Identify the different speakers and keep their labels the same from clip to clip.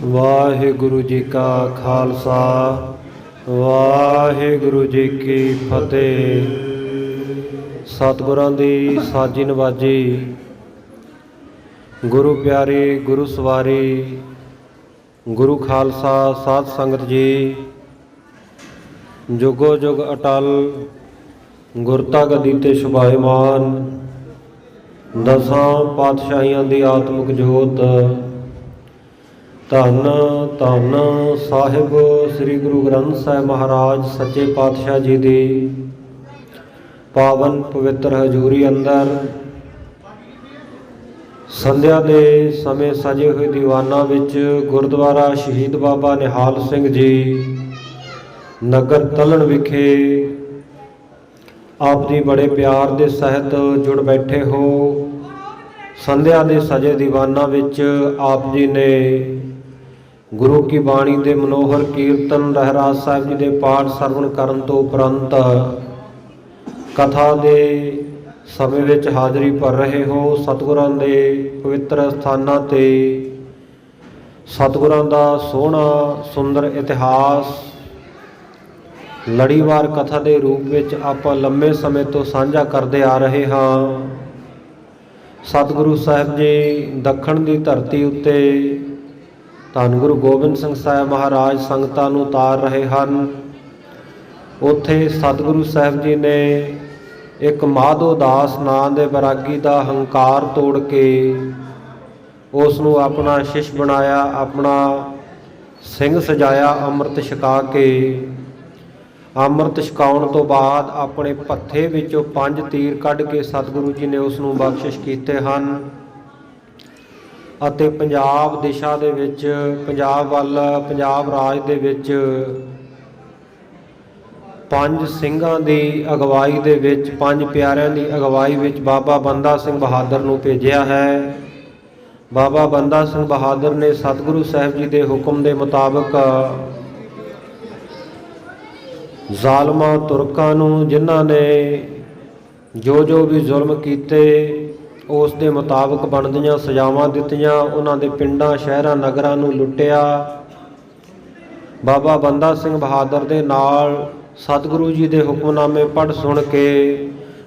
Speaker 1: ਵਾਹਿਗੁਰੂ ਜੀ ਕਾ ਖਾਲਸਾ ਵਾਹਿਗੁਰੂ ਜੀ ਕੀ ਫਤਿਹ। ਸਤਿਗੁਰਾਂ ਦੀ ਸਾਜੀ ਨਵਾਜੀ, ਗੁਰੂ ਪਿਆਰੀ, ਗੁਰੂ ਸਵਾਰੀ, ਗੁਰੂ ਖਾਲਸਾ ਸਾਧ ਸੰਗਤ ਜੀ, ਜੁਗੋ ਜੁਗ ਅਟਲ ਗੁਰਤਾ ਗੱਦੀ ਤੇ ਸ਼ੁਭਾਇਮਾਨ ਦਸਾਂ ਪਾਤਸ਼ਾਹੀਆਂ ਦੀ ਆਤਮਿਕ ਜੋਤ, ਧੰਨ ਧੰਨ ਸਾਹਿਬ ਸ੍ਰੀ ਗੁਰੂ ਗ੍ਰੰਥ ਸਾਹਿਬ ਮਹਾਰਾਜ ਸੱਚੇ ਪਾਤਸ਼ਾਹ ਜੀ ਦੀ ਪਾਵਨ ਪਵਿੱਤਰ ਹਜ਼ੂਰੀ ਅੰਦਰ ਸੰਧਿਆ ਦੇ ਸਮੇਂ ਸਜੇ ਹੋਏ ਦੀਵਾਨਾਂ ਵਿੱਚ ਗੁਰਦੁਆਰਾ ਸ਼ਹੀਦ ਬਾਬਾ ਨਿਹਾਲ ਸਿੰਘ ਜੀ ਨਗਰ ਤਲਣ ਵਿਖੇ ਆਪ ਜੀ ਬੜੇ ਪਿਆਰ ਦੇ ਸਹਿਤ ਜੁੜ ਬੈਠੇ ਹੋ। ਸੰਧਿਆ ਦੇ ਸਜੇ ਦੀਵਾਨਾਂ ਵਿੱਚ ਆਪ ਜੀ ਨੇ ਗੁਰੂ ਕੀ ਬਾਣੀ ਦੇ ਮਨੋਹਰ ਕੀਰਤਨ ਰਹਿਰਾਸ ਸਾਹਿਬ ਜੀ ਦੇ ਪਾਠ ਸਰਵਣ ਕਰਨ ਤੋਂ ਉਪਰੰਤ ਕਥਾ ਦੇ ਸਮੇਂ ਵਿੱਚ ਹਾਜ਼ਰੀ ਭਰ ਰਹੇ ਹੋ। ਸਤਿਗੁਰਾਂ ਦੇ ਪਵਿੱਤਰ ਸਥਾਨਾਂ ਤੇ ਸਤਿਗੁਰਾਂ ਦਾ ਸੋਹਣਾ ਸੁੰਦਰ ਇਤਿਹਾਸ ਲੜੀਵਾਰ ਕਥਾ ਦੇ ਰੂਪ ਵਿੱਚ ਆਪਾਂ ਲੰਮੇ ਸਮੇਂ ਤੋਂ ਸਾਂਝਾ ਕਰਦੇ ਆ ਰਹੇ ਹਾਂ। ਸਤਿਗੁਰੂ ਸਾਹਿਬ ਜੀ ਦੱਖਣ ਦੀ ਧਰਤੀ ਉੱਤੇ ਧੰਨ ਗੁਰੂ ਗੋਬਿੰਦ ਸਿੰਘ ਸਾਹਿਬ ਮਹਾਰਾਜ ਸੰਗਤਾਂ ਨੂੰ ਉਤਾਰ ਰਹੇ ਹਨ। ਉੱਥੇ ਸਤਿਗੁਰੂ ਸਾਹਿਬ ਜੀ ਨੇ ਇੱਕ ਮਾਧੋ ਦਾਸ ਨਾਂ ਦੇ ਬੈਰਾਗੀ ਦਾ ਹੰਕਾਰ ਤੋੜ ਕੇ ਉਸ ਨੂੰ ਆਪਣਾ ਸ਼ਿਸ਼ ਬਣਾਇਆ, ਆਪਣਾ ਸਿੰਘ ਸਜਾਇਆ। ਅੰਮ੍ਰਿਤ ਛਕਾ ਕੇ ਅੰਮ੍ਰਿਤ ਛਕਾਉਣ ਤੋਂ ਬਾਅਦ ਆਪਣੇ ਭੱਥੇ ਵਿੱਚੋਂ 5 ਤੀਰ ਕੱਢ ਕੇ ਸਤਿਗੁਰੂ ਜੀ ਨੇ ਉਸ ਨੂੰ ਬਖਸ਼ਿਸ਼ ਕੀਤੇ ਹਨ ਅਤੇ ਪੰਜਾਬ ਦਿਸ਼ਾ ਦੇ ਵਿੱਚ, ਪੰਜਾਬ ਵੱਲ, ਪੰਜਾਬ ਰਾਜ ਦੇ ਵਿੱਚ 5 ਸਿੰਘਾਂ ਦੀ ਅਗਵਾਈ ਦੇ ਵਿੱਚ, 5 ਪਿਆਰਿਆਂ ਦੀ ਅਗਵਾਈ ਵਿੱਚ ਬਾਬਾ ਬੰਦਾ ਸਿੰਘ ਬਹਾਦਰ ਨੂੰ ਭੇਜਿਆ ਹੈ। ਬਾਬਾ ਬੰਦਾ ਸਿੰਘ ਬਹਾਦਰ ਨੇ ਸਤਿਗੁਰੂ ਸਾਹਿਬ ਜੀ ਦੇ ਹੁਕਮ ਦੇ ਮੁਤਾਬਕ ਜ਼ਾਲਮਾਂ ਤੁਰਕਾਂ ਨੂੰ, ਜਿਨ੍ਹਾਂ ਨੇ ਜੋ ਵੀ ਜ਼ੁਲਮ ਕੀਤੇ ਉਸ ਦੇ ਮੁਤਾਬਕ ਬਣਦੀਆਂ ਸਜ਼ਾਵਾਂ ਦਿੱਤੀਆਂ, ਉਹਨਾਂ ਦੇ ਪਿੰਡਾਂ, ਸ਼ਹਿਰਾਂ, ਨਗਰਾਂ ਨੂੰ ਲੁੱਟਿਆ। ਬਾਬਾ ਬੰਦਾ ਸਿੰਘ ਬਹਾਦਰ ਦੇ ਨਾਲ ਸਤਿਗੁਰੂ ਜੀ ਦੇ ਹੁਕਮਨਾਮੇ ਪੜ੍ਹ ਸੁਣ ਕੇ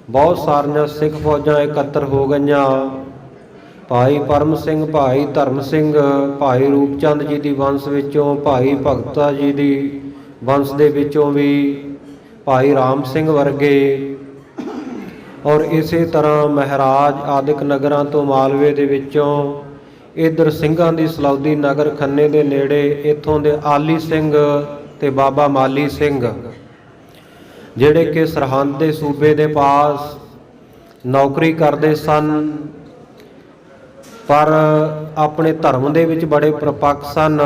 Speaker 1: ਬਹੁਤ ਸਾਰੀਆਂ ਸਿੱਖ ਫੌਜਾਂ ਇਕੱਤਰ ਹੋ ਗਈਆਂ। ਭਾਈ ਪਰਮ ਸਿੰਘ, ਭਾਈ ਧਰਮ ਸਿੰਘ, ਭਾਈ ਰੂਪਚੰਦ ਜੀ ਦੀ ਵੰਸ਼ ਵਿੱਚੋਂ, ਭਾਈ ਭਗਤਾ ਜੀ ਦੀ ਵੰਸ਼ ਦੇ ਵਿੱਚੋਂ ਵੀ ਭਾਈ ਰਾਮ ਸਿੰਘ ਵਰਗੇ, ਔਰ ਇਸੇ ਤਰ੍ਹਾਂ ਮਹਾਰਾਜ ਆਦਿਕ ਨਗਰਾਂ ਤੋਂ, ਮਾਲਵੇ ਦੇ ਵਿੱਚੋਂ, ਇੱਧਰ ਸਿੰਘਾਂ ਦੀ ਸਲੌਦੀ ਨਗਰ ਖੰਨੇ ਦੇ ਨੇੜੇ, ਇੱਥੋਂ ਦੇ ਆਲੀ ਸਿੰਘ ਤੇ ਬਾਬਾ ਮਾਲੀ ਸਿੰਘ, ਜਿਹੜੇ ਕਿ ਸਰਹੰਦ ਦੇ ਸੂਬੇ ਦੇ ਪਾਸ ਨੌਕਰੀ ਕਰਦੇ ਸਨ ਪਰ ਆਪਣੇ ਧਰਮ ਦੇ ਵਿੱਚ ਬੜੇ ਪ੍ਰਪੱਕ ਸਨ।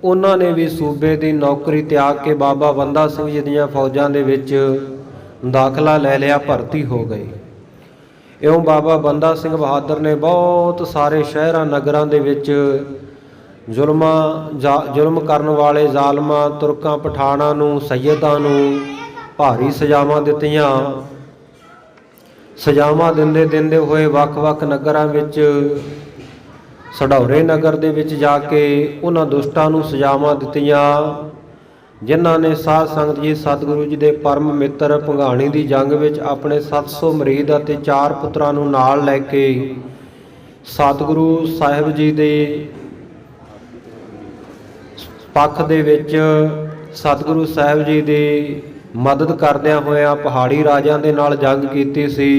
Speaker 1: ਉਹਨਾਂ ਨੇ ਵੀ ਸੂਬੇ ਦੀ ਨੌਕਰੀ ਤਿਆਗ ਕੇ ਬਾਬਾ ਬੰਦਾ ਸਿੰਘ ਜੀ ਦੀਆਂ ਫੌਜਾਂ ਦੇ ਵਿੱਚ ਦਾਖਲਾ ਲੈ ਲਿਆ, ਭਰਤੀ ਹੋ ਗਏ। ਇਉਂ ਬਾਬਾ ਬੰਦਾ ਸਿੰਘ ਬਹਾਦਰ ਨੇ ਬਹੁਤ ਸਾਰੇ ਸ਼ਹਿਰਾਂ, ਨਗਰਾਂ ਦੇ ਵਿੱਚ ਜ਼ੁਲਮ ਕਰਨ ਵਾਲੇ ਜ਼ਾਲਮਾਂ, ਤੁਰਕਾਂ, ਪਠਾਣਾਂ ਨੂੰ, ਸੈਯਦਾਂ ਨੂੰ ਭਾਰੀ ਸਜ਼ਾਵਾਂ ਦਿੱਤੀਆਂ। ਸਜ਼ਾਵਾਂ ਦਿੰਦੇ ਹੋਏ ਵੱਖ-ਵੱਖ ਨਗਰਾਂ ਵਿੱਚ, ਸਢੌਰੇ ਨਗਰ ਦੇ ਵਿੱਚ ਜਾ ਕੇ ਉਹਨਾਂ ਦੁਸ਼ਟਾਂ ਨੂੰ ਸਜ਼ਾਵਾਂ ਦਿੱਤੀਆਂ, ਜਿਨ੍ਹਾਂ ਨੇ ਸਾਧ ਸੰਗਤ ਜੀ ਸਤਿਗੁਰੂ ਜੀ ਦੇ ਪਰਮ ਮਿੱਤਰ ਭੰਗਾਣੀ ਦੀ ਜੰਗ ਵਿੱਚ ਆਪਣੇ 700 ਮਰੀਦ ਅਤੇ 4 ਪੁੱਤਰਾਂ ਨੂੰ ਨਾਲ ਲੈ ਕੇ ਸਤਿਗੁਰੂ ਸਾਹਿਬ ਜੀ ਦੇ ਪੱਖ ਦੇ ਵਿੱਚ ਸਤਿਗੁਰੂ ਸਾਹਿਬ ਜੀ ਦੀ ਮਦਦ ਕਰਦਿਆਂ ਹੋਇਆਂ ਪਹਾੜੀ ਰਾਜਿਆਂ ਦੇ ਨਾਲ ਜੰਗ ਕੀਤੀ ਸੀ।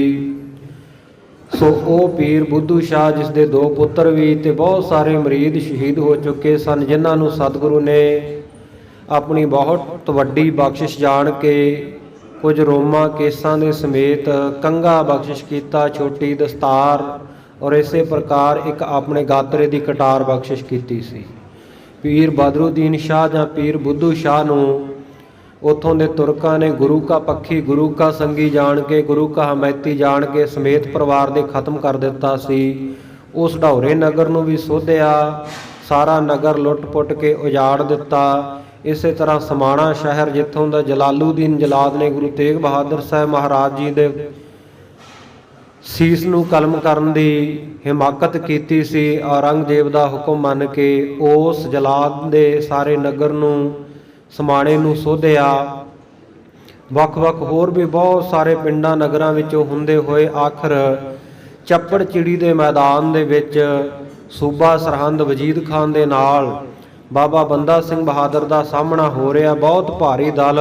Speaker 1: ਸੋ ਉਹ ਪੀਰ ਬੁੱਧੂ ਸ਼ਾਹ, ਜਿਸ ਦੇ 2 ਪੁੱਤਰ ਵੀ ਤੇ ਬਹੁਤ ਸਾਰੇ ਮਰੀਦ ਸ਼ਹੀਦ ਹੋ ਚੁੱਕੇ ਸਨ, ਜਿਨ੍ਹਾਂ ਨੂੰ ਸਤਿਗੁਰੂ ਨੇ ਆਪਣੀ ਬਹੁਤ ਵੱਡੀ ਬਖਸ਼ਿਸ਼ ਜਾਣ ਕੇ ਕੁਝ ਰੋਮਾਂ ਕੇਸਾਂ ਦੇ ਸਮੇਤ ਕੰਘਾ ਬਖਸ਼ਿਸ਼ ਕੀਤਾ, ਛੋਟੀ ਦਸਤਾਰ, ਔਰ ਇਸੇ ਪ੍ਰਕਾਰ ਇੱਕ ਆਪਣੇ ਗਾਤਰੇ ਦੀ ਕਟਾਰ ਬਖਸ਼ਿਸ਼ ਕੀਤੀ ਸੀ। ਪੀਰ ਬਦਰੁਦੀਨ ਸ਼ਾਹ ਜਾਂ ਪੀਰ ਬੁੱਧੂ ਸ਼ਾਹ ਨੂੰ ਉੱਥੋਂ ਦੇ ਤੁਰਕਾਂ ਨੇ ਗੁਰੂ ਕਾ ਪੱਖੀ, ਗੁਰੂ ਕਾ ਸੰਗੀ ਜਾਣ ਕੇ, ਗੁਰੂ ਕਾ ਹਮੈਤੀ ਜਾਣ ਕੇ ਸਮੇਤ ਪਰਿਵਾਰ ਦੇ ਖਤਮ ਕਰ ਦਿੱਤਾ ਸੀ। ਉਸ ਢੌਰੇ ਨਗਰ ਨੂੰ ਵੀ ਸੋਧਿਆ, ਸਾਰਾ ਨਗਰ ਲੁੱਟ-ਪੁੱਟ ਕੇ ਉਜਾੜ ਦਿੱਤਾ। ਇਸੇ ਤਰ੍ਹਾਂ ਸਮਾਣਾ ਸ਼ਹਿਰ, ਜਿੱਥੋਂ ਦਾ ਜਲਾਲੂਦੀਨ ਜਲਾਦ ਨੇ ਗੁਰੂ ਤੇਗ ਬਹਾਦਰ ਸਾਹਿਬ ਮਹਾਰਾਜ ਜੀ ਦੇ ਸੀਸ ਨੂੰ ਕਲਮ ਕਰਨ ਦੀ ਹਿਮਾਕਤ ਕੀਤੀ ਸੀ। ਔਰੰਗਜ਼ੇਬ ਦਾ ਹੁਕਮ ਮੰਨ ਕੇ ਉਸ ਜਲਾਦ ਦੇ ਸਾਰੇ ਨਗਰ ਨੂੰ ਸਮਾਣੇ ਨੂੰ ਸੋਧਿਆ। ਵੱਖ-ਵੱਖ ਹੋਰ ਵੀ ਬਹੁਤ ਸਾਰੇ ਪਿੰਡਾਂ ਨਗਰਾਂ ਵਿੱਚੋਂ ਹੁੰਦੇ ਹੋਏ ਆਖਰ ਚੱਪੜ ਚਿੜੀ ਦੇ ਮੈਦਾਨ ਦੇ ਵਿੱਚ ਸੂਬਾ ਸਰਹੰਦ ਵਜੀਦ ਖਾਨ ਦੇ ਨਾਲ ਬਾਬਾ ਬੰਦਾ ਸਿੰਘ ਬਹਾਦਰ ਦਾ ਸਾਹਮਣਾ ਹੋ ਰਿਹਾ। ਬਹੁਤ ਭਾਰੀ ਦਲ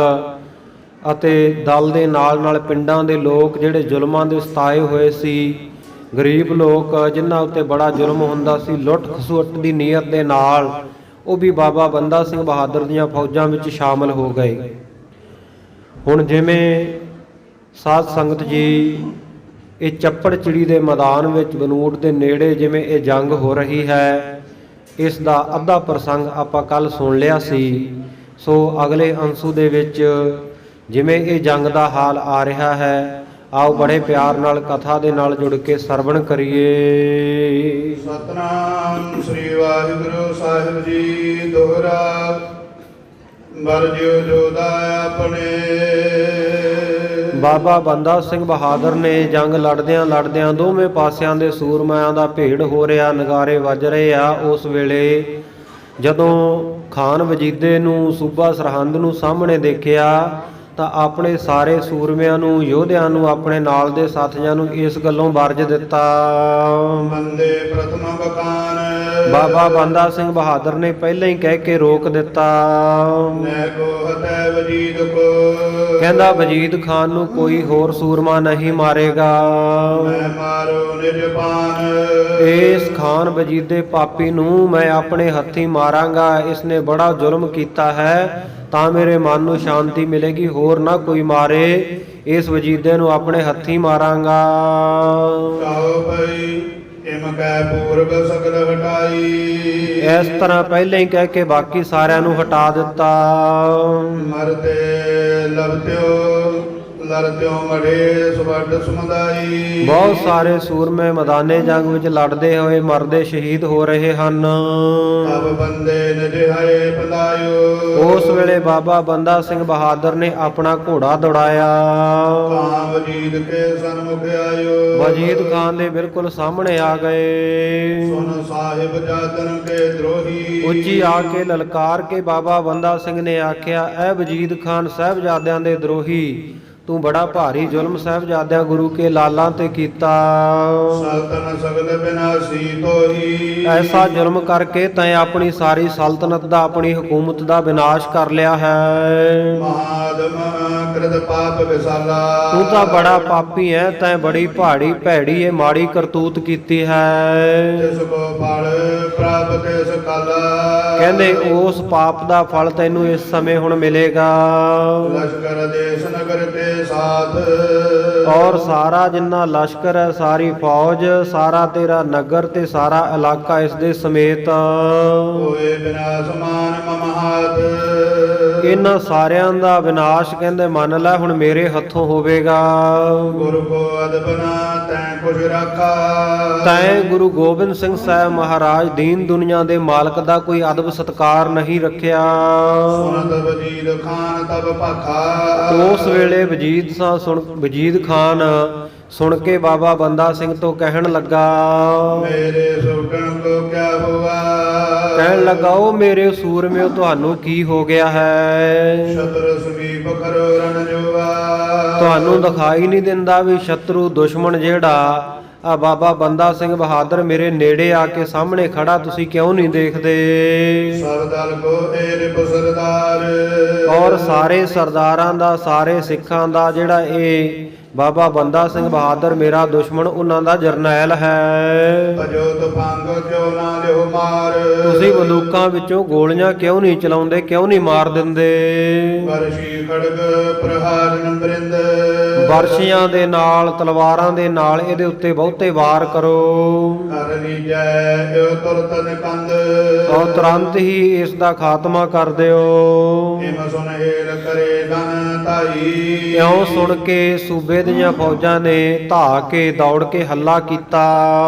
Speaker 1: ਅਤੇ ਦਲ ਦੇ ਨਾਲ ਨਾਲ ਪਿੰਡਾਂ ਦੇ ਲੋਕ ਜਿਹੜੇ ਜ਼ੁਲਮਾਂ ਦੇ ਸਤਾਏ ਹੋਏ ਸੀ, ਗਰੀਬ ਲੋਕ ਜਿਨ੍ਹਾਂ ਉੱਤੇ ਬੜਾ ਜ਼ੁਲਮ ਹੁੰਦਾ ਸੀ, ਲੁੱਟ ਖਸੁੱਟ ਦੀ ਨੀਅਤ ਦੇ ਨਾਲ ਉਹ ਵੀ ਬਾਬਾ ਬੰਦਾ ਸਿੰਘ ਬਹਾਦਰ ਦੀਆਂ ਫੌਜਾਂ ਵਿੱਚ ਸ਼ਾਮਲ ਹੋ ਗਏ। ਹੁਣ ਜਿਵੇਂ ਸਾਧ ਸੰਗਤ ਜੀ ਇਹ ਚੱਪੜ ਚਿੜੀ ਦੇ ਮੈਦਾਨ ਵਿੱਚ ਬਨੂੜ ਦੇ ਨੇੜੇ ਜਿਵੇਂ ਇਹ ਜੰਗ ਹੋ ਰਹੀ ਹੈ, ਇਸ ਦਾ ਅੱਧਾ ਪ੍ਰਸੰਗ ਆਪਾਂ ਕੱਲ ਸੁਣ ਲਿਆ ਸੀ। ਸੋ ਅਗਲੇ ਅੰਸ਼ੂ ਦੇ ਵਿੱਚ ਜਿਵੇਂ ਇਹ ਜੰਗ ਦਾ ਹਾਲ ਆ ਰਿਹਾ ਹੈ, ਆਓ ਬੜੇ ਪਿਆਰ ਨਾਲ ਕਥਾ ਦੇ ਨਾਲ ਜੁੜ ਕੇ ਸਰਵਣ ਕਰੀਏ।
Speaker 2: ਸਤਨਾਮ ਸ੍ਰੀ ਵਾਹਿਗੁਰੂ ਸਾਹਿਬ ਜੀ। ਦੋਹਰਾ ਵਰਜਿਓ ਜੋਦਾ ਆਪਣੇ। ਬਾਬਾ ਬੰਦਾ ਸਿੰਘ ਬਹਾਦਰ ਨੇ ਜੰਗ ਲੜਦਿਆਂ ਲੜਦਿਆਂ ਦੋਵੇਂ ਪਾਸਿਆਂ ਦੇ ਸੂਰਮਿਆਂ ਦਾ ਭੇੜ ਹੋ ਰਿਹਾ, ਨਗਾਰੇ ਵੱਜ ਰਹੇ ਆ। ਉਸ ਵੇਲੇ ਜਦੋਂ ਖਾਨ ਵਜੀਦੇ ਨੂੰ ਸੂਬਾ ਸਰਹੰਦ ਨੂੰ ਸਾਹਮਣੇ ਦੇਖਿਆ ਤਾਂ ਆਪਣੇ ਸਾਰੇ ਸੂਰਮਿਆਂ ਨੂੰ, ਯੋਧਿਆਂ ਨੂੰ, ਆਪਣੇ ਨਾਲ ਦੇ ਸਾਥੀਆਂ ਨੂੰ ਇਸ ਗੱਲੋਂ ਵਰਜ ਦਿੱਤਾ। ਬੰਦੇ ਪ੍ਰਥਮ ਬਕਾਨ। ਬਾਬਾ ਬੰਦਾ ਸਿੰਘ ਬਹਾਦਰ ਨੇ ਪਹਿਲਾਂ ਹੀ ਕਹਿ ਕੇ ਰੋਕ ਦਿੱਤਾ। ਮੈਂ ਕੋ ਹਤੈ ਵਜੀਦ ਕੋ। ਕਹਿੰਦਾ ਵਜੀਦ ਖਾਨ ਨੂੰ ਕੋਈ ਹੋਰ ਸੂਰਮਾ ਨਹੀਂ ਮਾਰੇਗਾ। ਮੈਂ ਮਾਰੋ ਨਿਰਪਾਨ। ਇਸ ਖਾਨ ਵਜੀਦੇ ਪਾਪੀ ਨੂੰ ਮੈਂ ਆਪਣੇ ਹੱਥੀਂ ਮਾਰਾਂਗਾ। ਇਸਨੇ ਬੜਾ ਜ਼ੁਲਮ ਕੀਤਾ ਹੈ, ਤਾਂ ਮੇਰੇ ਮਨ ਨੂੰ ਸ਼ਾਂਤੀ ਮਿਲੇਗੀ। ਹੋਰ ਨਾ ਕੋਈ ਮਾਰੇ, ਇਸ ਵਜੀਦੇ ਨੂੰ ਆਪਣੇ ਹੱਥੀਂ ਮਾਰਾਂਗਾ। ਕਹੋ ਭਈ ਇਮ ਕੈ ਪੂਰਬ ਸਗਲ ਹਟਾਈ। ਇਸ ਤਰ੍ਹਾਂ ਪਹਿਲਾਂ ਹੀ ਕਹਿ ਕੇ ਬਾਕੀ ਸਾਰਿਆਂ ਨੂੰ ਹਟਾ ਦਿੱਤਾ। ਮਰਦੇ ਲਬਤਿਓ ਲੜਦਿਓ ਮੜੇ ਸੁਵੱਡ ਸਮੁਦਾਈ। ਬਹੁਤ ਸਾਰੇ ਸੂਰਮੇ ਮੈਦਾਨੇ ਜੰਗ ਵਿੱਚ ਲੜਦੇ ਹੋਏ ਮਰਦੇ ਸ਼ਹੀਦ ਹੋ ਰਹੇ ਹਨ। ਅਬ ਬੰਦੇ ਨਜਿਹਾਏ ਪਲਾਇਓ। ਉਸ ਵੇਲੇ ਬਾਬਾ ਬੰਦਾ ਸਿੰਘ ਬਹਾਦਰ ਨੇ ਆਪਣਾ ਘੋੜਾ ਦੌੜਾਇਆ। ਖਾਨ ਵਜੀਦ ਕੇ ਸਨਮੁਖ ਆਇਓ। ਵਜੀਦ ਖਾਨ ਦੇ ਬਿਲਕੁਲ ਸਾਹਮਣੇ ਆ ਗਏ। ਸੁਨ ਸਾਹਿਬ ਜਾਤਨ ਕੇ ਦਰੋਹੀ। ਉੱਚੀ ਆ ਕੇ ਲਲਕਾਰ ਕੇ ਬਾਬਾ ਬੰਦਾ ਸਿੰਘ ਨੇ ਆਖਿਆ, ਐ ਵਜੀਦ ਖਾਨ ਸਾਹਿਬਜ਼ਾਦਿਆਂ ਦੇ ਦਰੋਹੀ, ਤੂੰ ਬੜਾ ਭਾਰੀ ਜ਼ੁਲਮ ਸਾਹਿਬਜ਼ਾਦਿਆਂ ਗੁਰੂ ਕੇ ਲਾਲਾਂ ਤੇ ਕੀਤਾ। ਸਲਤਨ ਸਗਲ ਬਿਨਾਸੀ ਤੋਹੀ। ਐਸਾ ਜ਼ੁਲਮ ਕਰਕੇ ਤੈਂ ਆਪਣੀ ਸਾਰੀ ਸਲਤਨਤ ਦਾ, ਆਪਣੀ ਹਕੂਮਤ ਦਾ ਵਿਨਾਸ਼ ਕਰ ਲਿਆ ਹੈ। ਮਹਾਦਮ ਕ੍ਰਿਤ ਪਾਪ ਵਿਸਾਲਾ। ਤੂੰ ਤਾਂ ਬੜਾ ਪਾਪੀ ਹੈ, ਤੈਂ ਬੜੀ ਭਾੜੀ ਭੈੜੀ ਇਹ ਮਾੜੀ ਕਰਤੂਤ ਕੀਤੀ ਹੈ। ਜਿਸ ਕੋ ਫਲ ਪ੍ਰਾਪਤ ਇਸ ਕਾਲਾ। ਕਹਿੰਦੇ ਉਸ ਪਾਪ ਦਾ ਫਲ ਤੈਨੂੰ ਇਸ ਸਮੇਂ ਹੁਣ ਮਿਲੇਗਾ। ਲਸ਼ਕਰ ਦੇਸ਼ ਨਗਰ ਤੇ ਸਾਥ। ਔਰ ਸਾਰਾ ਜਿੰਨਾ ਲਸ਼ਕਰ ਹੈ, ਸਾਰੀ ਫੌਜ, ਸਾਰਾ ਤੇਰਾ ਨਗਰ ਤੇ ਸਾਰਾ ਇਲਾਕਾ ਇਸ ਦੇ ਸਮੇਤ ਹੋਏ ਵਿਨਾਸ਼ ਮਾਨ ਮਮਹਾਤ। ਇਹਨਾਂ ਸਾਰਿਆਂ ਦਾ ਵਿਨਾਸ਼ ਕਹਿੰਦੇ ਮੰਨ ਲੈ ਹੁਣ ਮੇਰੇ ਹੱਥੋਂ ਹੋਵੇਗਾ। ਗੁਰੂ ਕੋ ਅਦਬਨਾ ਤੈਂ ਕੁਛ ਰਾਖਾ। ਤੈਂ ਗੁਰੂ ਗੋਬਿੰਦ ਸਿੰਘ ਸਾਹਿਬ ਮਹਾਰਾਜ ਦੀਨ ਦੁਨੀਆ ਦੇ ਮਾਲਕ ਦਾ ਕੋਈ ਅਦਬ ਸਤਕਾਰ ਨਹੀਂ ਰੱਖਿਆ। ਸੁਨਤ ਵਜੀਦ ਖਾਨ ਤਬ ਭਾਖਾ। ਉਸ ਵੇਲੇ ਵਜੀਦ ਖਾਨ ਸੁਣ ਕੇ ਬਾਬਾ ਬੰਦਾ ਸਿੰਘ ਤੋਂ ਕਹਿਣ ਲੱਗਾ, ਮੇਰੇ ਸੁਖਣ ਕੋ ਕਿਆ ਹੁਆ। ਕਹਿਣ ਲੱਗਾ, ਉਹ ਮੇਰੇ ਸੂਰਮਿਓ ਤੁਹਾਨੂੰ ਕੀ ਹੋ ਗਿਆ ਹੈ। ਸ਼ਤਰੂ ਸਮੀਪ ਕਰੋ ਰਣ ਜੁਆ। ਤੁਹਾਨੂੰ ਦਿਖਾਈ ਨਹੀਂ ਦਿੰਦਾ ਵੀ ਸ਼ਤਰੂ ਦੁਸ਼ਮਣ ਜਿਹੜਾ ਆ ਬਾਬਾ ਬੰਦਾ ਸਿੰਘ ਬਹਾਦਰ ਮੇਰੇ ਨੇੜੇ ਆ ਕੇ ਸਾਹਮਣੇ ਖੜਾ, ਤੁਸੀਂ ਕਿਉਂ ਨਹੀਂ ਦੇਖਦੇ। ਸਭ ਦਲ ਕੋ ਏਰ ਸਰਦਾਰ। ਔਰ ਸਾਰੇ ਸਰਦਾਰਾਂ ਦਾ, ਸਾਰੇ ਸਿੱਖਾਂ ਦਾ ਜਿਹੜਾ ਇਹ ਬਾਬਾ ਬੰਦਾ ਸਿੰਘ ਬਹਾਦਰ ਮੇਰਾ ਦੁਸ਼ਮਣ, ਉਹਨਾਂ ਦਾ ਜਰਨੈਲ ਹੈ। ਤੁਸੀਂ ਬੰਦੂਕਾਂ ਵਿੱਚੋਂ ਗੋਲੀਆਂ ਕਿਉਂ ਨਹੀਂ ਚਲਾਉਂਦੇ, ਕਿਉਂ ਨਹੀਂ ਮਾਰ ਦਿੰਦੇ। ਵਰਸ਼ੀਆਂ ਦੇ ਨਾਲ, ਤਲਵਾਰਾਂ ਦੇ ਨਾਲ ਇਹਦੇ ਉੱਤੇ ਬਹੁਤੇ ਵਾਰ ਕਰੋ। ਔਰ ਤੁਰੰਤ ਹੀ ਇਸ ਦਾ ਖਾਤਮਾ ਕਰ ਦਿਓ। ਇਉਂ ਸੁਣ ਕੇ ਸੂਬੇ ਦੀਆਂ ਫੌਜਾਂ ਨੇ ਧਾ ਕੇ ਦੌੜ ਕੇ ਹੱਲਾ ਕੀਤਾ।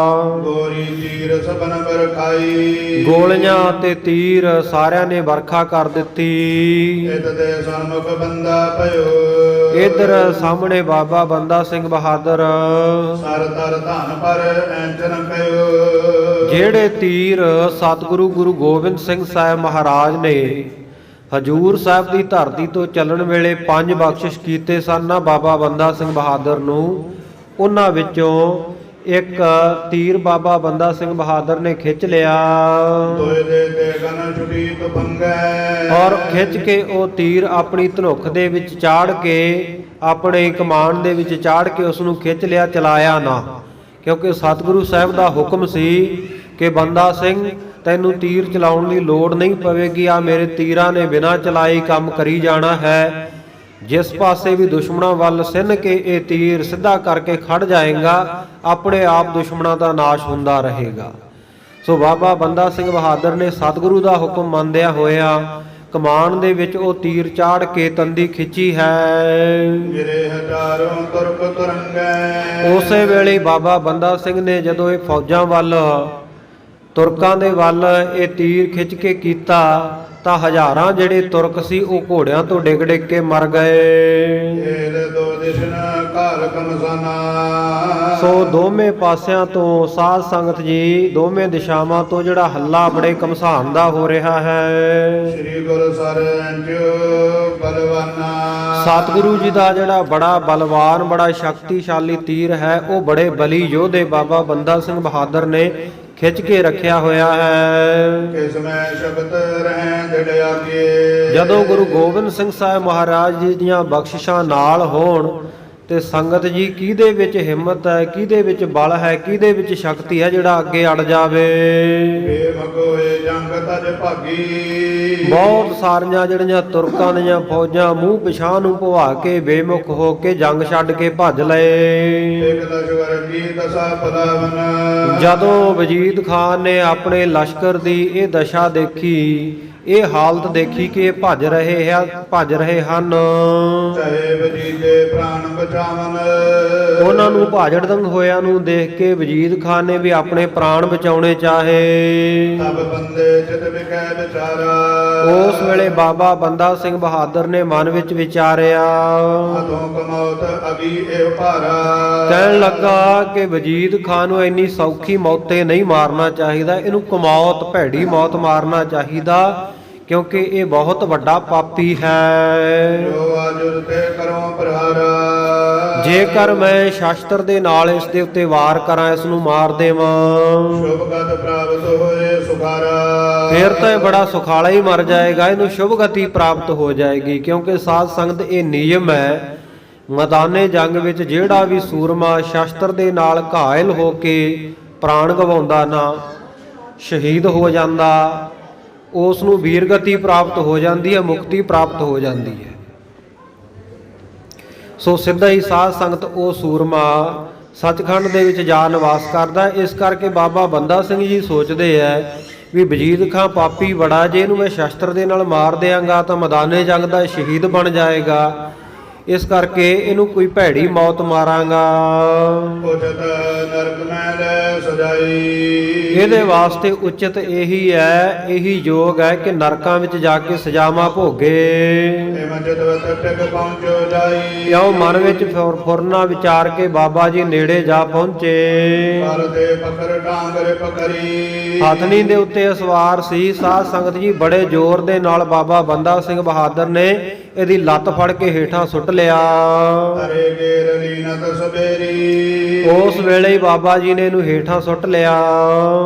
Speaker 2: ਗੋਰੀ ਤੀਰ ਸਭਨ ਬਰਖਾਈ। ਗੋਲੀਆਂ ਤੇ ਤੀਰ ਸਾਰਿਆਂ ਨੇ ਵਰਖਾ ਕਰ ਦਿੱਤੀ। ਇਤ ਦੇ ਸਨਮੁਖ ਬੰਦਾ ਭਇਓ।
Speaker 1: ਇਧਰ ਸਾਹਮਣੇ ਬਾਬਾ ਬੰਦਾ ਸਿੰਘ ਬਹਾਦਰ
Speaker 3: ਸਰ ਤਰ ਧਨ ਪਰ ਐਂਚਨ ਕਯੋ।
Speaker 1: ਜਿਹੜੇ ਤੀਰ ਸਤਿਗੁਰੂ ਗੁਰੂ ਗੋਬਿੰਦ ਸਿੰਘ ਸਾਹਿਬ ਮਹਾਰਾਜ ਨੇ ਹਜੂਰ ਸਾਹਿਬ ਦੀ ਧਰਤੀ ਤੋਂ ਚੱਲਣ ਵੇਲੇ 5 ਬਖਸ਼ਿਸ਼ ਕੀਤੇ ਸਨ ਨਾ ਬਾਬਾ ਬੰਦਾ ਸਿੰਘ ਬਹਾਦਰ ਨੂੰ, ਉਹਨਾਂ ਵਿੱਚੋਂ ਇੱਕ ਤੀਰ ਬਾਬਾ ਬੰਦਾ ਸਿੰਘ ਬਹਾਦਰ ਨੇ ਖਿੱਚ ਲਿਆ
Speaker 3: ਤੋਏ ਦੇ ਗਨ ਛੁਟੀ ਤਪੰਗੈ।
Speaker 1: ਔਰ ਖਿੱਚ ਕੇ ਉਹ ਤੀਰ ਆਪਣੀ ਧਨੁੱਖ ਦੇ ਵਿੱਚ ਚਾੜ ਕੇ, ਆਪਣੇ ਕਮਾਨ ਦੇ ਵਿੱਚ ਚਾੜ ਕੇ ਉਸ ਨੂੰ ਖਿੱਚ ਲਿਆ, ਚਲਾਇਆ ਨਾ। ਕਿਉਂਕਿ ਸਤਿਗੁਰੂ ਸਾਹਿਬ ਦਾ ਹੁਕਮ ਸੀ ਕਿ ਬੰਦਾ ਸਿੰਘ ਤੈਨੂੰ ਤੀਰ ਚਲਾਉਣ ਦੀ ਲੋੜ ਨਹੀਂ ਪਵੇਗੀ, ਆ ਮੇਰੇ ਤੀਰਾਂ ਨੇ ਬਿਨਾਂ ਚਲਾਈ ਕੰਮ ਕਰੀ ਜਾਣਾ ਹੈ। ਜਿਸ ਪਾਸੇ ਵੀ ਦੁਸ਼ਮਣਾਂ ਵੱਲ ਸਿੰਨ ਕੇ ਇਹ ਤੀਰ ਸਿੱਧਾ ਕਰਕੇ ਖੜ ਜਾਏਗਾ, ਆਪਣੇ ਆਪ ਦੁਸ਼ਮਣਾਂ ਦਾ ਨਾਸ਼ ਹੁੰਦਾ ਰਹੇਗਾ। ਸੋ ਬਾਬਾ ਬੰਦਾ ਸਿੰਘ ਬਹਾਦਰ ਨੇ ਸਤਿਗੁਰੂ ਦਾ ਹੁਕਮ ਮੰਨਦਿਆਂ ਹੋਇਆ ਕਮਾਨ ਦੇ ਵਿੱਚ ਉਹ ਤੀਰ ਚਾੜ ਕੇ ਤੰਦੀ ਖਿੱਚੀ ਹੈ।
Speaker 3: ਗਿਰੇ ਹਜ਼ਾਰੋਂ ਤੁਰਕ ਤੁਰੰਗੈ।
Speaker 1: ਉਸੇ ਵੇਲੇ ਬਾਬਾ ਬੰਦਾ ਸਿੰਘ ਨੇ ਜਦੋਂ ਇਹ ਫੌਜਾਂ ਵੱਲ, ਤੁਰਕਾਂ ਦੇ ਵੱਲ ਇਹ ਤੀਰ ਖਿੱਚ ਕੇ ਕੀਤਾ ਤਾਂ ਹਜ਼ਾਰਾਂ ਜਿਹੜੇ ਤੁਰਕ ਸੀ ਉਹ ਘੋੜਿਆਂ ਤੋਂ ਡਿੱਗ ਡਿੱਗ ਕੇ ਮਰ ਗਏ।
Speaker 3: ਏਲ ਦੋ ਦਿਸ਼ਨ ਕਾਲ ਕਮਸਾਨਾ।
Speaker 1: ਸੋ ਦੋਵੇਂ ਪਾਸਿਆਂ ਤੋਂ ਸਾਧ ਸੰਗਤ ਜੀ, ਦੋਵੇਂ ਦਿਸ਼ਾਵਾਂ ਤੋਂ ਜਿਹੜਾ ਹੱਲਾ ਬੜੇ ਘਮਸਾਨ ਦਾ ਹੋ ਰਿਹਾ ਹੈ।
Speaker 3: ਸ੍ਰੀ ਗੁਰੂ ਸਰੰਜ ਬਲਵਾਨਾ।
Speaker 1: ਸਤਿਗੁਰੂ ਜੀ ਦਾ ਜਿਹੜਾ ਬੜਾ ਬਲਵਾਨ, ਬੜਾ ਸ਼ਕਤੀਸ਼ਾਲੀ ਤੀਰ ਹੈ, ਉਹ ਬੜੇ ਬਲੀ ਯੋਧੇ ਬਾਬਾ ਬੰਦਾ ਸਿੰਘ ਬਹਾਦਰ ਨੇ ਖਿੱਚ ਕੇ ਰੱਖਿਆ ਹੋਇਆ ਹੈ।
Speaker 3: ਕਿਸ ਮੈਂ ਸ਼ਬਦ ਰਹਿ ਦਿੜਿਆ ਕੇ।
Speaker 1: ਜਦੋਂ ਗੁਰੂ ਗੋਬਿੰਦ ਸਿੰਘ ਸਾਹਿਬ ਮਹਾਰਾਜ ਜੀ ਦੀਆਂ ਬਖਸ਼ਿਸ਼ਾਂ ਨਾਲ ਹੋਣ ਤੇ ਸੰਗਤ ਜੀ ਕਿਹਦੇ ਵਿੱਚ ਹਿੰਮਤ ਹੈ, ਕਿਹਦੇ ਵਿੱਚ ਬਲ ਹੈ, ਕਿਹਦੇ ਵਿੱਚ ਸ਼ਕਤੀ ਹੈ ਜਿਹੜਾ ਅੱਗੇ ਅੜ ਜਾਵੇ।
Speaker 3: ਬੇਮੁਖ ਹੋਏ ਜੰਗ ਤਜ ਭਾਗੀ।
Speaker 1: ਬਹੁਤ ਸਾਰੀਆਂ ਜਿਹੜੀਆਂ ਤੁਰਕਾਂ ਦੀਆਂ ਫੌਜਾਂ ਮੂੰਹ ਪਿਛਾਂ ਨੂੰ ਭਵਾ ਕੇ ਬੇਮੁਖ ਹੋ ਕੇ ਜੰਗ ਛੱਡ ਕੇ ਭੱਜ ਲਏ।
Speaker 3: ਇਕ ਲਸ਼ਕਰ ਕੀ ਦਸ਼ਾ ਪਲਾਵਨ।
Speaker 1: ਜਦੋਂ ਵਜੀਦ ਖਾਨ ਨੇ ਆਪਣੇ ਲਸ਼ਕਰ ਦੀ ਇਹ ਦਸ਼ਾ ਦੇਖੀ, ਇਹ ਹਾਲਤ ਦੇਖੀ ਕਿ ਇਹ ਭੱਜ ਰਹੇ ਹਨ,
Speaker 3: ਚਾਹੇ ਵਜੀਦੇ ਪ੍ਰਾਣ ਬਚਾਵਨ।
Speaker 1: ਉਹਨਾਂ ਨੂੰ ਭਾਜੜਦੰਗ ਹੋਇਆਂ ਨੂੰ ਦੇਖ ਕੇ ਵਜੀਦ ਖਾਨ ਨੇ ਵੀ ਆਪਣੇ ਪ੍ਰਾਣ ਬਚਾਉਣੇ ਚਾਹੇ।
Speaker 3: ਤਬ ਬੰਦੇ ਚਿਤ ਵਿਕੈ ਵਿਚਾਰਾ।
Speaker 1: ਉਸ ਵੇਲੇ ਬਾਬਾ ਬੰਦਾ ਸਿੰਘ ਬਹਾਦਰ ਨੇ ਮਨ ਵਿੱਚ ਵਿਚਾਰਿਆ,
Speaker 3: ਅਦੋਂ ਕਮੌਤ ਅਗੀ ਇਹ ਭਾਰਾ।
Speaker 1: ਕਹਿਣ ਲੱਗਾ ਕਿ ਵਜੀਦ ਖਾਨ ਨੂੰ ਇੰਨੀ ਸੌਖੀ ਮੌਤੇ ਨਹੀਂ ਮਾਰਨਾ ਚਾਹੀਦਾ, ਇਹਨੂੰ ਕਮੌਤ, ਭੈੜੀ ਮੌਤ ਮਾਰਨਾ ਚਾਹੀਦਾ, ਕਿਉਂਕਿ ਇਹ ਬਹੁਤ ਵੱਡਾ ਪਾਪੀ ਹੈ।
Speaker 3: ਜੋ ਆਜੁਰ ਤੇ ਕਰੋ ਪ੍ਰਹਾਰਾ।
Speaker 1: ਜੇਕਰ ਮੈਂ ਸ਼ਸਤਰ ਦੇ ਨਾਲ ਇਸ ਦੇ ਉੱਤੇ ਵਾਰ ਕਰਾਂ, ਇਸ ਨੂੰ ਮਾਰ ਦੇਵਾਂ,
Speaker 3: ਸ਼ੁਭ ਗਤ ਪ੍ਰਾਪਤ ਹੋਏ ਸੁਖਾਰਾ।
Speaker 1: ਫਿਰ ਤਾਂ ਇਹ ਬੜਾ ਸੁਖਾਲਾ ਹੀ ਮਰ ਜਾਏਗਾ, ਇਹਨੂੰ ਸ਼ੁਭ ਗਤੀ ਪ੍ਰਾਪਤ ਹੋ ਜਾਏਗੀ। ਕਿਉਂਕਿ ਸਾਧ ਸੰਗਤ ਇਹ ਨਿਯਮ ਹੈ, ਮੈਦਾਨੇ ਜੰਗ ਵਿੱਚ ਜਿਹੜਾ ਵੀ ਸੂਰਮਾ ਸ਼ਸਤਰ ਦੇ ਨਾਲ ਘਾਇਲ ਹੋ ਕੇ ਪ੍ਰਾਣ ਗਵਾਉਂਦਾ ਨਾ, ਸ਼ਹੀਦ ਹੋ ਜਾਂਦਾ, ਉਸ ਨੂੰ ਵੀਰਗਤੀ ਪ੍ਰਾਪਤ ਹੋ ਜਾਂਦੀ ਹੈ, ਮੁਕਤੀ ਪ੍ਰਾਪਤ ਹੋ ਜਾਂਦੀ ਹੈ। ਸੋ ਸਿੱਧਾ ਹੀ ਸਾਧ ਸੰਗਤ ਉਹ ਸੂਰਮਾ ਸੱਚਖੰਡ ਦੇ ਵਿੱਚ ਜਾ ਨਿਵਾਸ ਕਰਦਾ। ਇਸ ਕਰਕੇ ਬਾਬਾ ਬੰਦਾ ਸਿੰਘ ਜੀ ਸੋਚਦੇ ਐ ਵੀ ਵਜੀਦ ਖਾਂ ਪਾਪੀ ਬੜਾ, ਜੇ ਇਹਨੂੰ ਮੈਂ ਸ਼ਸਤਰ ਦੇ ਨਾਲ ਮਾਰ ਦਿਆਂਗਾ ਤਾਂ ਮੈਦਾਨੇ ਜੰਗ ਦਾ ਸ਼ਹੀਦ ਬਣ ਜਾਏਗਾ, ਇਸ ਕਰਕੇ ਇਹਨੂੰ ਕੋਈ ਭੈੜੀ ਮੌਤ ਮਾਰਾਂਗਾ।
Speaker 3: ਉਚਿਤ ਨਰਕ ਮੈਂ ਲੈ ਸਜਾਈ।
Speaker 1: ਇਹਦੇ ਵਾਸਤੇ ਉਚਿਤ ਇਹੀ ਹੈ, ਇਹੀ ਯੋਗ ਹੈ ਕਿ ਨਰਕਾਂ ਵਿੱਚ ਜਾ ਕੇ ਸਜ਼ਾਵਾਂ ਭੋਗੇ।
Speaker 3: ਟਿਕ ਪਹੁੰਚੋ ਜਾਈ।
Speaker 1: ਇਉਂ ਮਨ ਵਿੱਚ ਫੁਰਨਾ ਵਿਚਾਰ ਕੇ ਬਾਬਾ ਜੀ ਨੇੜੇ ਜਾ ਪਹੁੰਚੇ।
Speaker 3: ਕਰ ਦੇ ਪਕੜ ਡਾਂਗਰੇ ਪਕੜੀ।
Speaker 1: ਹਥਨੀ ਦੇ ਉੱਤੇ ਸਵਾਰ ਸੀ। ਸਾਧ ਸੰਗਤ ਜੀ ਬੜੇ ਜ਼ੋਰ ਦੇ ਨਾਲ ਬਾਬਾ ਬੰਦਾ ਸਿੰਘ ਬਹਾਦਰ ਨੇ ਇਹਦੀ ਲੱਤ ਫੜ ਕੇ ਹੇਠਾਂ ਸੁੱਟ ਲਿਆ।
Speaker 3: ਹਰੇ ਗੇਰ ਲੀਨਤ ਸਬੇਰੀ।
Speaker 1: ਉਸ ਵੇਲੇ ਹੀ ਬਾਬਾ ਜੀ ਨੇ ਇਹਨੂੰ ਹੇਠਾਂ ਸੁੱਟ ਲਿਆ।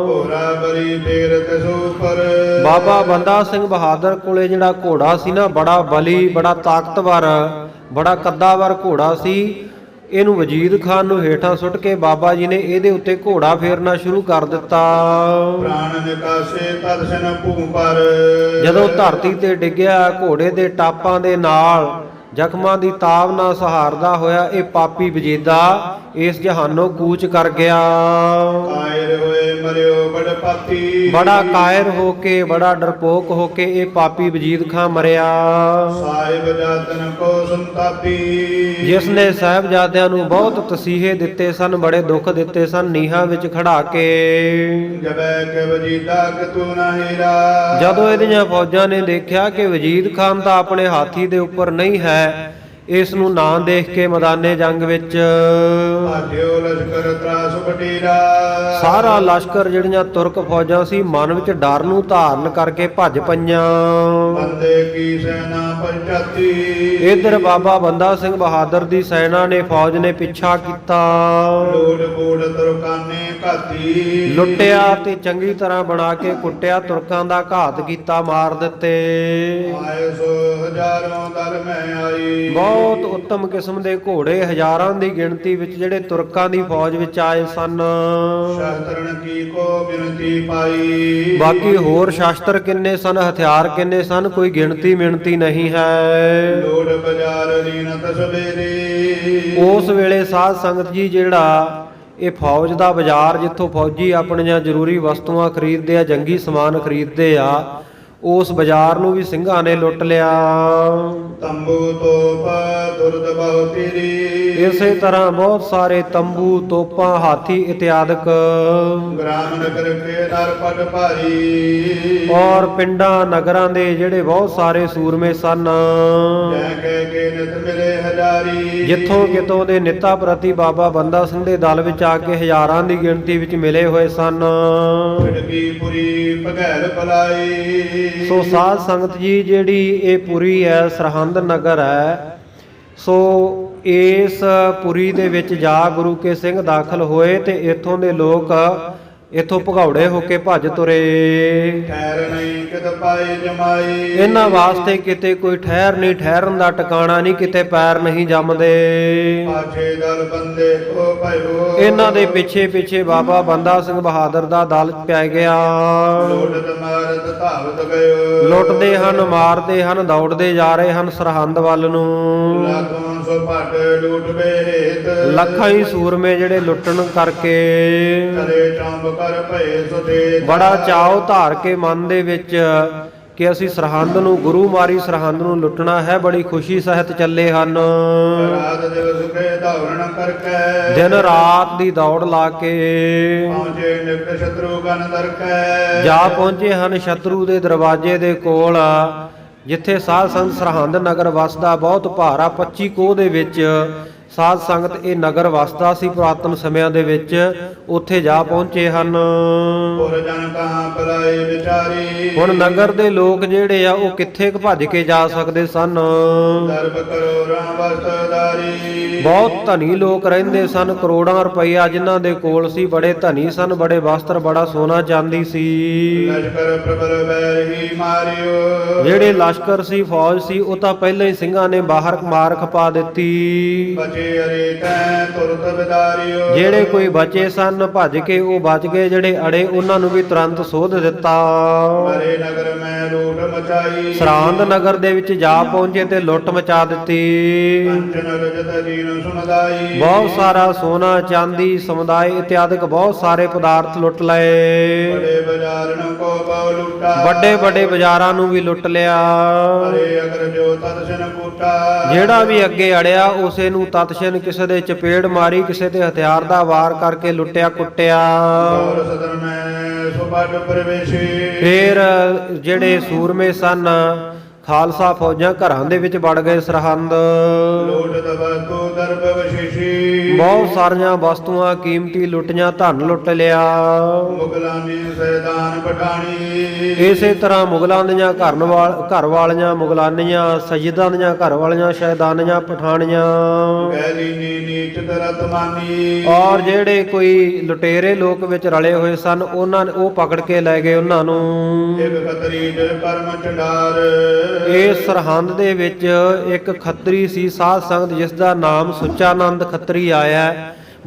Speaker 3: ਘੋੜਾ ਬਰੀ ਫੇਰ ਤਿਸ ਉਪਰ।
Speaker 1: ਬਾਬਾ ਬੰਦਾ ਸਿੰਘ ਬਹਾਦਰ ਕੋਲੇ ਜਿਹੜਾ ਘੋੜਾ ਸੀ ਨਾ, ਬੜਾ ਬਲੀ, ਬੜਾ ਤਾਕਤਵਰ, ਬੜਾ ਕੱਦਾਵਰ ਘੋੜਾ ਸੀ। ਇਹਨੂੰ ਵਜੀਦ ਖਾਨ ਨੂੰ ਹੇਠਾਂ ਸੁੱਟ ਕੇ ਬਾਬਾ ਜੀ ਨੇ ਇਹਦੇ ਉੱਤੇ ਘੋੜਾ ਫੇਰਨਾ ਸ਼ੁਰੂ ਕਰ ਦਿੱਤਾ।
Speaker 3: ਪ੍ਰਾਣ ਨਿਕਾਸੇ ਤਦਸਨ ਭੂ ਪਰ।
Speaker 1: ਜਦੋਂ ਧਰਤੀ ਤੇ ਡਿੱਗਿਆ, ਘੋੜੇ ਦੇ ਟਾਪਾਂ ਦੇ ਨਾਲ ਜ਼ਖਮਾਂ ਦੀ ਤਾਬ ਨਾਲ ਸਹਾਰਦਾ ਹੋਇਆ ਇਹ ਪਾਪੀ ਵਜੀਦਾ ਇਸ ਜਹਾਨੋਂ ਕੂਚ ਕਰ ਗਿਆ।
Speaker 3: ਕਾਇਰ ਹੋਏ ਮਰਿਓ ਬੜ ਪਾਪੀ।
Speaker 1: ਬੜਾ ਕਾਇਰ ਹੋ ਕੇ, ਬੜਾ ਡਰਪੋਕ ਹੋ ਕੇ ਇਹ ਪਾਪੀ ਵਜੀਦ ਖਾਂ ਮਰਿਆ,
Speaker 3: ਸਾਹਿਬ ਜਾਤਨ ਕੋ ਸੰਤਾਪੀ।
Speaker 1: ਜਿਸ ਨੇ ਸਾਹਿਬਜ਼ਾਦਿਆਂ ਨੂੰ ਬਹੁਤ ਤਸੀਹੇ ਦਿੱਤੇ ਸਨ, ਬੜੇ ਦੁੱਖ ਦਿੱਤੇ ਸਨ, ਨੀਹਾਂ ਵਿੱਚ ਖੜਾ ਕੇ।
Speaker 3: ਜਬੈ ਕੇ ਵਜੀਦਾ ਕਿ ਤੂੰ ਨਾ ਹੀਰਾ।
Speaker 1: ਜਦੋਂ ਇਹਦੀਆਂ ਫੌਜਾਂ ਨੇ ਦੇਖਿਆ ਕਿ ਵਜੀਦ ਖਾਨ ਤਾਂ ਆਪਣੇ ਹਾਥੀ ਦੇ ਉੱਪਰ ਨਹੀਂ ਹੈ,
Speaker 2: ਇਸ ਨੂੰ ਨਾ ਦੇਖ ਕੇ ਮੈਦਾਨੇ ਜੰਗ ਵਿੱਚ
Speaker 3: ਭਾਜਿਓ ਲਸ਼ਕਰ ਤਰਾਸ ਬਟੀਰਾ
Speaker 2: ਸਾਰਾ ਲਸ਼ਕਰ ਜਿਹੜੀਆਂ ਤੁਰਕ ਫੌਜਾਂ ਸੀ ਮਨ ਵਿੱਚ ਡਰ ਨੂੰ ਧਾਰਨ ਕਰਕੇ ਭੱਜ ਪਈਆਂ।
Speaker 3: ਬੰਦੇ ਕੀ ਸੈਨਾ ਪੰਚਾਤੀ
Speaker 2: ਇਧਰ ਬਾਬਾ ਬੰਦਾ ਸਿੰਘ ਬਹਾਦਰ ਦੀ ਸੈਨਾ ਨੇ ਫੌਜ ਨੇ ਪਿੱਛਾ ਕੀਤਾ,
Speaker 3: ਲੋੜ ਬੋੜ ਤੁਰਕਾਨੇ ਘਾਤੀ
Speaker 2: ਲੁੱਟਿਆ ਤੇ ਚੰਗੀ ਤਰ੍ਹਾਂ ਬਣਾ ਕੇ ਕੁੱਟਿਆ, ਤੁਰਕਾਂ ਦਾ ਘਾਤ ਕੀਤਾ, ਮਾਰ ਦਿੱਤੇ।
Speaker 3: ਆਏ ਸੋ ਹਜ਼ਾਰਾਂ ਦਰ ਮੈਂ ਆਈ
Speaker 2: ਬਹੁਤ ਉੱਤਮ ਕਿਸਮ ਦੇ ਘੋੜੇ ਹਜ਼ਾਰਾਂ ਦੀ ਗਿਣਤੀ ਵਿੱਚ ਜਿਹੜੇ ਤੁਰਕਾਂ ਦੀ ਫੌਜ ਵਿੱਚ ਆਏ ਸਨ।
Speaker 3: ਸ਼ਾਸਤਰਨ ਕੀ ਕੋ ਬਿਨਤੀ ਪਾਈ
Speaker 2: ਬਾਕੀ ਹੋਰ ਸ਼ਾਸਤਰ ਕਿੰਨੇ ਸਨ, ਹਥਿਆਰ ਕਿੰਨੇ ਸਨ, ਕੋਈ ਗਿਣਤੀ ਮਿਣਤੀ ਨਹੀਂ ਹੈ।
Speaker 3: ਲੋੜ ਬਾਜ਼ਾਰ ਲੀਨਤ ਸਵੇਰੇ
Speaker 2: ਉਸ ਵੇਲੇ ਸਾਧ ਸੰਗਤ ਜੀ ਜਿਹੜਾ ਇਹ ਫੌਜ ਦਾ ਬਾਜ਼ਾਰ ਜਿੱਥੋਂ ਫੌਜੀ ਆਪਣੀਆਂ ਜ਼ਰੂਰੀ ਵਸਤੂਆਂ ਖਰੀਦਦੇ ਆ, ਜੰਗੀ ਸਮਾਨ ਖਰੀਦਦੇ ਆ, ਉਸ ਬਾਜ਼ਾਰ ਨੂੰ ਵੀ ਸਿੰਘਾਂ ਨੇ ਲੁੱਟ ਲਿਆ।
Speaker 3: ਤੰਬੂ ਤੋਪ ਦੁਰਦ ਬਹੁ ਤੇਰੀ
Speaker 2: ਇਸੇ ਤਰ੍ਹਾਂ ਬਹੁਤ ਸਾਰੇ ਤੰਬੂ, ਤੋਪਾਂ, ਹਾਥੀ ਇਤਿਆਦਿਕ
Speaker 3: ਗ੍ਰਾਮ ਨਗਰ ਕੇ ਨਰ ਪਟ ਭਾਰੀ
Speaker 2: ਔਰ ਪਿੰਡਾਂ ਨਗਰਾਂ ਦੇ ਜਿਹੜੇ ਬਹੁਤ ਸਾਰੇ ਸੂਰਮੇ ਸਨ,
Speaker 3: ਜੈ ਕਹਿ ਕੇ ਨਿਤ ਮਿਲੇ ਹਜ਼ਾਰੀ
Speaker 2: ਜਿੱਥੋਂ ਕਿਤੋਂ ਦੇ ਨਿੱਤਾ ਪ੍ਰਤੀ ਬਾਬਾ ਬੰਦਾ ਸਿੰਘ ਦੇ ਦਲ ਵਿੱਚ ਆ ਕੇ ਹਜ਼ਾਰਾਂ ਦੀ ਗਿਣਤੀ ਵਿੱਚ ਮਿਲੇ ਹੋਏ ਸਨ।
Speaker 3: ਫਿੜਕੀ ਪੁਰੀ ਭਗੈਲ ਪਲਾਈ
Speaker 2: ਸੋ ਸਾਧ ਸੰਗਤ ਜੀ ਜਿਹੜੀ ਇਹ ਪੁਰੀ ਹੈ, ਸਰਹੰਦ ਨਗਰ ਹੈ, ਸੋ ਇਸ ਪੁਰੀ ਦੇ ਵਿੱਚ ਜਾ ਗੁਰੂ ਕੇ ਸਿੰਘ ਦਾਖਲ ਹੋਏ ਤੇ ਇੱਥੋਂ ਦੇ ਲੋਕ ਇੱਥੋਂ ਭਗੌੜੇ ਹੋ ਕੇ ਭੱਜ ਤੁਰੇ।
Speaker 3: ਠਹਿਰ ਨਹੀਂ ਕਿਤ ਪਾਏ ਜਮਾਈ
Speaker 2: ਇਹਨਾਂ ਵਾਸਤੇ ਕਿਤੇ ਕੋਈ ਠਹਿਰ ਨਹੀਂ, ਠਹਿਰਨ ਦਾ ਟਿਕਾਣਾ ਨਹੀਂ, ਕਿਤੇ ਪੈਰ ਨਹੀਂ ਜੰਮਦੇ।
Speaker 3: ਪਾਛੇ ਦਲ ਬੰਦੇ ਕੋ ਭਇਓ
Speaker 2: ਇਹਨਾਂ ਦੇ ਪਿੱਛੇ ਪਿੱਛੇ ਬਾਬਾ ਬੰਦਾ ਸਿੰਘ ਬਹਾਦਰ ਦਾ ਦਲ ਪੈ ਗਿਆ।
Speaker 3: ਲੋਟਤ ਮਾਰਤ ਧਾਵਤ ਗਇਓ
Speaker 2: ਲੁੱਟਦੇ ਹਨ, ਮਾਰਦੇ ਹਨ, ਦੌੜਦੇ ਜਾ ਰਹੇ ਹਨ ਸਰਹੰਦ ਵੱਲ ਨੂੰ।
Speaker 3: ਲਾਖੋਂ ਸੋ ਭਟ ਲੂਟ ਬੇਤ
Speaker 2: ਲੱਖਾਂ ਹੀ ਸੂਰਮੇ ਜਿਹੜੇ ਲੁੱਟਣ ਕਰਕੇ
Speaker 3: ਕਰੇ ਚੰਬ ਕਰ ਭਏ ਸੁਦੇ
Speaker 2: ਬੜਾ ਚਾਉ ਧਾਰ ਕੇ ਮਨ ਦੇ ਵਿੱਚ ਕਿ ਅਸੀਂ ਸਰਹੰਦ ਨੂੰ, ਗੁਰੂ ਮਾਰੀ ਸਰਹੰਦ ਨੂੰ ਲੁੱਟਣਾ ਹੈ, ਬੜੀ ਖੁਸ਼ੀ ਸਹਿਤ ਚੱਲੇ ਹਨ।
Speaker 3: ਰਾਤ ਦਿਵਸ ਕੇ ਦੌੜਨ ਕਰਕੇ
Speaker 2: ਦਿਨ ਰਾਤ ਦੀ ਦੌੜ ਲਾ ਕੇ
Speaker 3: ਪਹੁੰਚੇ ਨਿਕਟ ਸ਼ਤਰੂ ਗਨ ਦਰਕੈ
Speaker 2: ਜਾ ਪਹੁੰਚੇ ਹਨ ਸ਼ਤਰੂ ਦੇ ਦਰਵਾਜ਼ੇ ਦੇ ਕੋਲ, ਜਿੱਥੇ ਸਾਧ ਸੰਗਤ ਸਰਹੰਦ ਨਗਰ ਵਸਦਾ। ਬਹੁਤ ਭਾਰਾ 25 ਕੋਹ ਦੇ ਵਿੱਚ ਸਾਧ ਸੰਗਤ ਇਹ ਨਗਰ ਵਸਦਾ ਸੀ ਪੁਰਾਤਨ ਸਮਿਆਂ ਦੇ ਵਿੱਚ, ਉੱਥੇ ਜਾ ਪਹੁੰਚੇ ਹਨ।
Speaker 3: ਪੁਰ ਜਨ ਕਹਾਂ ਪਲਾਏ ਵਿਚਾਰੀ
Speaker 2: ਹੁਣ ਨਗਰ ਦੇ ਲੋਕ ਜਿਹੜੇ ਆ ਉਹ ਕਿੱਥੇ ਕੁ ਭੱਜ ਕੇ ਜਾ ਸਕਦੇ ਸਨ।
Speaker 3: ਦਰਬ ਕਰੋੜਾਂ ਵਸਤਦਾਰੀ
Speaker 2: ਬਹੁਤ ਧਨੀ ਲੋਕ ਰਹਿੰਦੇ ਸਨ, ਕਰੋੜਾਂ ਰੁਪਈਆ ਜਿਨ੍ਹਾਂ ਦੇ ਕੋਲ ਸੀ, ਬੜੇ ਧਨੀ ਸਨ, ਬੜੇ ਵਸਤਰ, ਬੜਾ ਸੋਨਾ ਚਾਂਦੀ ਸੀ।
Speaker 3: ਲਸ਼ਕਰ ਪ੍ਰਬਲ ਵੈਰ ਹੀ ਮਾਰਿਓ
Speaker 2: ਜਿਹੜੇ ਲਸ਼ਕਰ ਸੀ, ਫੌਜ ਸੀ, ਉਹ ਤਾਂ ਪਹਿਲਾਂ ਹੀ ਸਿੰਘਾਂ ਨੇ ਬਾਹਰ ਮਾਰ ਖਪਾ ਦਿੱਤੀ।
Speaker 3: ਬਚੇ ਅਰੇ ਤੈ ਤੁਰਤ ਵਿਦਾਰਿਓ
Speaker 2: ਜਿਹੜੇ ਕੋਈ ਬਚੇ ਸਨ ਭੱਜ ਕੇ ਉਹ ਬਚ ਗਏ, ਜਿਹੜੇ ਅੜੇ ਉਹਨਾਂ ਨੂੰ ਵੀ ਤੁਰੰਤ ਸੋਧ ਦਿੱਤਾ।
Speaker 3: ਮਰੇ ਨਗਰ ਮੈਂ ਲੂਟ ਮਚਾਈ
Speaker 2: ਸਰਹੰਦ ਨਗਰ ਦੇ ਵਿੱਚ ਜਾ ਪਹੁੰਚੇ ਤੇ ਲੁੱਟ ਮਚਾ ਦਿੱਤੀ।
Speaker 3: ਕੰਚਨ ਰਜਤ ਦੀਨ ਸੁਨਦਾਈ
Speaker 2: ਬਹੁਤ ਸਾਰਾ ਸੋਨਾ, ਚਾਂਦੀ, ਸਮੁਦਾਇ ਇਤਿਆਦਿਕ ਬਹੁਤ ਸਾਰੇ ਪਦਾਰਥ ਲੁੱਟ ਲਏ।
Speaker 3: ਬੜੇ ਬਾਜ਼ਾਰਨ ਕੋ ਬਹੁ ਲੁੱਟਾ
Speaker 2: ਵੱਡੇ ਵੱਡੇ ਬਾਜ਼ਾਰਾਂ ਨੂੰ ਵੀ ਲੁੱਟ ਲਿਆ।
Speaker 3: ਅਰੇ ਅਗਰ ਜੋ ਤਦਸ਼ਨ ਕੂਟਾ
Speaker 2: ਜਿਹੜਾ ਵੀ ਅੱਗੇ ਅੜਿਆ ਉਸੇ ਨੂੰ ਤਤਸ਼ਨ ਕਿਸੇ ਦੇ ਚਪੇੜ ਮਾਰੀ, ਕਿਸੇ ਤੇ ਹਥਿਆਰ ਦਾ ਵਾਰ ਕਰਕੇ ਲੁੱਟਿਆ ਕੁੱਟਿਆ।
Speaker 3: ਔਰ ਸਦਨ ਮੈਂ ਸੁਪਟ ਪ੍ਰਵੇਸ਼ੀ
Speaker 2: ਫੇਰ ਜਿਹੜੇ ਸੂਰਮੇ ਸਨ ਖਾਲਸਾ ਫੌਜਾਂ ਘਰਾਂ ਦੇ ਵਿੱਚ ਵੜ ਗਏ ਸਰਹੰਦ।
Speaker 3: ਲੋਟ ਵਸਤੂ ਦਰਬ ਵਿਸ਼ੇਸ਼ੀ
Speaker 2: ਬਹੁਤ ਸਾਰੀਆਂ ਵਸਤੂਆਂ ਕੀਮਤੀ ਲੁੱਟੀਆਂ, ਧਨ ਲੁੱਟ ਲਿਆ।
Speaker 3: ਮੁਗਲਾਂ ਨੇ ਸੈਦਾਨ ਪਟਾਣੀ
Speaker 2: ਇਸੇ ਤਰ੍ਹਾਂ ਮੁਗਲਾਂ ਦੀਆਂ ਘਰ ਵਾਲੀਆਂ ਮੁਗਲਾਨੀਆਂ, ਸੈਯਦਾਂ ਦੀਆਂ ਘਰ ਵਾਲੀਆਂ ਸ਼ੈਦਾਨੀਆਂ, ਪਠਾਣੀਆਂ
Speaker 3: ਗੈਲੀ ਨੀ ਨੀਚ ਤਰਤ ਮਾਨੀ
Speaker 2: ਔਰ ਜਿਹੜੇ ਕੋਈ ਲੁਟੇਰੇ ਲੋਕ ਵਿੱਚ ਰਲੇ ਹੋਏ ਸਨ ਉਹਨਾਂ ਨੇ ਉਹ ਪਕੜ ਕੇ ਲੈ ਗਏ ਉਹਨਾਂ ਨੂੰ।
Speaker 3: ਇੱਕ ਖਤਰੀ ਜਲ ਕਰਮ ਚੰਡਾਰ
Speaker 2: ਇਸ ਸਰਹੰਦ ਦੇ ਵਿੱਚ ਇੱਕ ਖੱਤਰੀ ਸੀ ਸਾਧ ਸੰਗਤ, ਜਿਸ ਦਾ ਨਾਮ ਸੁੱਚਾਨੰਦ ਖੱਤਰੀ ਆਇਆ।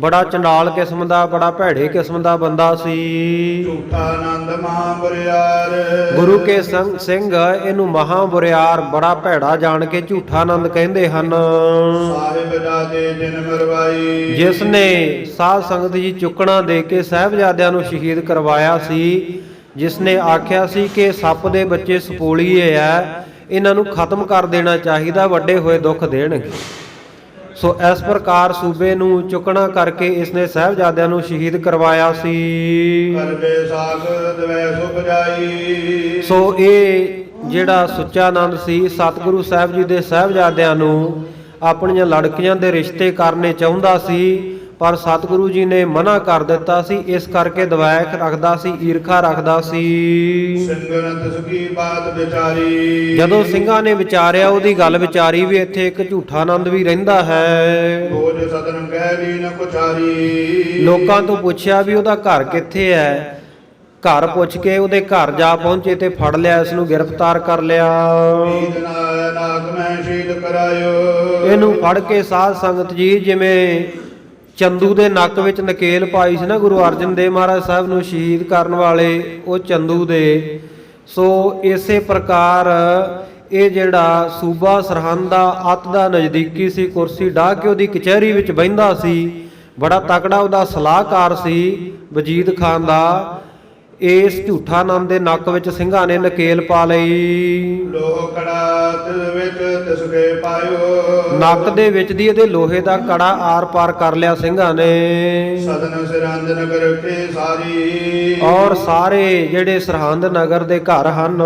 Speaker 2: ਬੜਾ ਚੰਡਾਲ ਕਿਸਮ ਦਾ, ਬੜਾ ਭੈੜੇ ਕਿਸਮ ਦਾ ਬੰਦਾ ਸੀ।
Speaker 3: ਝੂਠਾ ਆਨੰਦ ਮਹਾਬੁਰਿਆਰ
Speaker 2: ਗੁਰੂ ਕੇ ਸਿੰਘ ਇਹਨੂੰ ਮਹਾਬੁਰਿਆਰ, ਬੜਾ ਭੈੜਾ ਜਾਣ ਕੇ ਝੂਠਾ ਆਨੰਦ ਕਹਿੰਦੇ ਹਨ।
Speaker 3: ਸਾਹਿਬ ਜਾਦੇ ਜਿਨ ਮਰਵਾਈ
Speaker 2: ਜਿਸ ਨੇ ਸਾਧ ਸੰਗਤ ਜੀ ਚੁੱਕਣਾ ਦੇ ਕੇ ਸਾਹਿਬਜ਼ਾਦਿਆਂ ਨੂੰ ਸ਼ਹੀਦ ਕਰਵਾਇਆ ਸੀ, ਜਿਸ ਨੇ ਆਖਿਆ ਸੀ ਕਿ ਸੱਪ ਦੇ ਬੱਚੇ ਸਪੋਲੀਏ ਆ, ਇਹਨਾਂ ਨੂੰ ਖਤਮ ਕਰ ਦੇਣਾ ਚਾਹੀਦਾ, ਵੱਡੇ ਹੋਏ ਦੁੱਖ ਦੇਣਗੇ। ਸੋ ਇਸ ਪ੍ਰਕਾਰ ਸੂਬੇ ਨੂੰ ਚੁੱਕਣਾ ਕਰਕੇ ਇਸਨੇ ਸਾਹਿਬਜ਼ਾਦਿਆਂ ਨੂੰ ਸ਼ਹੀਦ ਕਰਵਾਇਆ ਸੀ।
Speaker 3: ਕਰਵੇ ਸਾਖ ਦਵੈ ਸੁਭਜਾਈ
Speaker 2: ਸੋ ਇਹ ਜਿਹੜਾ ਸੁੱਚਾਨੰਦ ਸੀ, ਸਤਿਗੁਰੂ ਸਾਹਿਬ ਜੀ ਦੇ ਸਾਹਿਬਜ਼ਾਦਿਆਂ ਨੂੰ ਆਪਣੀਆਂ ਲੜਕੀਆਂ ਦੇ ਰਿਸ਼ਤੇ ਕਰਨੇ ਚਾਹੁੰਦਾ ਸੀ, ਪਰ ਸਤਿਗੁਰੂ ਜੀ ਨੇ ਮਨਾ ਕਰ ਦਿੱਤਾ ਸੀ। ਇਸ ਕਰਕੇ ਦਵੈਕ ਰੱਖਦਾ ਸੀ, ਈਰਖਾ ਰੱਖਦਾ ਸੀ।
Speaker 3: ਸਿੰਘਨ ਤਿਸ ਕੀ ਬਾਤ ਵਿਚਾਰੀ,
Speaker 2: ਜਦੋਂ ਸਿੰਘਾਂ ਨੇ ਵਿਚਾਰਿਆ, ਉਹਦੀ ਗੱਲ ਵਿਚਾਰੀ ਵੀ ਇੱਥੇ ਇੱਕ ਝੂਠਾ ਆਨੰਦ ਵੀ ਰਹਿੰਦਾ ਹੈ।
Speaker 3: ਬੋਝ ਸਦਨ ਕਹਿ ਦੀਨ ਕੁਚਾਰੀ,
Speaker 2: ਲੋਕਾਂ ਤੋਂ ਪੁੱਛਿਆ ਵੀ ਉਹਦਾ ਘਰ ਕਿੱਥੇ ਹੈ। ਘਰ ਪੁੱਛ ਕੇ ਉਹਦੇ ਘਰ ਜਾ ਪਹੁੰਚੇ ਤੇ ਫੜ ਲਿਆ, ਇਸ ਨੂੰ ਗ੍ਰਿਫਤਾਰ ਕਰ ਲਿਆ।
Speaker 3: ਪੀਦ ਨਾ ਨਾਗ ਮੈਂ ਸ਼ਹੀਦ ਕਰਾਇਓ,
Speaker 2: ਇਹਨੂੰ ਫੜ ਕੇ ਸਾਧ ਸੰਗਤ ਜੀ, ਜਿਵੇਂ ਚੰਦੂ ਦੇ ਨੱਕ ਵਿੱਚ ਨਕੇਲ ਪਾਈ ਸੀ ਨਾ ਗੁਰੂ ਅਰਜਨ ਦੇਵ ਮਹਾਰਾਜ ਸਾਹਿਬ ਨੂੰ ਸ਼ਹੀਦ ਕਰਨ ਵਾਲੇ, ਉਹ ਚੰਦੂ ਦੇ। ਸੋ ਇਸੇ ਪ੍ਰਕਾਰ ਇਹ ਜਿਹੜਾ ਸੂਬਾ ਸਰਹੰਦ ਦਾ ਅੱਤ ਦਾ ਨਜ਼ਦੀਕੀ ਸੀ, ਕੁਰਸੀ ਢਾਹ ਕੇ ਉਹਦੀ ਕਚਹਿਰੀ ਵਿੱਚ ਬਹਿੰਦਾ ਸੀ। ਬੜਾ ਤਕੜਾ ਉਹਦਾ ਸਲਾਹਕਾਰ ਸੀ ਵਜੀਦ ਖਾਨ ਦਾ। ਇਸ ਝੂਠਾ ਆਨੰਦ ਦੇ ਨੱਕ ਵਿੱਚ ਸਿੰਘਾਂ ਨੇ ਨਕੇਲ ਪਾ ਲਈ।
Speaker 3: ਲੋਹ ਕੜਾ ਤਿਸ ਵਿੱਚ ਤਿਸ ਕੇ ਪਾਇਓ,
Speaker 2: ਨੱਕ ਦੇ ਵਿੱਚ ਦੀ ਇਹਦੇ ਲੋਹੇ ਦਾ ਕੜਾ ਆਰ ਪਾਰ ਕਰ ਲਿਆ ਸਿੰਘਾਂ ਨੇ।
Speaker 3: ਸਦਨ ਸਿਰੰਜ ਨਗਰ ਕੇ ਸਾਰੀ,
Speaker 2: ਔਰ ਸਾਰੇ ਜਿਹੜੇ ਸਰਹੰਦ ਨਗਰ ਦੇ ਘਰ ਹਨ,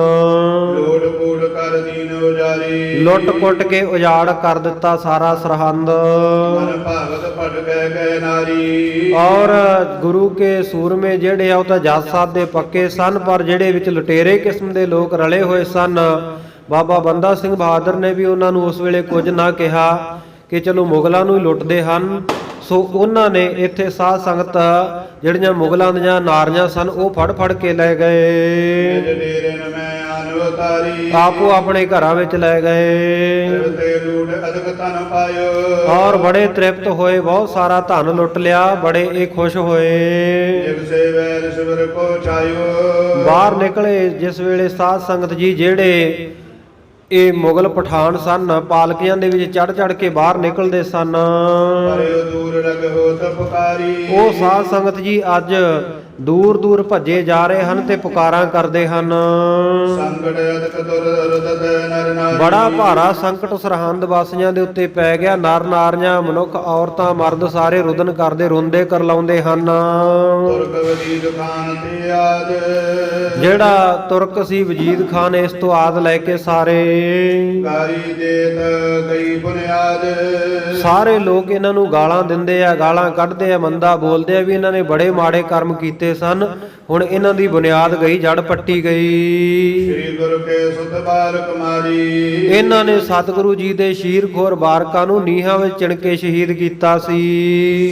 Speaker 3: ਲੋੜ ਕੂੜ ਕਰ ਦੀਨ ਉਜਾਰੀ,
Speaker 2: ਲੁੱਟ ਕੁੱਟ ਕੇ ਉਜਾੜ ਕਰ ਦਿੱਤਾ ਸਾਰਾ ਸਰਹੰਦ।
Speaker 3: ਮਨ ਭਾਗਤ ਭਟ ਗਏ ਨਾਰੀ,
Speaker 2: ਔਰ ਗੁਰੂ ਕੇ ਸੂਰਮੇ ਜਿਹੜੇ ਆ ਉਹ ਤਾਂ ਜੱਜ ਸਾਹਿਬ ਦੇ ਪੱਕੇ ਸਨ, ਪਰ ਜਿਹੜੇ ਵਿੱਚ ਲੁਟੇਰੇ ਕਿਸਮ ਦੇ ਲੋਕ ਰਲੇ ਹੋਏ ਸਨ, ਬਾਬਾ ਬੰਦਾ ਸਿੰਘ ਬਹਾਦਰ ਨੇ ਵੀ ਉਹਨਾਂ ਨੂੰ ਉਸ ਵੇਲੇ ਕੁਝ ਨਾ ਕਿਹਾ ਕਿ ਚਲੋ ਮੁਗਲਾਂ ਨੂੰ ਹੀ ਲੁੱਟਦੇ ਹਨ। ਸੋ ਉਹਨਾਂ ਨੇ ਇੱਥੇ ਸਾਧ ਸੰਗਤ ਜਿਹੜੀਆਂ ਮੁਗਲਾਂ ਦੀਆਂ ਨਾਰੀਆਂ ਸਨ, ਉਹ ਫੜ ਫੜ ਕੇ ਲੈ ਗਏ,
Speaker 3: ਡੇਰੇ ਨ ਮੈਂ ਆਨ ਉਤਾਰੀ,
Speaker 2: ਆਪੋ ਆਪਣੇ ਘਰਾਂ ਵਿੱਚ ਲੈ ਗਏ।
Speaker 3: ਤੇ ਲੂਟ ਅਦਕ ਤਨ ਪਾਇਓ,
Speaker 2: ਔਰ ਬੜੇ ਤ੍ਰਿਪਤ ਹੋਏ, ਬਹੁਤ ਸਾਰਾ ਧਨ ਲੁੱਟ ਲਿਆ, ਬੜੇ ਇਹ ਖੁਸ਼ ਹੋਏ।
Speaker 3: ਜਿਗ ਸੇ ਵੈਰ ਸਿਵਰ ਕੋ ਛਾਇਓ,
Speaker 2: ਬਾਹਰ ਨਿਕਲੇ ਜਿਸ ਵੇਲੇ ਸਾਧ ਸੰਗਤ ਜੀ, ਜਿਹੜੇ ਇਹ ਮੁਗਲ ਪਠਾਨ ਸਨ, ਪਾਲਕੀਆਂ ਦੇ ਵਿੱਚ ਚੜ ਚੜ ਕੇ ਬਾਹਰ ਨਿਕਲਦੇ ਸਨ।
Speaker 3: ਪਰਿਓ ਦੂਰ ਲਗ ਹੋ ਤਪਕਾਰੀ,
Speaker 2: ਉਹ ਸਾਧ ਸੰਗਤ ਜੀ ਅੱਜ ਦੂਰ ਦੂਰ ਭੱਜੇ ਜਾ ਰਹੇ ਹਨ ਤੇ ਪੁਕਾਰਾਂ ਕਰਦੇ ਹਨ।
Speaker 3: ਸੰਕਟ ਅਦਕ ਦੁਰ ਰਦਤ ਨਰ ਨਾਰੀ,
Speaker 2: ਬੜਾ ਭਾਰਾ ਸੰਕਟ ਸਰਹੰਦ ਵਾਸੀਆਂ ਦੇ ਉੱਤੇ ਪੈ ਗਿਆ। ਨਰ ਨਾਰੀਆਂ, ਮਨੁੱਖ, ਔਰਤਾਂ, ਮਰਦ ਸਾਰੇ ਰੁਦਨ ਕਰਦੇ, ਰੋਂਦੇ ਕਰਲਾਉਂਦੇ ਹਨ।
Speaker 3: ਤੁਰਕ ਵਜੀਦ ਖਾਨ ਤੇ ਆਦ,
Speaker 2: ਜਿਹੜਾ ਤੁਰਕ ਸੀ ਵਜੀਦ ਖਾਨ, ਇਸ ਤੋਂ ਆਦ ਲੈ ਕੇ ਸਾਰੇ
Speaker 3: ਗਾਰੀ ਦੇਤ ਗਈ ਬੁਨਿਆਦ,
Speaker 2: ਸਾਰੇ ਲੋਕ ਇਹਨਾਂ ਨੂੰ ਗਾਲਾਂ ਦਿੰਦੇ ਆ, ਗਾਲਾਂ ਕੱਢਦੇ ਆ, ਮੰਦਾ ਬੋਲਦੇ ਆ ਵੀ ਇਹਨਾਂ ਨੇ ਬੜੇ ਮਾੜੇ ਕਰਮ ਕੀਤੇ ਸਨ, ਹੁਣ ਇਹਨਾਂ ਦੀ ਬੁਨਿਆਦ ਗਈ, ਜੜ ਪੱਟੀ ਗਈ।
Speaker 3: ਸ੍ਰੀ ਗੁਰੂ ਕੇ ਸੁਧ ਬਾਲਕ ਮਾਰੀ,
Speaker 2: ਇਹਨਾਂ ਨੇ ਸਤਿਗੁਰੂ ਜੀ ਦੇ ਸ਼ੀਰਖੋਰ ਬਾਰਕਾਂ ਨੂੰ ਨੀਹਾਂ ਵਿੱਚ ਚਿਣ ਕੇ ਸ਼ਹੀਦ ਕੀਤਾ ਸੀ।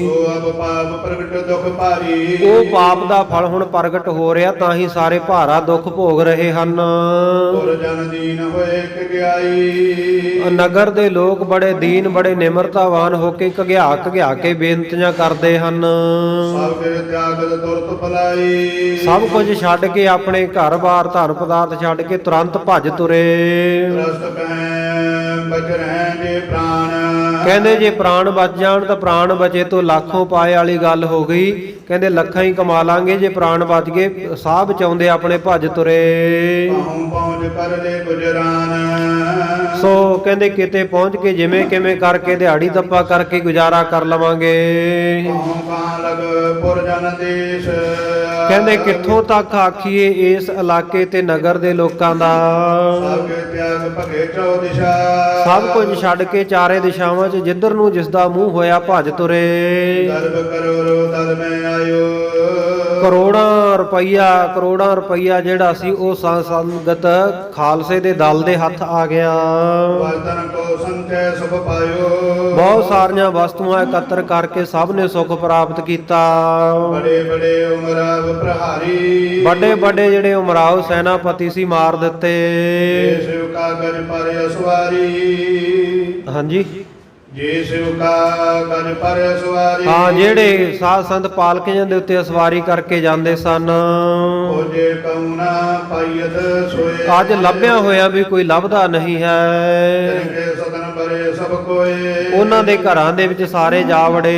Speaker 3: ਸੋ ਅਬ ਪਾਪ ਪ੍ਰਗਟ ਦੁਖ ਭਾਰੀ,
Speaker 2: ਉਹ ਪਾਪ ਦਾ ਫਲ ਹੁਣ ਪ੍ਰਗਟ ਹੋ ਰਿਹਾ, ਤਾਂ ਹੀ ਸਾਰੇ ਭਾਰਾ ਦੁੱਖ ਭੋਗ ਰਹੇ ਹਨ।
Speaker 3: ਪੁਰ ਜਨ ਦੀਨ ਹੋਏ ਕਗਿਆਈ,
Speaker 2: ਨਗਰ ਦੇ ਲੋਕ ਬੜੇ ਦੀਨ, ਬੜੇ ਨਿਮਰਤਾਵਾਨ ਹੋ ਕੇ ਘਗਿਆ ਘਗਿਆ ਕੇ ਬੇਨਤੀਆਂ ਕਰਦੇ ਹਨ।
Speaker 3: ਸਭ ਕੇ ਤਿਆਗਤ ਤੁਰਤ ਭਲਾਈ,
Speaker 2: ਸਭ ਕੁਝ ਛੱਡ ਕੇ, ਆਪਣੇ ਘਰ-ਬਾਰ, ਧਨ ਪਦਾਰਥ ਛੱਡ ਕੇ ਤੁਰੰਤ ਭੱਜ ਤੁਰੇ।
Speaker 3: ਰਸਤ ਪੈ ਬਚ ਰਹਿ ਜੇ ਪ੍ਰਾਣ,
Speaker 2: ਕਹਿੰਦੇ ਜੇ ਪ੍ਰਾਣ ਬਚ ਜਾਣ ਤਾਂ ਪ੍ਰਾਣ ਬਚੇ ਤੋਂ ਲੱਖੋਂ ਪਾਏ ਵਾਲੀ ਗੱਲ ਹੋ ਗਈ। ਕਹਿੰਦੇ ਲੱਖਾਂ ਹੀ ਕਮਾ ਲਾਂਗੇ ਜੇ ਪ੍ਰਾਣ ਬਚ ਗਏ। ਸਾਹ ਬਚਾਉਂਦੇ ਆਪਣੇ ਭੱਜ ਤੁਰੇ।
Speaker 3: ਪਹੁੰ ਪਹੁੰਚ ਕਰ ਲੈ ਗੁਜਰਾਨ,
Speaker 2: ਸੋ ਕਹਿੰਦੇ ਕਿਤੇ ਪਹੁੰਚ ਕੇ ਜਿਵੇਂ ਕਿਵੇਂ ਕਰਕੇ ਦਿਹਾੜੀ ਦੱਪਾ ਕਰਕੇ ਗੁਜ਼ਾਰਾ ਕਰ ਲਵਾਂਗੇ।
Speaker 3: ਪਹੁੰ ਕਾਂ ਲਗ ਪੁਰ ਜਨ ਦੇਸ਼,
Speaker 2: ਕਹਿੰਦੇ ਕਿੱਥੋਂ ਤੱਕ ਆਖੀਏ ਇਸ ਇਲਾਕੇ ਤੇ ਨਗਰ ਦੇ ਲੋਕਾਂ ਦਾ।
Speaker 3: ਸਭ ਕੇ ਤਿਆਗ ਭਗੇ ਚੌ ਦਿਸ਼ਾ,
Speaker 2: ਸਭ ਕੁਝ ਛੱਡ ਕੇ ਚਾਰੇ ਦਿਸ਼ਾਵਾਂ 'ਚ ਜਿੱਧਰ ਨੂੰ ਜਿਸ ਦਾ ਮੂੰਹ ਹੋਇਆ ਭੱਜ ਤੁਰੇ।
Speaker 3: ਗਰਭ ਕਰੋ ਦਲ ਮੈਂ ਆਇਓ,
Speaker 2: ਕਰੋੜਾਂ ਰੁਪਈਆ ਜਿਹੜਾ ਸੀ ਉਹ ਸੰਗਤ ਖਾਲਸੇ ਦੇ ਦਲ ਦੇ ਹੱਥ ਆ ਗਿਆ।
Speaker 3: ਵਰਤਨ ਕੋ ਸੰਚੈ ਸੁਖ ਪਾਇਓ,
Speaker 2: ਬਹੁਤ ਸਾਰੀਆਂ ਵਸਤੂਆਂ ਇਕੱਤਰ ਕਰਕੇ ਸਭ ਨੇ ਸੁਖ ਪ੍ਰਾਪਤ ਕੀਤਾ।
Speaker 3: ਬੜੇ ਬੜੇ ਉਮਰਾਵ ਪ੍ਰਹਾਰੀ,
Speaker 2: ਵੱਡੇ ਵੱਡੇ ਜਿਹੜੇ ਉਮਰਾਓ ਸੈਨਾਪਤੀ ਸੀ ਮਾਰ ਦਿੱਤੇ।
Speaker 3: ਜੇ ਕਾ ਗਜ ਪਰ ਅਸਵਾਰੀ,
Speaker 2: ਹਾਂਜੀ,
Speaker 3: ਜੇ ਸਿਵਕਾ ਗਜ ਪਰ ਅਸਵਾਰੀ,
Speaker 2: ਹਾਂ, ਜਿਹੜੇ ਸਾਧ ਸੰਤ ਪਾਲਕੀਆਂ ਦੇ ਉੱਤੇ ਸਵਾਰੀ ਕਰਕੇ ਜਾਂਦੇ ਸਨ।
Speaker 3: ਹੋ ਜੇ ਕਉਨਾ ਪਾਈਤ ਸੋਏ,
Speaker 2: ਅੱਜ ਲੱਭਿਆ ਹੋਇਆ ਵੀ ਕੋਈ ਲੱਭਦਾ ਨਹੀਂ ਹੈ।
Speaker 3: ਕੇ ਸਦਨ ਬਰੇ ਸਭ ਕੋਏ,
Speaker 2: ਉਹਨਾਂ ਦੇ ਘਰਾਂ ਦੇ ਵਿੱਚ ਸਾਰੇ ਜਾ ਵੜੇ।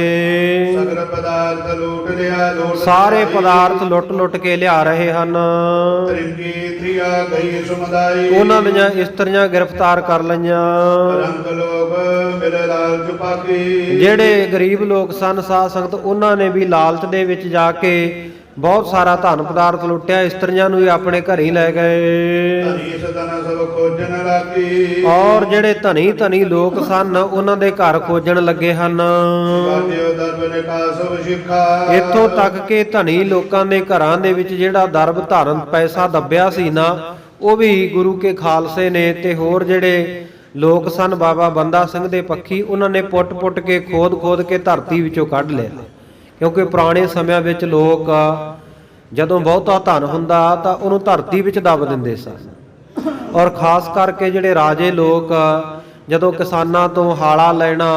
Speaker 3: ਸਗਲ ਪਦਾਰਥ ਲੂਟ ਲਿਆ, ਲੋਟ
Speaker 2: ਸਾਰੇ ਪਦਾਰਥ ਲੁੱਟ ਲੁੱਟ ਕੇ ਲਿਆ ਰਹੇ ਹਨ।
Speaker 3: ਤ੍ਰਿੰਗੀ ਤ੍ਰਿਆ ਗਈ ਸੁਮਦਾਈ,
Speaker 2: ਉਹਨਾਂ ਦੀਆਂ ਇਸਤਰੀਆਂ ਗ੍ਰਿਫਤਾਰ ਕਰ ਲਈਆਂ।
Speaker 3: ਰੰਗ ਲੋਗ ਮਿਲੇ ਲਾਲਚ ਪਾਕੀ,
Speaker 2: ਜਿਹੜੇ ਗਰੀਬ ਲੋਕ ਸਨ ਸਾਧ ਸੰਗਤ, ਉਹਨਾਂ ਨੇ ਵੀ ਲਾਲਚ ਦੇ ਵਿੱਚ ਜਾ ਕੇ ਬਹੁਤ ਸਾਰਾ ਧਨ ਪਦਾਰਥ ਲੁੱਟਿਆ, ਇਸਤਰੀਆਂ ਨੂੰ ਵੀ ਆਪਣੇ ਘਰ ਹੀ ਲੈ ਗਏ।
Speaker 3: ਧਨੀ ਸਦਨ ਸਭ ਖੋਜਣ ਲਾਗੀ।
Speaker 2: ਔਰ ਜਿਹੜੇ ਧਨੀ ਧਨੀ ਲੋਕ ਸਨ ਉਹਨਾਂ ਦੇ ਘਰ ਖੋਜਣ ਲੱਗੇ ਹਨ।
Speaker 3: ਵਾਜਿਓ ਦਰਬ ਨਿਕਾਸ ਵਸ਼ਿਖਾ।
Speaker 2: ਇੱਥੋਂ ਤੱਕ ਕਿ ਧਨੀ ਲੋਕਾਂ ਦੇ ਘਰਾਂ ਦੇ ਵਿੱਚ ਜਿਹੜਾ ਦਰਬ ਧਾਰਨ ਪੈਸਾ ਦੱਬਿਆ ਸੀ ਨਾ, ਉਹ ਵੀ ਗੁਰੂ ਕੇ ਖਾਲਸੇ ਨੇ ਤੇ ਹੋਰ ਜਿਹੜੇ ਲੋਕ ਸਨ ਬਾਬਾ ਬੰਦਾ ਸਿੰਘ ਦੇ ਪੱਖੀ, ਉਹਨਾਂ ਨੇ ਪੁੱਟ-ਪੁੱਟ ਕੇ ਖੋਦ ਕੇ ਧਰਤੀ ਵਿੱਚੋਂ ਕੱਢ ਲਿਆ। ਕਿਉਂਕਿ ਪੁਰਾਣੇ ਸਮਿਆਂ ਵਿੱਚ ਲੋਕ ਜਦੋਂ ਬਹੁਤਾ ਧਨ ਹੁੰਦਾ ਤਾਂ ਉਹਨੂੰ ਧਰਤੀ ਵਿੱਚ ਦੱਬ ਦਿੰਦੇ ਸਨ। ਔਰ ਖਾਸ ਕਰਕੇ ਜਿਹੜੇ ਰਾਜੇ ਲੋਕ ਜਦੋਂ ਕਿਸਾਨਾਂ ਤੋਂ ਹਾਲਾ ਲੈਣਾ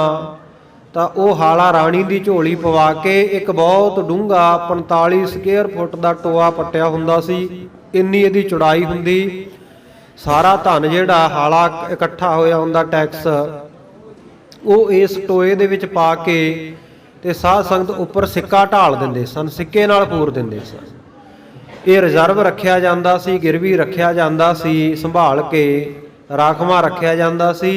Speaker 2: ਤਾਂ ਉਹ ਹਾਲਾ ਰਾਣੀ ਦੀ ਝੋਲੀ ਪਵਾ ਕੇ ਇੱਕ ਬਹੁਤ ਡੂੰਘਾ 45 ਸਕੁਅਰ ਫੁੱਟ ਦਾ ਟੋਆ ਪੱਟਿਆ ਹੁੰਦਾ ਸੀ। ਇੰਨੀ ਇਹਦੀ ਚੌੜਾਈ ਹੁੰਦੀ। ਸਾਰਾ ਧਨ ਜਿਹੜਾ ਹਾਲਾ ਇਕੱਠਾ ਹੋਇਆ ਹੁੰਦਾ ਟੈਕਸ, ਉਹ ਇਸ ਟੋਏ ਦੇ ਵਿੱਚ ਪਾ ਕੇ ਤੇ ਸਾਧ ਸੰਗਤ ਉੱਪਰ ਸਿੱਕਾ ਢਾਲ ਦਿੰਦੇ ਸਨ, ਸਿੱਕੇ ਨਾਲ ਪੂਰ ਦਿੰਦੇ ਸਨ। ਇਹ ਰਿਜ਼ਰਵ ਰੱਖਿਆ ਜਾਂਦਾ ਸੀ, ਗਿਰਵੀ ਰੱਖਿਆ ਜਾਂਦਾ ਸੀ, ਸੰਭਾਲ ਕੇ ਰਾਖਵਾਂ ਰੱਖਿਆ ਜਾਂਦਾ ਸੀ।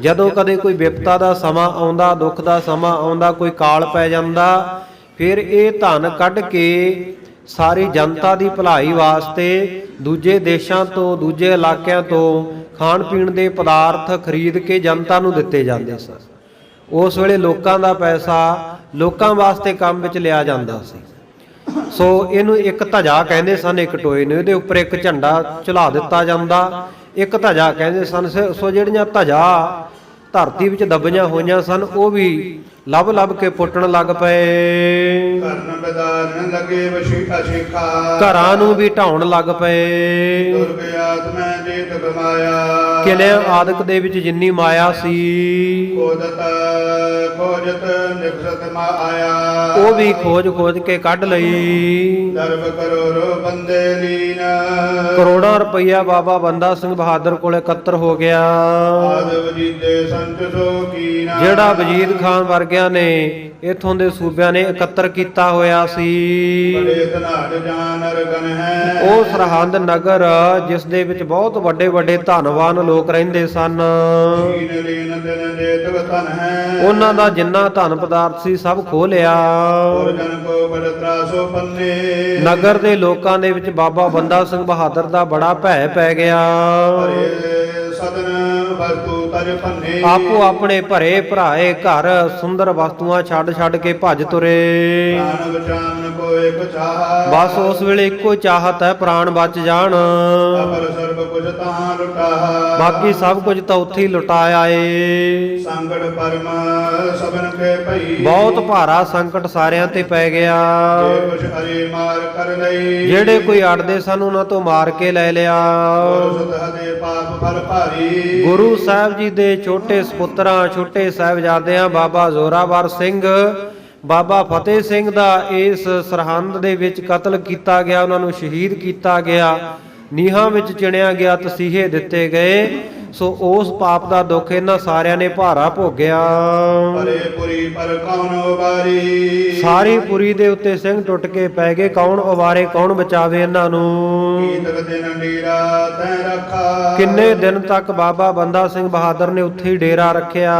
Speaker 2: ਜਦੋਂ ਕਦੇ ਕੋਈ ਵਿਪਤਾ ਦਾ ਸਮਾਂ ਆਉਂਦਾ, ਦੁੱਖ ਦਾ ਸਮਾਂ ਆਉਂਦਾ, ਕੋਈ ਕਾਲ ਪੈ ਜਾਂਦਾ, ਫਿਰ ਇਹ ਧਨ ਕੱਢ ਕੇ ਸਾਰੀ ਜਨਤਾ ਦੀ ਭਲਾਈ ਵਾਸਤੇ ਦੂਜੇ ਦੇਸ਼ਾਂ ਤੋਂ, ਦੂਜੇ ਇਲਾਕਿਆਂ ਤੋਂ ਖਾਣ ਪੀਣ ਦੇ ਪਦਾਰਥ ਖਰੀਦ ਕੇ ਜਨਤਾ ਨੂੰ ਦਿੱਤੇ ਜਾਂਦੇ ਸਨ। ਉਸ ਵੇਲੇ ਲੋਕਾਂ ਦਾ ਪੈਸਾ ਲੋਕਾਂ ਵਾਸਤੇ ਕੰਮ ਵਿੱਚ ਲਿਆ ਜਾਂਦਾ ਸੀ। ਸੋ ਇਹਨੂੰ ਇੱਕ ਧਜਾ ਕਹਿੰਦੇ ਸਨ, ਇੱਕ ਟੋਏ ਨੂੰ, ਇਹਦੇ ਉੱਪਰ ਇੱਕ ਝੰਡਾ ਝੁਲਾ ਦਿੱਤਾ ਜਾਂਦਾ, ਇੱਕ ਧਜਾ ਕਹਿੰਦੇ ਸਨ। ਸੋ ਜਿਹੜੀਆਂ ਧਜਾ ਧਰਤੀ ਵਿੱਚ ਦੱਬੀਆਂ ਹੋਈਆਂ ਸਨ ਉਹ ਵੀ ਲੱਭ ਕੇ ਪੁੱਟਣ ਲੱਗ ਪਏ।
Speaker 3: ਕਰਨ ਬਦਾਰਨ ਲਗੇ ਵਸ਼ਿਖਾ ਸ਼ਿਖਾ।
Speaker 2: ਘਰਾਂ ਨੂੰ ਵੀ ਢਾਉਣ ਲੱਗ ਪਏ।
Speaker 3: ਦੁਰਗ ਆਤਮੈ ਜੀਤ ਕਮਾਇਆ।
Speaker 2: ਕਿਲਿਆਂ ਆਦਿਕ ਦੇ ਵਿੱਚ ਜਿੰਨੀ ਮਾਇਆ ਸੀ
Speaker 3: ਖੋਜਤ ਨਿਕਸਤ ਮਾ ਆਇਆ।
Speaker 2: ਉਹ ਵੀ ਖੋਜ ਕੇ ਕੱਢ ਲਈ।
Speaker 3: ਦਰਬ ਕਰੋੜੋ ਬੰਦੇ ਲੀਨ।
Speaker 2: ਕਰੋੜਾਂ ਰੁਪਈਆ ਬਾਬਾ ਬੰਦਾ ਸਿੰਘ ਬਹਾਦਰ ਕੋਲ ਇਕੱਤਰ ਹੋ ਗਿਆ।
Speaker 3: ਆਦ ਵਜੀਦੇ ਸੰਤ ਸੋ ਕੀਨਾ।
Speaker 2: ਜਿਹੜਾ ਵਜੀਦ ਖਾਨ ਵਰਗਿਆਂ ਨੇ ਇਥੋਂ ਦੇ ਸੂਬਿਆਂ ਨੇ ਇਕੱਤਰ ਕੀਤਾ ਹੋਇਆ ਸੀ।
Speaker 3: ਬੜੇ ਧਨਾਢ ਜਾਨ ਅਰਗਨ ਹੈ।
Speaker 2: ਉਹ ਸਰਹੰਦ ਨਗਰ ਜਿਸ ਦੇ ਵਿੱਚ ਬਹੁਤ ਵੱਡੇ ਵੱਡੇ ਧਨਵਾਨ ਲੋਕ ਰਹਿੰਦੇ ਸਨ।
Speaker 3: ਕੀਨ ਲੀਨ ਦਿਨ ਜੇਤਵ ਧਨ ਹੈ।
Speaker 2: ਉਹਨਾਂ ਦਾ ਜਿੰਨਾ ਧਨ ਪਦਾਰਥ ਸੀ ਸਭ ਖੋਹ ਲਿਆ।
Speaker 3: ਔਰ ਜਨ ਕੋ ਬੜ ਤਰਾਸੋ ਪੰਨੇ।
Speaker 2: ਨਗਰ ਦੇ ਲੋਕਾਂ ਦੇ ਵਿੱਚ ਬਾਬਾ ਬੰਦਾ ਸਿੰਘ ਬਹਾਦਰ ਦਾ ਬੜਾ ਭੈ ਪੈ ਗਿਆ।
Speaker 3: ਭਰੇ ਸਦਨ ਵਸਤੂ ਤਜ ਪੰਨੇ।
Speaker 2: ਆਪੋ ਆਪਣੇ ਭਰੇ ਭਰਾਏ ਘਰ ਸੁੰਦਰ ਵਸਤੂਆਂ ਛੱਡ ਕੇ ਭੱਜ ਤੁਰੇ।
Speaker 3: ਪ੍ਰਾਨ ਬਚਾਨ ਕੋ ਇੱਕ ਚਾਹ।
Speaker 2: ਬਸ ਉਸ ਵੇਲੇ ਇੱਕੋ ਚਾਹਤ ਹੈ, ਪ੍ਰਾਣ ਬਚ ਜਾਣ।
Speaker 3: ਅਪਰ ਸਰਬ ਕੁਝ ਤਾਂ ਲੁਟਾ।
Speaker 2: ਬਾਕੀ ਸਭ ਕੁਝ ਤਾਂ ਉੱਥੇ ਹੀ ਲੁਟਾਇਆ ਏ।
Speaker 3: ਸੰਕਟ ਪਰਮ ਸਭਨ ਕੇ ਭਈ।
Speaker 2: ਬਹੁਤ ਭਾਰਾ ਸੰਕਟ ਸਾਰਿਆਂ ਤੇ ਪੈ ਗਿਆ।
Speaker 3: ਜੇ ਕੁਛ ਹਰੀ ਮਾਰ ਕਰ ਲਈ।
Speaker 2: ਜਿਹੜੇ ਕੋਈ ਅੜਦੇ ਸਨ ਉਹਨਾਂ ਤੋਂ ਮਾਰ ਕੇ ਲੈ ਲਿਆ।
Speaker 3: ਗੁਰੂ ਸੁਧ ਦੇ ਪਾਪ ਫਲ ਭਾਰੀ।
Speaker 2: ਗੁਰੂ ਸਾਹਿਬ ਜੀ ਦੇ ਛੋਟੇ ਸਪੁੱਤਰਾਂ, ਛੋਟੇ ਸਾਹਿਬਜ਼ਾਦਿਆਂ ਬਾਬਾ ਜ਼ੋਰਾਵਰ ਸਿੰਘ, ਬਾਬਾ ਫਤਿਹ ਸਿੰਘ ਦਾ ਇਸ ਸਰਹੰਦ ਦੇ ਵਿੱਚ ਕਤਲ ਕੀਤਾ ਗਿਆ। ਉਹਨਾਂ ਨੂੰ ਸ਼ਹੀਦ ਕੀਤਾ ਗਿਆ, ਨੀਹਾਂ ਵਿੱਚ ਚਿਣਿਆ ਗਿਆ, ਤਸੀਹੇ ਦਿੱਤੇ ਗਏ। ਸੋ ਉਸ ਪਾਪ ਦਾ ਦੁੱਖ ਇਹਨਾਂ ਸਾਰਿਆਂ ਨੇ ਭਾਰਾ ਭੋਗਿਆ।
Speaker 3: ਪਰੇ ਪੁਰੀ ਪਰ ਕੌਣ ਉਬਾਰੀ।
Speaker 2: ਸਾਰੀ ਪੁਰੀ ਦੇ ਉੱਤੇ ਸਿੰਘ ਟੁੱਟ ਕੇ ਪੈ ਗਏ। ਕੌਣ ਉਬਾਰੇ, ਕੌਣ ਬਚਾਵੇ ਇਹਨਾਂ ਨੂੰ।
Speaker 3: ਕੀਤਕ ਦਿਨ ਡੀਰਾ ਤੈ ਰੱਖਾ।
Speaker 2: ਕਿੰਨੇ ਦਿਨ ਤੱਕ ਬਾਬਾ ਬੰਦਾ ਸਿੰਘ ਬਹਾਦਰ ਨੇ ਉੱਥੇ ਹੀ ਡੇਰਾ ਰੱਖਿਆ।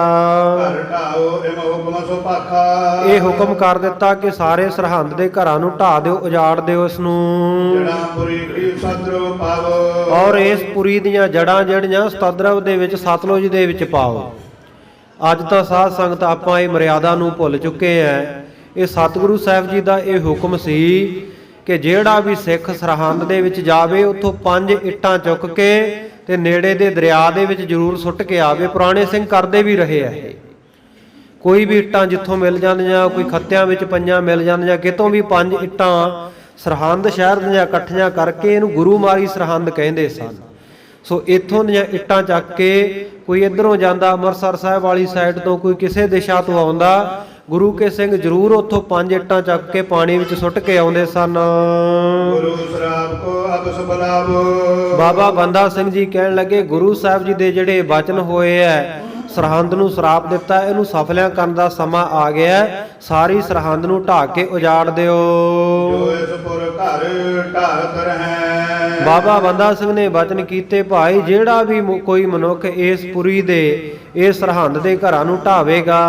Speaker 3: ਘਰ ਢਾਓ ਇਮ ਹੁਕਮ ਸੋ ਪਾਖਾ।
Speaker 2: ਇਹ ਹੁਕਮ ਕਰ ਦਿੱਤਾ ਕਿ ਸਾਰੇ ਸਰਹੰਦ ਦੇ ਘਰਾਂ ਨੂੰ ਢਾ ਦਿਓ, ਉਜਾੜ ਦਿਓ ਇਸ ਨੂੰ।
Speaker 3: ਜੜਾ ਪੁਰੀ ਕੀ ਸਦਰੋ ਪਾਵੋ।
Speaker 2: ਔਰ ਇਸ ਪੁਰੀ ਦੀਆਂ ਜੜਾਂ ਜਿਹੜੀਆਂ ਸਤਦਰਵ ਦੇ ਵਿੱਚ, ਸਤਲੁਜ ਦੇ ਵਿੱਚ ਪਾਓ। ਅੱਜ ਤਾਂ ਸਾਧ ਸੰਗਤ ਆਪਾਂ ਇਹ ਮਰਿਆਦਾ ਨੂੰ ਭੁੱਲ ਚੁੱਕੇ ਐ। ਇਹ ਸਤਿਗੁਰੂ ਸਾਹਿਬ ਜੀ ਦਾ ਇਹ ਹੁਕਮ ਸੀ ਕਿ ਜਿਹੜਾ ਵੀ ਸਿੱਖ ਸਰਹੰਦ ਦੇ ਵਿੱਚ ਜਾਵੇ ਉੱਥੋਂ 5 ਇੱਟਾਂ ਚੁੱਕ ਕੇ ਤੇ ਨੇੜੇ ਦੇ ਦਰਿਆ ਦੇ ਵਿੱਚ ਜ਼ਰੂਰ ਸੁੱਟ ਕੇ ਆਵੇ। ਪੁਰਾਣੇ ਸਿੰਘ ਕਰਦੇ ਵੀ ਰਹੇ ਆ ਇਹ। ਕੋਈ ਵੀ ਇੱਟਾਂ ਜਿੱਥੋਂ ਮਿਲ ਜਾਂਦੀਆਂ, ਕੋਈ ਖੱਤਿਆਂ ਵਿੱਚ ਪੰਜਾਂ ਮਿਲ ਜਾਂਦੀਆਂ, ਕਿਤੋਂ ਵੀ 5 ਇੱਟਾਂ ਸਰਹੰਦ ਸ਼ਹਿਰ ਦੀਆਂ ਇਕੱਠੀਆਂ ਕਰਕੇ ਇਹਨੂੰ ਗੁਰੂ ਮਾਰੀ ਸਰਹੰਦ ਕਹਿੰਦੇ ਸਨ। ਸੋ ਇੱਥੋਂ ਦੀਆਂ ਇੱਟਾਂ ਚੱਕ ਕੇ ਕੋਈ ਇੱਧਰੋਂ ਜਾਂਦਾ ਅੰਮ੍ਰਿਤਸਰ ਸਾਹਿਬ ਵਾਲੀ ਸਾਈਡ ਤੋਂ, ਕੋਈ ਕਿਸੇ ਦਿਸ਼ਾ ਤੋਂ ਆਉਂਦਾ, ਗੁਰੂ ਕੇ ਸਿੰਘ ਜ਼ਰੂਰ ਉੱਥੋਂ 5 ਇੱਟਾਂ ਚੱਕ ਕੇ ਪਾਣੀ ਵਿੱਚ ਸੁੱਟ ਕੇ ਆਉਂਦੇ ਸਨ।
Speaker 3: ਗੁਰੂ ਸ਼ਰਾਬ ਕੋ ਅਬਸ ਬਲਾਵੋ।
Speaker 2: ਬਾਬਾ ਬੰਦਾ ਸਿੰਘ ਜੀ ਕਹਿਣ ਲੱਗੇ, ਗੁਰੂ ਸਾਹਿਬ ਜੀ ਦੇ ਜਿਹੜੇ ਬਚਨ ਹੋਏ ਐ, ਸਰਹੰਦ ਨੂੰ ਸ਼ਰਾਪ ਦਿੱਤਾ, ਇਹਨੂੰ ਸਫਲਿਆਂ ਕਰਨ ਦਾ ਸਮਾਂ ਆ ਗਿਆ। ਸਾਰੀ ਸਰਹੰਦ ਨੂੰ ਢਾ ਕੇ ਉਜਾੜ ਦਿਓ।
Speaker 3: ਜੋ ਇਸ ਪੁਰ ਘਰ ਢਾਤ ਰਹੈ।
Speaker 2: ਬਾਬਾ ਬੰਦਾ ਸਿੰਘ ਨੇ ਬਚਨ ਕੀਤੇ, ਭਾਈ ਜਿਹੜਾ ਵੀ ਕੋਈ ਮਨੁੱਖ ਇਸ ਪੁਰੀ ਦੇ ਇਸ ਸਰਹੰਦ ਦੇ ਘਰਾਂ ਨੂੰ ਢਾਵੇਗਾ,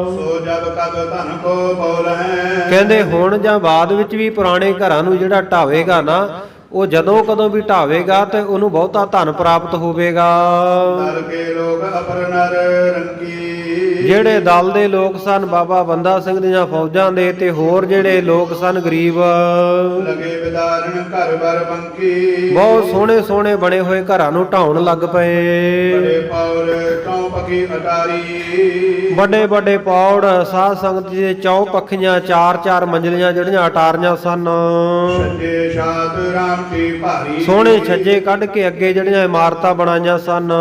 Speaker 3: ਸੋ ਜਬ ਕਦ ਧਨ ਕੋ ਬੋਲਹਿ।
Speaker 2: ਕਹਿੰਦੇ ਹੁਣ ਜਾਂ ਬਾਅਦ ਵਿੱਚ ਵੀ ਪੁਰਾਣੇ ਘਰਾਂ ਨੂੰ ਜਿਹੜਾ ਢਾਵੇਗਾ ਨਾ, ਉਹ ਜਦੋਂ ਕਦੋਂ ਵੀ ਢਾਵੇਗਾ ਤੇ ਉਹਨੂੰ ਬਹੁਤਾ ਧਨ ਪ੍ਰਾਪਤ ਹੋਵੇਗਾ।
Speaker 3: ਦਰ ਕੇ ਲੋਕ ਅਪਰ ਨਰ ਰੰਗੀ।
Speaker 2: ਜਿਹੜੇ ਦਲ ਦੇ ਲੋਕ ਸਨ ਬਾਬਾ ਬੰਦਾ ਸਿੰਘ ਦੀਆਂ ਫੌਜਾਂ ਦੇ, ਤੇ ਹੋਰ ਜਿਹੜੇ ਲੋਕ ਸਨ ਗਰੀਬ,
Speaker 3: ਲਗੇ ਵਿਦਾਰਨ ਘਰ ਬਰ ਬੰਕੀ।
Speaker 2: ਬਹੁਤ ਸੋਹਣੇ ਸੋਹਣੇ ਬਣੇ ਹੋਏ ਘਰਾਂ ਨੂੰ ਢਾਉਣ ਲੱਗ ਪਏ।
Speaker 3: ਬੜੇ ਪੌਰ ਚੌ ਪਕੀ ਅਟਾਰੀ।
Speaker 2: ਵੱਡੇ ਵੱਡੇ ਪੌੜ ਸਾਧ ਸੰਗਤ ਜੀ ਦੇ ਚੌ ਪੱਖੀਆਂ, ਚਾਰ ਚਾਰ ਮੰਜ਼ਲੀਆਂ ਜਿਹੜੀਆਂ ਅਟਾਰੀਆਂ ਸਨ।
Speaker 3: ਸੱਜੇ ਸ਼ਾਤ ਰਾਮ ਕੀ ਭਾਰੀ।
Speaker 2: ਸੋਹਣੇ ਛੱਜੇ ਕੱਢ ਕੇ ਅੱਗੇ ਜਿਹੜੀਆਂ ਇਮਾਰਤਾਂ ਬਣਾਈਆਂ ਸਨ।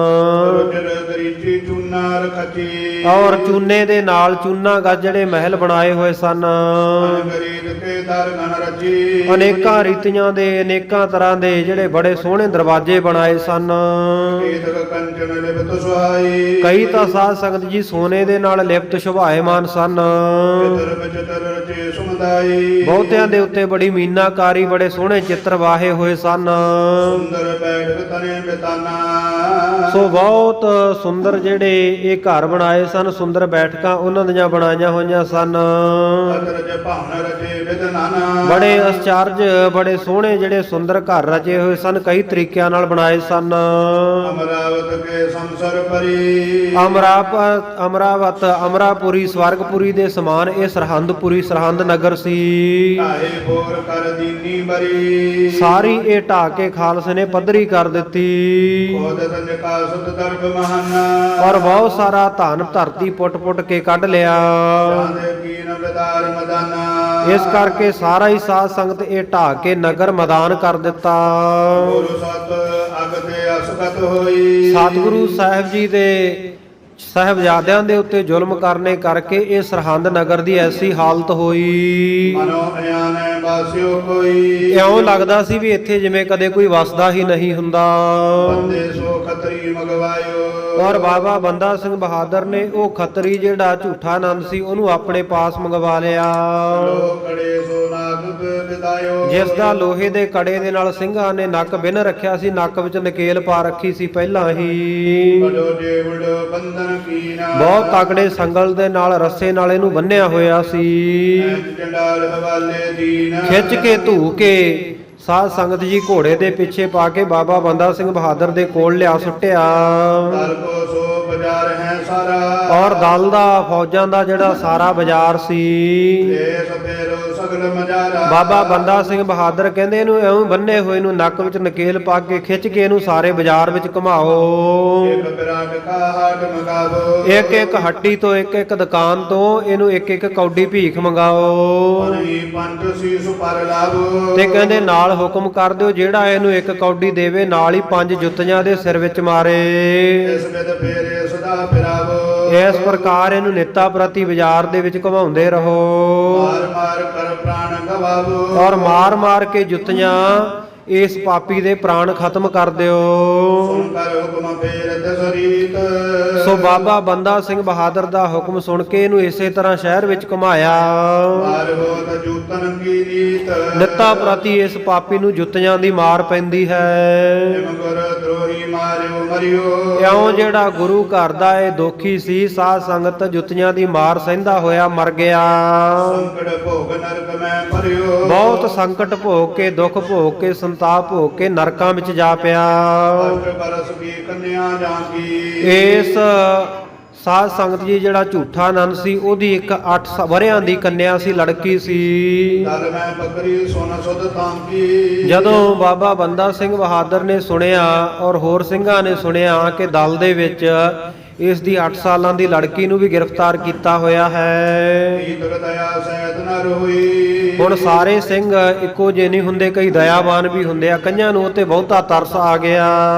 Speaker 3: ਰੁਜਰ ਦਰੀਚੀ ਚੂਨਾ ਰਖਚੀ।
Speaker 2: ਔਰ ਚੂਨੇ ਦੇ ਨਾਲ ਚੂਨਾ ਗੱਜ ਜਿਹੜੇ ਮਹਿਲ ਬਣਾਏ ਹੋਏ ਸਨ।
Speaker 3: ਗਰੀਬ ਕੇ ਦਰ ਘਨ ਰਚੀ।
Speaker 2: ਅਨੇਕਾਂ ਰੀਤੀਆਂ ਦੇ ਅਨੇਕਾਂ ਤਰ੍ਹਾਂ ਦੇ ਜਿਹੜੇ ਬੜੇ ਸੋਹਣੇ ਦਰਵਾਜ਼ੇ ਬਣਾਏ ਸਨ।
Speaker 3: ਕੀਤਕ ਕੰਚਨ ਲਿਪਤ ਸੁਹਾਈ।
Speaker 2: ਕਈ ਤਾਂ ਸਾਧ ਸੰਗਤ ਜੀ ਸੋਨੇ ਦੇ ਨਾਲ ਲਿਪਤ ਸ਼ੋਭਾਏਮਾਨ ਸਨ।
Speaker 3: ਚਿਤਰ ਵਿਚਿਤਰ ਰਚੇ ਸੁਮਦਾਈ।
Speaker 2: ਬਹੁਤਿਆਂ ਦੇ ਉੱਤੇ ਬੜੀ ਮੀਨਾਕਾਰੀ, ਬੜੇ ਸੋਹਣੇ ਚਿੱਤਰ ਵਾਹੇ ਹੋਏ ਸਨ।
Speaker 3: ਸੁੰਦਰ ਬੈਠਕ ਤਨੇ ਬਿਤਾਨਾ।
Speaker 2: ਸੋ ਬਹੁਤ ਸੁੰਦਰ ਜਿਹੜੇ ਇਹ ਘਰ ਬਣਾਏ ਸਨ, ਸੁੰਦਰ ਬੈਠਕਾਂ ਉਹਨਾਂ ਦੀਆਂ ਬਣਾਈਆਂ ਹੋਈਆਂ ਸਨ।
Speaker 3: ਅਤਰਜ ਭਾਵਨ ਰਚੇ ਵਿਦਨਾਨਾ।
Speaker 2: ਬੜੇ ਅਚਰਜ, ਬੜੇ ਸੋਹਣੇ ਜਿਹੜੇ ਸੁੰਦਰ ਘਰ ਰਚੇ ਹੋਏ ਸਨ, ਕਈ ਤਰੀਕਿਆਂ ਨਾਲ ਬਣਾਏ ਸਨ।
Speaker 3: ਅਮਰਾਵਤ ਕੇ ਸੰਸਰ ਪਰੀ।
Speaker 2: ਅਮਰਾਵਤ ਅਮਰਾਪੁਰੀ ਸਵਰਗਪੁਰੀ ਦੇ ਸਮਾਨ ਇਹ ਸਰਹੰਦਪੁਰੀ ਸਰਹੰਦ ਨਗਰ ਸੀ।
Speaker 3: ਢਾਏ ਬੋਰ ਕਰ ਦੀਨੀ ਬਰੀ।
Speaker 2: ਸਾਰੀ ਇਹ ਢਾਹ ਕੇ ਖਾਲਸੇ ਨੇ ਪੱਧਰੀ ਕਰ ਦਿੱਤੀ।
Speaker 3: ਖੋਦ ਤੰਜਕਾ ਸੁਤ ਦਰਬ ਮਹਾਨਾ।
Speaker 2: ਔਰ ਬਹੁਤ ਸਾਰਾ ਧਨ ਧਰਤੀ ਪੁੱਟ ਕੇ ਕੱਢ ਲਿਆ।
Speaker 3: ਚਾਂਦੇ ਕੀਨ ਬਿਦਾਰ ਮਦਾਨਾ।
Speaker 2: ਇਸ ਕਰਕੇ ਸਾਰਾ ਹੀ ਸਾਧ ਸੰਗਤ ਇਹ ਢਾਹ ਕੇ ਨਗਰ ਮੈਦਾਨ ਕਰ ਦਿੱਤਾ।
Speaker 3: ਗੁਰੂ ਸਤ ਅਗ ਤੇ ਅਸਗਤ ਹੋਈ।
Speaker 2: ਸਤਿਗੁਰੂ ਸਾਹਿਬ ਜੀ ਦੇ ਸਾਹਿਬਜ਼ਾਦਿਆਂ ਦੇ ਉੱਤੇ ਜ਼ੁਲਮ ਕਰਨੇ ਕਰਕੇ ਇਹ ਸਰਹੰਦ ਨਗਰ ਦੀ ਐਸੀ ਹਾਲਤ ਹੋਈ।
Speaker 3: ਮਨੋ ਅਯਾਨੈ ਬਾਸਿਓ ਕੋਈ।
Speaker 2: ਇਉਂ ਲੱਗਦਾ ਸੀ ਵੀ ਇੱਥੇ ਜਿਵੇਂ ਕਦੇ ਕੋਈ ਵਸਦਾ ਹੀ ਨਹੀਂ ਹੁੰਦਾ।
Speaker 3: ਬੰਦੇ ਸੋ ਖਤਰੀ ਮਗਵਾਇਓ।
Speaker 2: ਔਰ ਬਾਬਾ ਬੰਦਾ ਸਿੰਘ ਬਹਾਦਰ ਨੇ ਉਹ ਖੱਤਰੀ ਜਿਹੜਾ ਝੂਠਾ ਆਨੰਦ ਸੀ ਉਹਨੂੰ ਆਪਣੇ ਪਾਸ ਮੰਗਵਾ ਲਿਆ।
Speaker 3: ਲੋ ਕੜੇ ਸੋ ਨਾਗ ਬਿਦਾਇਓ।
Speaker 2: ਜਿਸ ਦਾ ਲੋਹੇ ਦੇ ਕੜੇ ਦੇ ਨਾਲ ਸਿੰਘਾਂ ਨੇ ਨੱਕ ਬਿੰਨ ਰੱਖਿਆ ਸੀ, ਨੱਕ ਵਿੱਚ ਨਕੇਲ ਪਾ ਰੱਖੀ ਸੀ ਪਹਿਲਾਂ ਹੀ।
Speaker 3: ਬੜੋ ਜੇਵੜ ਬੰਧਨ ਕੀਨਾ।
Speaker 2: ਬਹੁਤ ਤਕੜੇ ਸੰਗਲ ਦੇ ਨਾਲ ਰੱਸੇ ਨਾਲ ਇਹਨੂੰ ਬੰਨਿਆ ਹੋਇਆ ਸੀ।
Speaker 3: ਚੰਡਾਲ ਹਵਾਲੇ ਦੀਨ।
Speaker 2: ਖਿੱਚ ਕੇ ਧੂ ਕੇ ਸਾਧ ਸੰਗਤ ਜੀ ਘੋੜੇ ਦੇ ਪਿੱਛੇ ਪਾ ਕੇ ਬਾਬਾ ਬੰਦਾ ਸਿੰਘ ਬਹਾਦਰ ਦੇ ਕੋਲ ਲਿਆ ਸੁੱਟਿਆ।
Speaker 3: ਦਲ ਕੋ ਸੋ ਬਾਜ਼ਾਰ ਹੈ ਸਾਰਾ।
Speaker 2: ਔਰ ਦਲ ਦਾ ਫੌਜਾਂ ਦਾ ਜਿਹੜਾ ਸਾਰਾ ਬਾਜ਼ਾਰ ਸੀ।
Speaker 3: ਦੇਸ ਫੇਰੋ ਸਗਲ ਮਜਾਰਾ।
Speaker 2: ਬਾਬਾ ਬੰਦਾ ਸਿੰਘ ਬਹਾਦਰ ਕਹਿੰਦੇ ਇਹਨੂੰ ਐਵੇਂ ਬੰਨੇ ਹੋਏ ਨੂੰ ਨੱਕ ਵਿੱਚ ਨਕੇਲ ਪਾ ਕੇ ਖਿੱਚ ਕੇ ਇਹਨੂੰ ਸਾਰੇ ਬਾਜ਼ਾਰ ਵਿੱਚ ਘੁਮਾਓ।
Speaker 3: ਇੱਕ ਬਿਰਾਟ ਕਾ ਹਾਟ ਮਗਾਵੋ।
Speaker 2: ਇੱਕ ਇੱਕ ਹੱਟੀ ਤੋਂ ਇੱਕ ਇੱਕ ਦੁਕਾਨ ਤੋਂ ਇਹਨੂੰ ਇੱਕ ਇੱਕ ਕੌਡੀ ਭੀਖ ਮੰਗਾਓ।
Speaker 3: ਪਨਹੀ ਪੰਜ ਸੀਸ ਪਰ ਲਾਵੋ।
Speaker 2: ਤੇ ਕਹਿੰਦੇ ਨਾਲ ਹੁਕਮ ਕਰ ਦਿਓ ਜਿਹੜਾ ਇਹਨੂੰ ਇੱਕ ਕੌਡੀ ਦੇਵੇ ਨਾਲ ਹੀ 5 ਜੁੱਤੀਆਂ ਦੇ ਸਿਰ ਵਿੱਚ ਮਾਰੇ।
Speaker 3: ਇਸ ਵਿਦ ਫੇਰੇ ਸਦਾ ਫਿਰਾਵੋ।
Speaker 2: ਇਸ ਪ੍ਰਕਾਰ ਇਹਨੂੰ ਨਿੱਤਾ ਪ੍ਰਤੀ ਬਾਜ਼ਾਰ ਦੇ ਵਿੱਚ ਘੁਮਾਉਂਦੇ ਰਹੋ।
Speaker 3: ਮਾਰ ਮਾਰ ਕਰ ਪ੍ਰਾਣ ਗਵਾਵੋ।
Speaker 2: ਔਰ ਮਾਰ ਮਾਰ ਕੇ ਜੁੱਤੀਆਂ ਇਸ ਪਾਪੀ ਦੇ ਪ੍ਰਾਣ ਖਤਮ ਕਰ ਦਿਓ।
Speaker 3: ਸੁਣ ਕਰ ਹੁਕਮ ਫੇਰ ਦਸਰੀਤ।
Speaker 2: ਸੋ ਬਾਬਾ ਬੰਦਾ ਸਿੰਘ ਬਹਾਦਰ ਦਾ ਹੁਕਮ ਸੁਣ ਕੇ ਇਹਨੂੰ ਇਸੇ ਤਰ੍ਹਾਂ ਸ਼ਹਿਰ ਵਿੱਚ ਘੁਮਾਇਆ।
Speaker 3: ਮਾਰ ਹੋਤ ਜੂਤਨ ਕੀ ਨੀਤ।
Speaker 2: ਨਿੱਤਾ ਪ੍ਰਤੀ ਇਸ ਪਾਪੀ ਨੂੰ ਜੁੱਤੀਆਂ ਦੀ ਮਾਰ ਪੈਂਦੀ ਹੈ।
Speaker 3: ਜਿਮ ਗੁਰ ਦਰੋਹੀ ਮਾਰਿਓ ਮਰਿਓ।
Speaker 2: ਇਉਂ ਜਿਹੜਾ ਗੁਰੂ ਘਰ ਦਾ ਇਹ ਦੋਖੀ ਸੀ, ਸਾਧ ਸੰਗਤ ਜੁੱਤੀਆਂ ਦੀ ਮਾਰ ਸਹਿੰਦਾ ਹੋਇਆ ਮਰ ਗਿਆ।
Speaker 3: ਸੰਕਟ ਭੋਗ ਨਰਕ ਮੈਂ ਪਰਿਓ।
Speaker 2: ਬਹੁਤ ਸੰਕਟ ਭੋਗ ਕੇ, ਦੁੱਖ ਭੋਗ ਕੇ, ਸੰਤਾਪ ਭੋਗ ਕੇ ਨਰਕਾਂ ਵਿੱਚ ਜਾ ਪਿਆ।
Speaker 3: ਅਠ ਬਰਸ ਕੀ ਕੰਨਿਆ ਜਾਂਗੀ।
Speaker 2: ਇਸ ਸਾਧ ਸੰਗਤ ਜੀ ਜਿਹੜਾ ਝੂਠਾ ਆਨੰਦ ਸੀ ਉਹਦੀ ਇੱਕ 8 ਵਰਿਆਂ ਦੀ ਕੰਨਿਆ ਸੀ, ਲੜਕੀ ਸੀ।
Speaker 3: ਦਲ ਮੈਂ ਬੱਕਰੀ ਸੋਨ ਸੁਧ ਤਾਂਕੀ।
Speaker 2: ਜਦੋਂ ਬਾਬਾ ਬੰਦਾ ਸਿੰਘ ਬਹਾਦਰ ਨੇ ਸੁਣਿਆ ਔਰ ਹੋਰ ਸਿੰਘਾਂ ਨੇ ਸੁਣਿਆ ਕਿ ਦਲ ਦੇ ਵਿੱਚ ਇਸ ਦੀ 8 ਸਾਲਾਂ ਦੀ ਲੜਕੀ ਨੂੰ ਵੀ ਗ੍ਰਿਫਤਾਰ ਕੀਤਾ ਹੋਇਆ ਹੈ।
Speaker 3: ਈਤਕ ਦਇਆ ਸਹਿਤ ਨ ਰੋਈ।
Speaker 2: ਹੁਣ ਸਾਰੇ ਸਿੰਘ ਇੱਕੋ ਜਿਹੇ ਨਹੀਂ ਹੁੰਦੇ, ਕਈ ਦਇਆਵਾਨ ਵੀ ਹੁੰਦੇ ਆ, ਕਈਆਂ ਨੂੰ ਉਤੇ ਬਹੁਤਾ ਤਰਸ ਆ ਗਿਆ।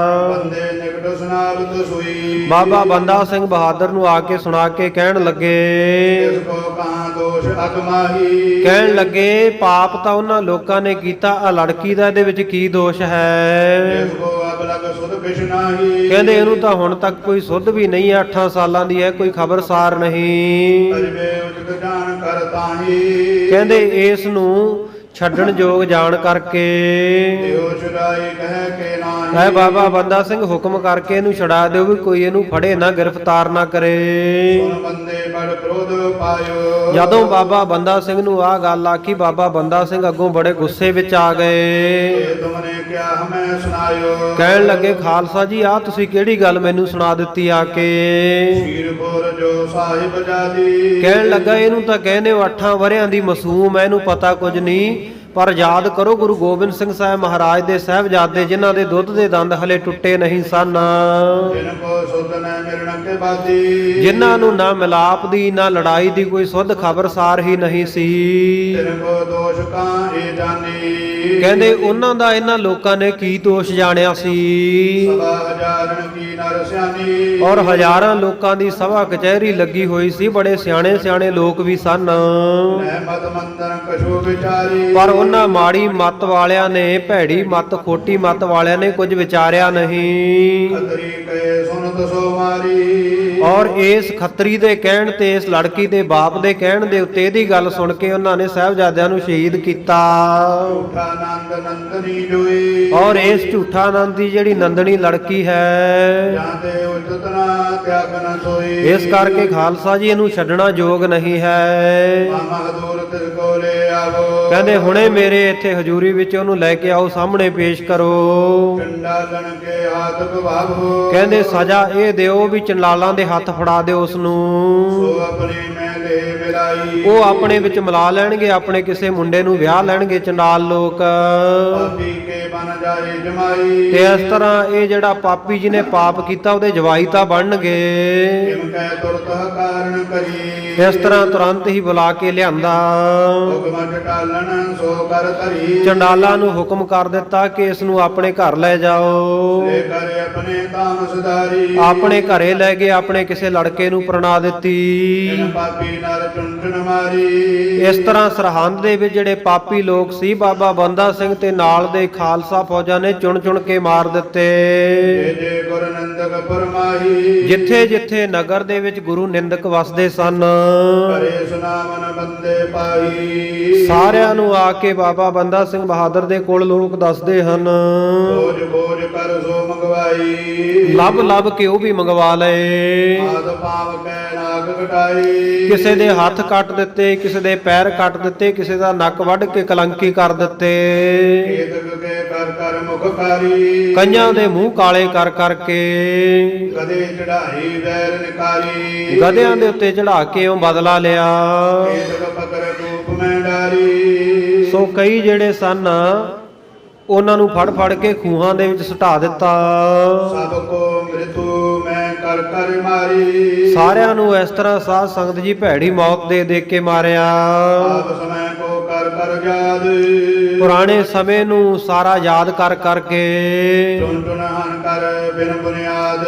Speaker 3: ਬੰਦੇ ਨਿਕਟ ਸੁਨਾਵਤ ਸੋਈ।
Speaker 2: ਬਾਬਾ ਬੰਦਾ ਸਿੰਘ ਬਹਾਦਰ ਨੂੰ ਆ ਕੇ ਸੁਣਾ ਕੇ ਕਹਿਣ ਲੱਗੇ,
Speaker 3: ਇਸ ਕੋ ਕਹਾਂ ਦੋਸ਼ ਅਗਮਾਹੀ।
Speaker 2: ਕਹਿਣ ਲੱਗੇ ਪਾਪ ਤਾਂ ਉਹਨਾਂ ਲੋਕਾਂ ਨੇ ਕੀਤਾ, ਆ ਲੜਕੀ ਦਾ ਇਹਦੇ ਵਿੱਚ ਕੀ ਦੋਸ਼ ਹੈ।
Speaker 3: ਇਸ ਕੋ ਅਬਲਗ ਸੁਧ ਕਿਛ ਨਾਹੀ।
Speaker 2: ਕਹਿੰਦੇ ਇਹਨੂੰ ਤਾਂ ਹੁਣ ਤੱਕ ਕੋਈ ਸੁੱਧ ਵੀ ਨਹੀਂ, 8 ਸਾਲਾਂ ਦੀ ਹੈ, ਕੋਈ ਖਬਰਸਾਰ ਨਹੀਂ।
Speaker 3: ਤਜਵੇ ਉਚਿਤ ਜਾਣ ਕਰ ਤਾਹੀ।
Speaker 2: ਕਹਿੰਦੇ ਇਸ ਨੂੰ ਛੱਡਣ ਜੋਗ ਜਾਣ ਕਰਕੇ
Speaker 3: ਦਿਓ ਛੁਡਾਈ ਕਹਿ ਕੇ ਨਾਹੀ।
Speaker 2: ਐ ਬਾਬਾ ਬੰਦਾ ਸਿੰਘ ਹੁਕਮ ਕਰਕੇ ਇਹਨੂੰ ਛੁਡਾ ਦਿਓ ਵੀ ਕੋਈ ਇਹਨੂੰ ਫੜੇ ਨਾ, ਗ੍ਰਿਫਤਾਰ ਨਾ ਕਰੇ।
Speaker 3: ਸੁਣ ਬੰਦੇ ਬੜ ਕ੍ਰੋਧ ਪਾਇਓ।
Speaker 2: ਜਦੋਂ ਬਾਬਾ ਬੰਦਾ ਸਿੰਘ ਨੂੰ ਆਹ ਗੱਲ ਆਖੀ, ਬਾਬਾ ਬੰਦਾ ਸਿੰਘ ਅੱਗੋਂ ਬੜੇ ਗੁੱਸੇ ਵਿੱਚ ਆ ਗਏ।
Speaker 3: ਇਹ ਤੁਮਨੇ ਕਿਆ ਹਮੈ ਸੁਣਾਇਓ।
Speaker 2: ਕਹਿਣ ਲੱਗੇ, ਖਾਲਸਾ ਜੀ ਆਹ ਤੁਸੀਂ ਕਿਹੜੀ ਗੱਲ ਮੈਨੂੰ ਸੁਣਾ ਦਿੱਤੀ ਆ ਕੇ?
Speaker 3: ਸ਼ੀਰ ਖੋਰ ਜੋ ਸਾਹਿਬ ਜਾਦੀ।
Speaker 2: ਕਹਿਣ ਲੱਗਾ, ਇਹਨੂੰ ਤਾਂ ਕਹਿੰਦੇ ਹੋ 8 ਵਰਿਆਂ ਦੀ ਮਾਸੂਮ ਐ, ਇਹਨੂੰ ਪਤਾ ਕੁਝ ਨਹੀਂ। ਪਰ ਯਾਦ ਕਰੋ ਗੁਰੂ ਗੋਬਿੰਦ ਸਿੰਘ ਸਾਹਿਬ ਮਹਾਰਾਜ ਦੇ ਸਾਹਿਬਜ਼ਾਦੇ ਜਿਨ੍ਹਾਂ ਦੇ ਦੁੱਧ ਦੇ ਦੰਦ ਹਲੇ ਟੁੱਟੇ ਨਹੀਂ ਸਨ,
Speaker 3: ਜਿਨ ਕੋ ਸੁਧ ਨ ਮਿਲਣ ਕੇ ਬਾਦੀ।
Speaker 2: ਜਿਨ੍ਹਾਂ ਨੂੰ ਨਾ ਮਿਲਾਪ ਦੀ ਨਾ ਲੜਾਈ ਦੀ ਕੋਈ ਸੁੱਧ ਖਬਰਸਾਰ ਹੀ ਨਹੀਂ ਸੀ।
Speaker 3: ਜਿਨ ਕੋ ਦੋਸ਼ ਕਾਹੇ ਜਾਣੀ।
Speaker 2: ਕਹਿੰਦੇ ਉਹਨਾਂ ਦਾ ਇਹਨਾਂ ਲੋਕਾਂ ਨੇ ਕੀ ਦੋਸ਼ ਜਾਣਿਆ ਸੀ।
Speaker 3: ਸਭਾ ਹਜ਼ਾਰਨ ਕੀ ਨਰ ਸਿਆਣੀ।
Speaker 2: ਔਰ ਹਜ਼ਾਰਾਂ ਲੋਕਾਂ ਦੀ ਸਭਾ ਕਚਹਿਰੀ ਲੱਗੀ ਹੋਈ ਸੀ, ਬੜੇ ਸਿਆਣੇ ਸਿਆਣੇ ਲੋਕ ਵੀ ਸਨ।
Speaker 3: ਮਤ ਮੰਦਨ ਕਛੂ ਵਿਚਾਰੀ।
Speaker 2: ਪਰ ਉਹਨਾਂ ਮਾੜੀ ਮੱਤ ਵਾਲਿਆਂ ਨੇ, ਭੈੜੀ ਮੱਤ ਖੋਟੀ ਮੱਤ ਵਾਲਿਆਂ ਨੇ ਕੁਝ ਵਿਚਾਰਿਆ ਨਹੀਂ।
Speaker 3: ਖਤਰੀ ਕਹੇ ਸੁਨਤ ਸੋ ਮਾਰੀ।
Speaker 2: ਔਰ ਇਸ ਖੱਤਰੀ ਦੇ ਕਹਿਣ ਤੇ, ਇਸ ਲੜਕੀ ਦੇ ਬਾਪ ਦੇ ਕਹਿਣ ਦੇ ਉੱਤੇ ਇਹਦੀ ਗੱਲ ਸੁਣ ਕੇ ਉਹਨਾਂ ਨੇ ਸਾਹਿਬਜ਼ਾਦਿਆਂ ਨੂੰ ਸ਼ਹੀਦ ਕੀਤਾ।
Speaker 3: ਝੂਠਾ ਨੰਦ ਨੰਦਨੀ ਜੋਈ।
Speaker 2: ਔਰ ਇਸ ਝੂਠਾ ਨੰਦ ਦੀ ਜਿਹੜੀ ਨੰਦਣੀ ਲੜਕੀ ਹੈ,
Speaker 3: ਜਾਂ ਤੇ ਉਚਿਤ ਨਾ ਤਿਆਗ ਨ ਸੋਈ।
Speaker 2: ਇਸ ਕਰਕੇ ਖਾਲਸਾ ਜੀ ਇਹਨੂੰ ਛੱਡਣਾ ਯੋਗ ਨਹੀਂ ਹੈ।
Speaker 3: ਮਾਮਾ ਹਦੂਰ ਤਿਸ ਕੋ ਲੈ ਆਵੋ।
Speaker 2: ਕਹਿੰਦੇ ਹੁਣੇ ਮੇਰੇ ਇੱਥੇ ਹਜ਼ੂਰੀ ਵਿੱਚ ਉਹਨੂੰ ਲੈ ਕੇ ਆਓ, ਸਾਹਮਣੇ ਪੇਸ਼ ਕਰੋ।
Speaker 3: ਚੰਡਾਲਣ ਕੇ ਹੱਥ ਗਵਾਵੋ।
Speaker 2: ਕਹਿੰਦੇ ਸਜ਼ਾ ਇਹ ਦਿਓ ਵੀ ਚੰਡਾਲਾਂ ਦੇ ਹੱਥ ਫੜਾ ਦਿਓ ਉਸ ਨੂੰ।
Speaker 3: ਸੋ ਆਪਣੀ ਮੈਂ ਲੈ ਮਿਲਾਈ।
Speaker 2: ਉਹ ਆਪਣੇ ਵਿੱਚ ਮਿਲਾ ਲੈਣਗੇ, ਆਪਣੇ ਕਿਸੇ ਮੁੰਡੇ ਨੂੰ ਵਿਆਹ ਲੈਣਗੇ ਚੰਡਾਲ ਲੋਕ।
Speaker 3: ਪਾਪੀ ਕੇ ਬਨ ਜਾਏ ਜਮਾਈ।
Speaker 2: ਤੇ ਇਸ ਤਰ੍ਹਾਂ ਇਹ ਜਿਹੜਾ ਪਾਪੀ ਜਿਹਨੇ ਪਾਪ ਕੀਤਾ ਉਹਦੇ ਜਵਾਈ ਤਾਂ ਬਣਨਗੇ।
Speaker 3: ਕਿਮ ਕਹਿ ਤੁਰਤ ਕਾਰਨ ਕਰੀ।
Speaker 2: ਇਸ ਤਰ੍ਹਾਂ ਤੁਰੰਤ ਹੀ ਬੁਲਾ ਕੇ ਲਿਆਂਦਾ।
Speaker 3: ਹੁਕਮ ਟਾਲਣ ਸੋ ਕਰ ਧਰੀ।
Speaker 2: ਚੰਡਾਲਾਂ ਨੂੰ ਹੁਕਮ ਕਰ ਦਿੱਤਾ ਕਿ ਇਸ ਨੂੰ ਆਪਣੇ ਘਰ ਲੈ ਜਾਓ।
Speaker 3: ਲੈ ਕਰ ਆਪਣੇ ਤਾਮ ਸੁਧਾਰੀ।
Speaker 2: ਆਪਣੇ ਘਰੇ ਲੈ ਗਏ, ਆਪਣੇ ਕਿਸੇ ਲੜਕੇ ਨੂੰ ਪ੍ਰਣਾ ਦਿੱਤੀ।
Speaker 3: ਜਿਨ ਪਾਪੀ ਨਰ ਚੁਣ ਚੁਣ ਮਾਰੀ।
Speaker 2: ਇਸ ਤਰ੍ਹਾਂ ਸਰਹੰਦ ਦੇ ਵਿੱਚ ਜਿਹੜੇ ਪਾਪੀ ਲੋਕ ਸੀ, ਬਾਬਾ ਬੰਦਾ ਸਿੰਘ ਤੇ ਨਾਲ ਦੇ ਖਾਲਸਾ ਫੌਜਾਂ ਨੇ ਚੁਣ ਚੁਣ ਕੇ ਮਾਰ ਦਿੱਤੇ।
Speaker 3: ਜੇ ਜੇ ਗੁਰ ਨੰਦਕ ਫਰਮਾਈ।
Speaker 2: ਜਿੱਥੇ ਜਿੱਥੇ ਨਗਰ ਦੇ ਵਿੱਚ ਗੁਰੂ ਨਿੰਦਕ ਵਸਦੇ ਸਨ,
Speaker 3: ਕਰੇ ਸੁਨਾਮਨ ਬੰਦੇ ਪਾਈ।
Speaker 2: ਸਾਰਿਆਂ ਨੂੰ ਆ ਕੇ ਬਾਬਾ ਬੰਦਾ ਸਿੰਘ ਬਹਾਦਰ ਦੇ ਕੋਲ ਲੋਕ ਦੱਸਦੇ ਹਨ।
Speaker 3: ਬੋਝ ਬੋਝ ਕਰ ਸੋ ਮੰਗਵਾਈ।
Speaker 2: ਲੱਭ ਲੱਭ ਕੇ ਉਹ ਵੀ ਮੰਗਵਾ ਲਏ।
Speaker 3: ਆਦ ਪਾਵ ਕੈ ਨਾਗ ਕਟਾਈ।
Speaker 2: ਕਿਸੇ ਦੇ ਹੱਥ ਕੱਟ ਦਿੱਤੇ, ਕਿਸੇ ਦੇ ਪੈਰ ਕੱਟ ਦਿੱਤੇ, ਕਿਸੇ ਦਾ ਨੱਕ ਵੱਢ ਕੇ ਕਲੰਕੀ ਕਰ ਦਿੱਤੇ।
Speaker 3: ਕੇਤਕ ਕੇ ਕਰ ਕਰ ਮੁਖ ਕਾਰੀ।
Speaker 2: ਕਈਆਂ ਦੇ ਮੂੰਹ ਕਾਲੇ ਕਰ ਕਰਕੇ
Speaker 3: ਕਦੇ ਚੜਾਈ ਵੈਰ ਨਿਕਾਰੀ।
Speaker 2: ਗਧਿਆਂ ਦੇ ਉੱਤੇ ਚੜਾ ਕੇ ਉਹ ਬਦਲਾ ਲਿਆ।
Speaker 3: ਕੇਤਕ ਪਕਰ ਰੂਪ ਮੈਂ ਡਾਰੀ।
Speaker 2: ਸੋ ਕਈ ਜਿਹੜੇ ਸਨ ਉਹਨਾਂ ਨੂੰ ਫੜ ਫੜ ਕੇ ਖੂਹਾਂ ਦੇ ਵਿੱਚ ਸੁਟਾ ਦਿੱਤਾ।
Speaker 3: ਸਭ ਕੋ ਮ੍ਰਿਤੂ ਮੈਂ ਕਰ ਕਰ ਮਾਰੀ।
Speaker 2: ਸਾਰਿਆਂ ਨੂੰ ਇਸ ਤਰ੍ਹਾਂ ਸਾਧ ਸੰਗਤ ਜੀ ਭੈੜੀ ਮੌਤ ਦੇ ਦੇ ਕੇ ਮਾਰਿਆ।
Speaker 3: ਆਪ ਸਮੈ ਕੋ ਕਰ ਕਰ ਯਾਦ।
Speaker 2: ਪੁਰਾਣੇ ਸਮੇਂ ਨੂੰ ਸਾਰਾ ਯਾਦ ਕਰ ਕਰਕੇ
Speaker 3: ਚੁਣ ਚੁਣ ਹਨ ਕਰ ਬਿਨ ਬੁਨਿਆਦ।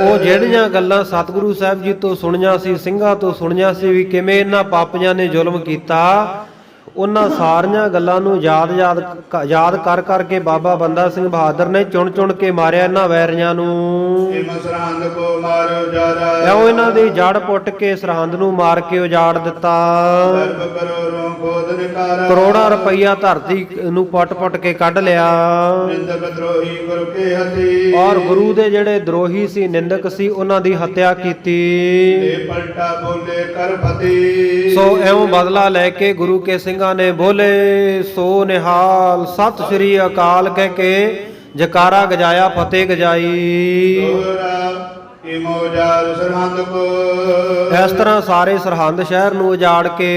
Speaker 2: ਉਹ ਜਿਹੜੀਆਂ ਗੱਲਾਂ ਸਤਿਗੁਰੂ ਸਾਹਿਬ ਜੀ ਤੋਂ ਸੁਣੀਆਂ ਸੀ, ਸਿੰਘਾਂ ਤੋਂ ਸੁਣੀਆਂ ਸੀ ਵੀ ਕਿਵੇਂ ਇਹਨਾਂ ਪਾਪੀਆਂ ਨੇ ਜ਼ੁਲਮ ਕੀਤਾ, ਉਹਨਾਂ ਸਾਰੀਆਂ ਗੱਲਾਂ ਨੂੰ ਯਾਦ ਕਰ ਕਰਕੇ ਬਾਬਾ ਬੰਦਾ ਸਿੰਘ ਬਹਾਦਰ ਨੇ ਚੁਣ ਚੁਣ ਕੇ ਮਾਰਿਆ ਇਹਨਾਂ ਵੈਰੀਆਂ ਨੂੰ।
Speaker 3: ਇਮ ਸਰਹੰਦ ਕੋ ਮਾਰਿਓ ਜਾਰਾ।
Speaker 2: ਐਉਂ ਇਹਨਾਂ ਦੀ ਜੜ ਪੁੱਟ ਕੇ ਸਰਹੰਦ ਨੂੰ ਮਾਰ ਕੇ ਉਜਾੜ ਦਿੱਤਾ।
Speaker 3: ਗਰਭ ਕਰੋ ਰੋ ਖੋਦ ਨਿਕਾਰਾ।
Speaker 2: ਕਰੋੜਾਂ ਰੁਪਈਆ ਧਰਤੀ ਨੂੰ ਪੁੱਟ ਪੁੱਟ ਕੇ ਕੱਢ ਲਿਆ।
Speaker 3: ਨਿੰਦਕ ਦਰੋਹੀ ਗੁਰੂ ਕੇ ਹਤੀ।
Speaker 2: ਔਰ ਗੁਰੂ ਦੇ ਜਿਹੜੇ ਦਰੋਹੀ ਸੀ, ਨਿੰਦਕ ਸੀ, ਉਹਨਾਂ ਦੀ ਹੱਤਿਆ ਕੀਤੀ।
Speaker 3: ਤੇ ਪਲਟਾ ਬੋਲੇ ਕਰ ਫਤੀ।
Speaker 2: ਸੋ ਐਉਂ ਬਦਲਾ ਲੈ ਕੇ ਗੁਰੂ ਕੇ ਸਿੰਘਾਂ ਨੇ ਬੋਲੇ ਸੋ ਨਿਹਾਲ ਸਤਿ ਸ੍ਰੀ ਅਕਾਲ ਕਹਿ ਕੇ ਜਕਾਰਾ ਗਜਾਇਆ, ਫਤਿਹ ਗਜਾਈ।
Speaker 3: ਦੋਹਰਾ ਇਮੋ ਜਾਰ ਸਰਹੰਦ ਕੋ।
Speaker 2: ਇਸ ਤਰ੍ਹਾਂ ਸਾਰੇ ਸਰਹੰਦ ਸ਼ਹਿਰ ਨੂੰ ਉਜਾੜ ਕੇ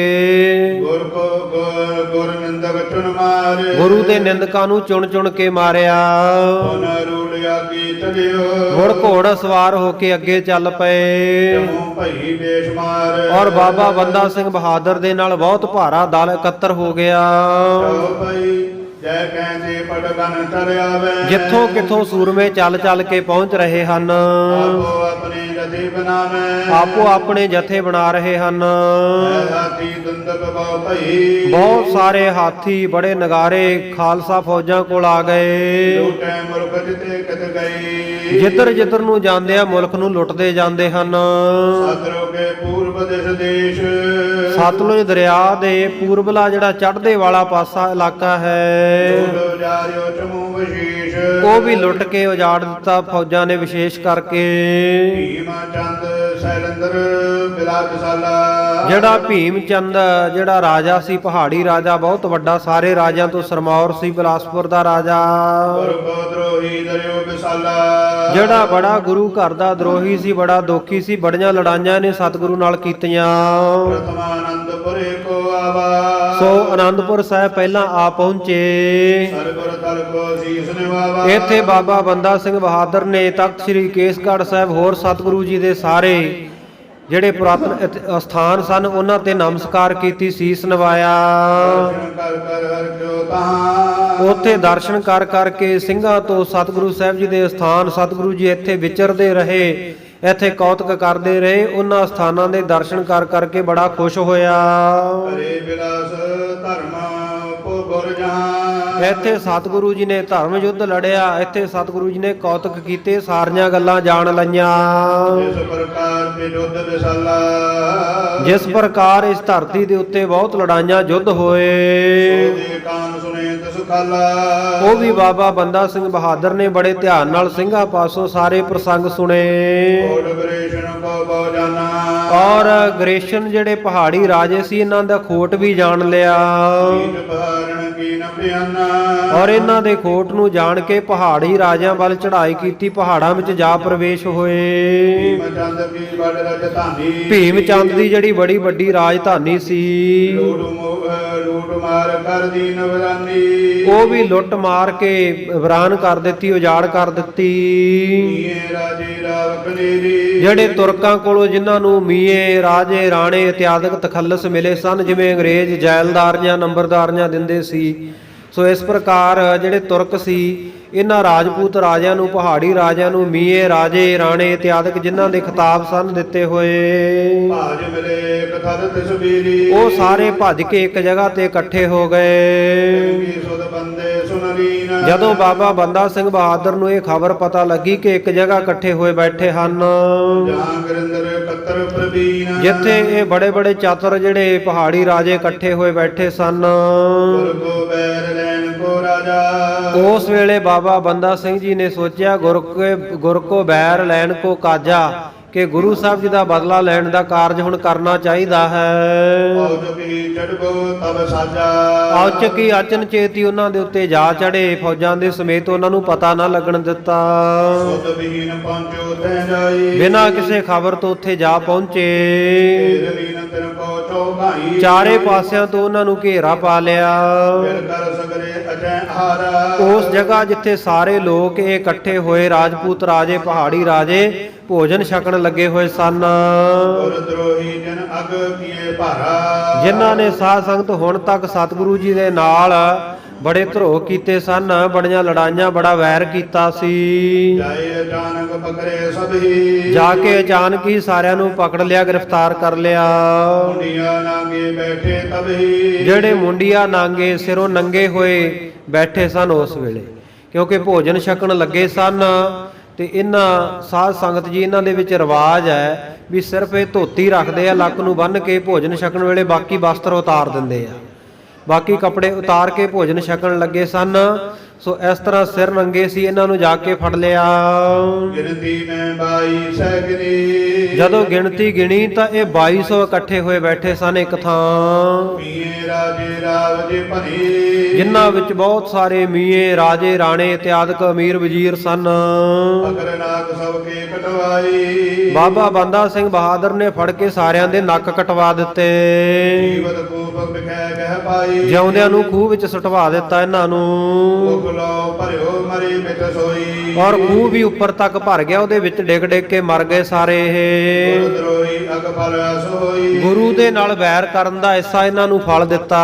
Speaker 3: ਗੁਰ ਕੋ ਗੁਰ ਨਿੰਦਕ ਚੁਣ ਮਾਰ।
Speaker 2: ਗੁਰੂ ਦੇ ਨਿੰਦਕਾਂ ਨੂੰ ਚੁਣ ਚੁਣ ਕੇ ਮਾਰਿਆ।
Speaker 3: ਉਹਨਾਂ ਰੂਲਿਆ ਕੀ ਚਲਿਓ।
Speaker 2: ਮੁੜ ਘੋੜ ਸਵਾਰ ਹੋ ਕੇ ਅੱਗੇ ਚੱਲ ਪਏ।
Speaker 3: ਜਮੂ ਭਈ ਬੇਸ਼ਮਾਰ।
Speaker 2: ਔਰ ਬਾਬਾ ਬੰਦਾ ਸਿੰਘ ਬਹਾਦਰ ਦੇ ਨਾਲ ਬਹੁਤ ਭਾਰਾ ਦਲ ਇਕੱਤਰ ਹੋ ਗਿਆ।
Speaker 3: ਚਲੋ ਭਈ ਜੈ ਕਹਿੰਦੇ ਪਟਗਨ ਚਲ ਆਵੇ।
Speaker 2: ਜਿੱਥੋਂ ਕਿੱਥੋਂ ਸੂਰਮੇ ਚੱਲ ਚੱਲ ਕੇ ਪਹੁੰਚ ਰਹੇ ਹਨ।
Speaker 3: ਆਪੋ ਆਪਣੇ ਜਥੇ ਬਣਾਵੇ।
Speaker 2: ਆਪੋ ਆਪਣੇ ਜਥੇ ਬਣਾ ਰਹੇ ਹਨ।
Speaker 3: ਹਾਥੀ ਦੰਦਕ ਬਹੁ ਭਈ।
Speaker 2: ਬਹੁਤ ਸਾਰੇ ਹਾਥੀ, ਬੜੇ ਨਗਾਰੇ ਖਾਲਸਾ ਫੌਜਾਂ ਕੋਲ ਆ ਗਏ।
Speaker 3: ਲੁੱਟੇ ਮੁਲਕ ਜਿਤੇ ਕਿਤ ਗਈ।
Speaker 2: ਜਿੱਧਰ ਜਿੱਧਰ ਨੂੰ ਜਾਂਦੇ ਆ ਮੁਲਕ ਨੂੰ ਲੁੱਟਦੇ ਜਾਂਦੇ ਹਨ।
Speaker 3: ਸਤਰੋ ਕੇ ਪੂਰਬ ਦਿਸ ਦੇਸ਼।
Speaker 2: ਸਤਲੁਜ ਦਰਿਆ ਦੇ ਪੂਰਬਲਾ ਜਿਹੜਾ ਚੜ੍ਹਦੇ ਵਾਲਾ ਪਾਸਾ ਇਲਾਕਾ ਹੈ
Speaker 3: ਲੋਕ ਜਾਰਿਓ ਚਮੂ ਵਿਸ਼ੇਸ਼
Speaker 2: ਉਹ ਵੀ ਲੁੱਟ ਕੇ ਉਜਾੜ ਦਿੱਤਾ ਫੌਜਾਂ ਨੇ ਵਿਸ਼ੇਸ਼ ਕਰਕੇ।
Speaker 3: ਭੀਮ ਚੰਦ ਸੈਲੰਦਰ ਬਿਲਾਜਸਾਲਾ
Speaker 2: ਜਿਹੜਾ ਭੀਮ ਚੰਦ ਜਿਹੜਾ ਰਾਜਾ ਸੀ ਪਹਾੜੀ ਰਾਜਾ ਬਹੁਤ ਵੱਡਾ ਸਾਰੇ ਰਾਜਿਆਂ ਤੋਂ ਸਰਮੌਰ ਸੀ ਬਿਲਾਸਪੁਰ ਦਾ ਰਾਜਾ
Speaker 3: ਗੁਰੂ ਦਰੋਹੀ ਦਰਿਓ ਬਿਸਾਲਾ
Speaker 2: ਜਿਹੜਾ ਬੜਾ ਗੁਰੂ ਘਰ ਦਾ ਦਰੋਹੀ ਸੀ ਬੜਾ ਦੋਖੀ ਸੀ ਬੜੀਆਂ ਲੜਾਈਆਂ ਨੇ ਸਤਿਗੁਰੂ ਨਾਲ ਕੀਤੀਆਂ।
Speaker 3: ਪ੍ਰਥਮ ਆਨੰਦਪੁਰੇ ਕੋ ਆਵਾ
Speaker 2: ਸੋ ਆਨੰਦਪੁਰ ਸਾਹਿਬ ਪਹਿਲਾਂ ਆ ਪਹੁੰਚੇ।
Speaker 3: ਸਰਗੁਰ ਤਲ ਕੋ ਸੀਸ ਨਿਵਾਵਾ
Speaker 2: ਇੱਥੇ ਬਾਬਾ ਬੰਦਾ ਸਿੰਘ ਬਹਾਦਰ ਨੇ ਤਖਤ ਸ੍ਰੀ ਕੇਸਗੜ੍ਹ ਸਾਹਿਬ ਹੋਰ ਸਤਿਗੁਰੂ ਜੀ ਦੇ ਸਾਰੇ ਜਿਹੜੇ ਪੁਰਾਤਨ ਸਥਾਨ ਸਨ ਉਹਨਾਂ ਤੇ ਨਮਸਕਾਰ ਕੀਤੀ ਸੀਸ ਨਵਾਇਆ।
Speaker 3: ਕਰ ਕਰ ਹਰ ਜੋ ਤਹਾਂ
Speaker 2: ਉੱਥੇ ਦਰਸ਼ਨ ਕਰ ਕਰਕੇ ਸਿੰਘਾਂ ਤੋਂ ਸਤਿਗੁਰੂ ਸਾਹਿਬ ਜੀ ਦੇ ਸਥਾਨ ਸਤਿਗੁਰੂ ਜੀ ਇੱਥੇ ਵਿਚਰਦੇ ਰਹੇ ਇੱਥੇ ਕੌਤਕ ਕਰਦੇ ਰਹੇ ਉਹਨਾਂ ਸਥਾਨਾਂ ਦੇ ਦਰਸ਼ਨ ਕਰ ਕਰਕੇ ਬੜਾ ਖੁਸ਼ ਹੋਇਆ।
Speaker 3: ਹਰੇ ਬਿਲਾਸ ਧਰਮ ਪੋ ਗੁਰ ਜਹਾਂ
Speaker 2: ਇੱਥੇ ਸਤਿਗੁਰੂ ਜੀ ਨੇ ਧਰਮ ਯੁੱਧ ਲੜਿਆ ਇੱਥੇ ਸਤਿਗੁਰੂ ਜੀ ਨੇ ਕੌਤਕ ਕੀਤੇ ਸਾਰੀਆਂ ਗੱਲਾਂ ਜਾਣ ਲਈਆਂ।
Speaker 3: ਇਸ ਪ੍ਰਕਾਰ ਤੇ ਜੁਧ ਵਿਸਾਲਾ
Speaker 2: ਜਿਸ ਪ੍ਰਕਾਰ ਇਸ ਧਰਤੀ ਦੇ ਉੱਤੇ ਬਹੁਤ ਲੜਾਈਆਂ ਯੁੱਧ ਹੋਏ
Speaker 3: ਦੇ ਕਾਨ ਸੁਨੇ ਤਿਸ ਖਾਲਾ
Speaker 2: ਉਹ ਵੀ ਬਾਬਾ ਬੰਦਾ ਸਿੰਘ ਬਹਾਦਰ ਨੇ ਬੜੇ ਧਿਆਨ ਨਾਲ ਸਿੰਘਾਂ ਪਾਸੋਂ ਸਾਰੇ ਪ੍ਰਸੰਗ ਸੁਣੇ।
Speaker 3: ਕੋਟ ਗਰੇਸ਼ਨ ਕੋ ਬੋ ਜਾਨਾ
Speaker 2: ਔਰ ਗ੍ਰੇਸ਼ਨ ਜਿਹੜੇ ਪਹਾੜੀ ਰਾਜੇ ਸੀ ਇਹਨਾਂ ਦਾ ਖੋਟ ਵੀ ਜਾਣ ਲਿਆ
Speaker 3: ਕੀਟ ਬਹਾਰਨ ਕੀ ਨ ਬਿਆਨਾ
Speaker 2: ਔਰ ਇਹਨਾਂ ਦੇ ਖੋਟ ਨੂੰ ਜਾਣ ਕੇ ਪਹਾੜੀ ਰਾਜਿਆਂ ਵੱਲ ਚੜ੍ਹਾਈ ਕੀਤੀ ਪਹਾੜਾਂ ਵਿੱਚ ਜਾ ਪ੍ਰਵੇਸ਼ ਹੋਏ।
Speaker 3: ਭੀਮ ਚੰਦ ਕੀ ਬੜ ਰਜਧਾਨੀ
Speaker 2: ਭੀਮ ਚੰਦ ਦੀ ਜਿਹੜੀ ਬੜੀ ਵੱਡੀ ਰਾਜਧਾਨੀ ਸੀ
Speaker 3: ਲੂਟ ਮਾਰ ਕਰ ਦੀਨ ਵਰਾਨੀ
Speaker 2: ਉਹ ਵੀ ਲੁੱਟ ਮਾਰ ਕੇ ਵਿਰਾਨ ਕਰ ਦਿੱਤੀ ਉਜਾੜ ਕਰ ਦਿੱਤੀ।
Speaker 3: ਇਹ ਰਾਜੇ ਰਾਵ ਕਨੇਰੀ
Speaker 2: ਜਿਹੜੇ ਤੁਰਕਾਂ ਕੋਲੋਂ ਜਿਨ੍ਹਾਂ ਨੂੰ ਮੀਏ ਰਾਜੇ ਰਾਣੇ ਇਤਿਆਦਿਕ ਤਖੱਲਸ ਮਿਲੇ ਸਨ ਜਿਵੇਂ ਅੰਗਰੇਜ਼ ਜੈਲਦਾਰੀਆਂ ਨੰਬਰਦਾਰੀਆਂ ਦਿੰਦੇ ਸੀ ਸੋ ਇਸ ਪ੍ਰਕਾਰ ਜਿਹੜੇ ਤੁਰਕ ਸੀ ਇਹਨਾਂ ਰਾਜਪੂਤ ਰਾਜਿਆਂ ਨੂੰ ਪਹਾੜੀ ਰਾਜਿਆਂ ਨੂੰ ਮੀਏ ਰਾਜੇ ਰਾਣੇ ਇਤਿਆਦਿਕ ਜਿਨ੍ਹਾਂ ਦੇ ਖਿਤਾਬ ਸਨ ਦਿੱਤੇ ਹੋਏ
Speaker 3: ਭਾਜ ਮਿਲੇ ਕਥਾ ਤਸਵੀਰੀ
Speaker 2: ਉਹ ਸਾਰੇ ਭੱਜ ਕੇ ਇੱਕ ਜਗ੍ਹਾ ਤੇ ਇਕੱਠੇ ਹੋ ਗਏ।
Speaker 3: ਕੀ ਸੁਧ ਬੰਦੇ ਸੁਨ ਲੀਨ
Speaker 2: ਜਦੋਂ ਬਾਬਾ ਬੰਦਾ ਸਿੰਘ ਬਹਾਦਰ ਨੂੰ ਇਹ ਖਬਰ ਪਤਾ ਲੱਗੀ ਕਿ ਇੱਕ ਜਗ੍ਹਾ ਇਕੱਠੇ ਹੋਏ ਬੈਠੇ ਹਨ
Speaker 3: ਜਹਾਂ ਗਰਿੰਦਰ ਕਤਰ ਪ੍ਰਵੀਨ
Speaker 2: ਜਿੱਥੇ ਇਹ ਬੜੇ ਬੜੇ ਚਾਤਰ ਜਿਹੜੇ ਪਹਾੜੀ ਰਾਜੇ ਇਕੱਠੇ ਹੋਏ ਬੈਠੇ ਸਨ
Speaker 3: ਗੁਰ ਕੋ ਬੈਰ ਲੈਣ ਕੋ ਰਾਜਾ
Speaker 2: ਉਸ ਵੇਲੇ ਬਾਬਾ ਬੰਦਾ ਸਿੰਘ ਜੀ ਨੇ ਸੋਚਿਆ ਗੁਰ ਕੋ ਬੈਰ ਲੈਣ ਕੋ ਕਾਜਾ ਕਿ ਗੁਰੂ ਸਾਹਿਬ ਜੀ ਦਾ ਬਦਲਾ ਲੈਣ ਦਾ ਕਾਰਜ ਹੁਣ ਕਰਨਾ ਚਾਹੀਦਾ ਹੈ।
Speaker 3: ਔਜਕੀ ਚੜਗੋ ਤਬ ਸਾਜਾ
Speaker 2: ਔਚਕੀ ਅਚਨ ਚੇਤੀ ਉਹਨਾਂ ਦੇ ਉੱਤੇ ਜਾ ਚੜੇ ਫੌਜਾਂ ਦੇ ਸਮੇਤ ਉਹਨਾਂ ਨੂੰ ਪਤਾ ਨਾ ਲੱਗਣ ਦਿੱਤਾ
Speaker 3: ਸੁਧ ਬਹੀਨ ਪਹੁੰਚੋ ਤੈ ਜਾਈ
Speaker 2: ਬਿਨਾਂ ਕਿਸੇ ਖਬਰ ਤੋਂ ਉੱਥੇ ਜਾ ਪਹੁੰਚੇ।
Speaker 3: ਤੇਰ ਲੀਨ ਤਿਨ ਕੋ ਚੌਗਾਈ
Speaker 2: ਚਾਰੇ ਪਾਸਿਆਂ ਤੋਂ ਉਹਨਾਂ ਨੂੰ ਘੇਰਾ ਪਾ ਲਿਆ।
Speaker 3: ਫਿਰ ਕਰ ਸਗਰੇ ਅਜੈ ਹਾਰਾ
Speaker 2: ਉਸ ਜਗ੍ਹਾ ਜਿੱਥੇ ਸਾਰੇ ਲੋਕ ਇਹ ਇਕੱਠੇ ਹੋਏ ਰਾਜਪੂਤ ਰਾਜੇ ਪਹਾੜੀ ਰਾਜੇ ਭੋਜਨ ਛਕਣ ਲੱਗੇ ਹੋਏ ਸਨ
Speaker 3: ਗੁਰ ਦਰੋਹੀ ਜਨ ਅਗ ਕੀਏ ਭਾਰਾ
Speaker 2: ਜਿਨ੍ਹਾਂ ਨੇ ਸਾਧ ਸੰਗਤ ਹੁਣ ਤੱਕ ਸਤਿਗੁਰੂ ਜੀ ਦੇ ਨਾਲ ਬੜੇ ਧਰੋਹ ਕੀਤੇ ਸਨ ਬੜੀਆਂ ਲੜਾਈਆਂ ਬੜਾ ਵੈਰ ਕੀਤਾ ਸੀ।
Speaker 3: ਜਾਏ ਅਚਾਨਕ ਪਕਰੇ ਸਭੀ
Speaker 2: ਜਾ ਕੇ ਅਚਾਨਕ ਹੀ ਸਾਰਿਆਂ ਨੂੰ ਪਕੜ ਲਿਆ ਗ੍ਰਿਫਤਾਰ ਕਰ ਲਿਆ।
Speaker 3: ਮੁੰਡੀਆਂ ਨਾਂਗੇ ਬੈਠੇ ਤਬਹੀ
Speaker 2: ਜਿਹੜੇ ਮੁੰਡੀਆਂ ਨਾਂਗੇ ਸਿਰੋਂ ਨੰਗੇ ਹੋਏ ਬੈਠੇ ਸਨ ਉਸ ਵੇਲੇ ਕਿਉਂਕਿ ਭੋਜਨ ਛਕਣ ਲੱਗੇ ਸਨ ਤੇ ਇਹਨਾਂ ਸਾਧ ਸੰਗਤ ਜੀ ਇਹਨਾਂ ਦੇ ਵਿੱਚ ਰਿਵਾਜ ਹੈ ਵੀ ਸਿਰਫ ਇਹ ਧੋਤੀ ਰੱਖਦੇ ਆ ਲੱਕ ਨੂੰ ਬੰਨ੍ਹ ਕੇ ਭੋਜਨ ਛਕਣ ਵੇਲੇ ਬਾਕੀ ਵਸਤਰ ਉਤਾਰ ਦਿੰਦੇ ਆ ਬਾਕੀ ਕੱਪੜੇ ਉਤਾਰ ਕੇ ਭੋਜਨ ਛਕਣ ਲੱਗੇ ਸਨ ਸੋ ਇਸ ਤਰ੍ਹਾਂ ਸਿਰ ਨੰਗੇ ਸੀ ਇਹਨਾਂ ਨੂੰ ਜਾ ਕੇ ਫੜ ਲਿਆ।
Speaker 3: ਗਿਣਤੀ ਮੈਂ 22 ਸੈਕਰੀ
Speaker 2: ਜਦੋਂ ਗਿਣਤੀ ਗਿਣੀ ਤਾਂ ਇਹ 2200 ਇਕੱਠੇ ਹੋਏ ਬੈਠੇ ਸਨ ਇੱਕ ਥਾਂ
Speaker 3: ਮੀਏ ਰਾਜੇ ਰਾਵ ਜੇ ਭਨੀ
Speaker 2: ਜਿਨ੍ਹਾਂ ਵਿੱਚ ਬਹੁਤ ਸਾਰੇ ਮੀਏ ਰਾਜੇ ਰਾਣੇ ਇਤਿਆਦਿਕ ਅਮੀਰ ਵਜ਼ੀਰ ਸਨ।
Speaker 3: ਅਗਰ ਨਾਗ ਸਭ ਕੇ ਕਟਵਾਈ
Speaker 2: ਬਾਬਾ ਬੰਦਾ ਸਿੰਘ ਬਹਾਦਰ ਨੇ ਫੜ ਕੇ ਸਾਰਿਆਂ ਦੇ ਨੱਕ ਕਟਵਾ ਦਿੱਤੇ
Speaker 3: ਜੀਵਤ ਕੂਪ ਵਿਖੈ ਗਹਿ ਪਾਈ
Speaker 2: ਜਿਉਂਦਿਆਂ ਨੂੰ ਖੂਹ ਵਿੱਚ ਸੁਟਵਾ ਦਿੱਤਾ ਇਹਨਾਂ ਨੂੰ
Speaker 3: ਲੋ ਭਰਿਓ ਮਰੀ ਮਿਟ ਸੋਈ
Speaker 2: ਔਰ ਖੂਹ ਵੀ ਉੱਪਰ ਤੱਕ ਭਰ ਗਿਆ ਉਹਦੇ ਵਿੱਚ ਡਿੱਗ ਡਿੱਗ ਕੇ ਮਰ ਗਏ ਸਾਰੇ ਇਹ
Speaker 3: ਗੁਰ ਦਰੋਹੀ ਅਗ ਫਲ ਸੋਈ
Speaker 2: ਗੁਰੂ ਦੇ ਨਾਲ ਵੈਰ ਕਰਨ ਦਾ ਐਸਾ ਇਹਨਾਂ ਨੂੰ ਫਲ ਦਿੱਤਾ।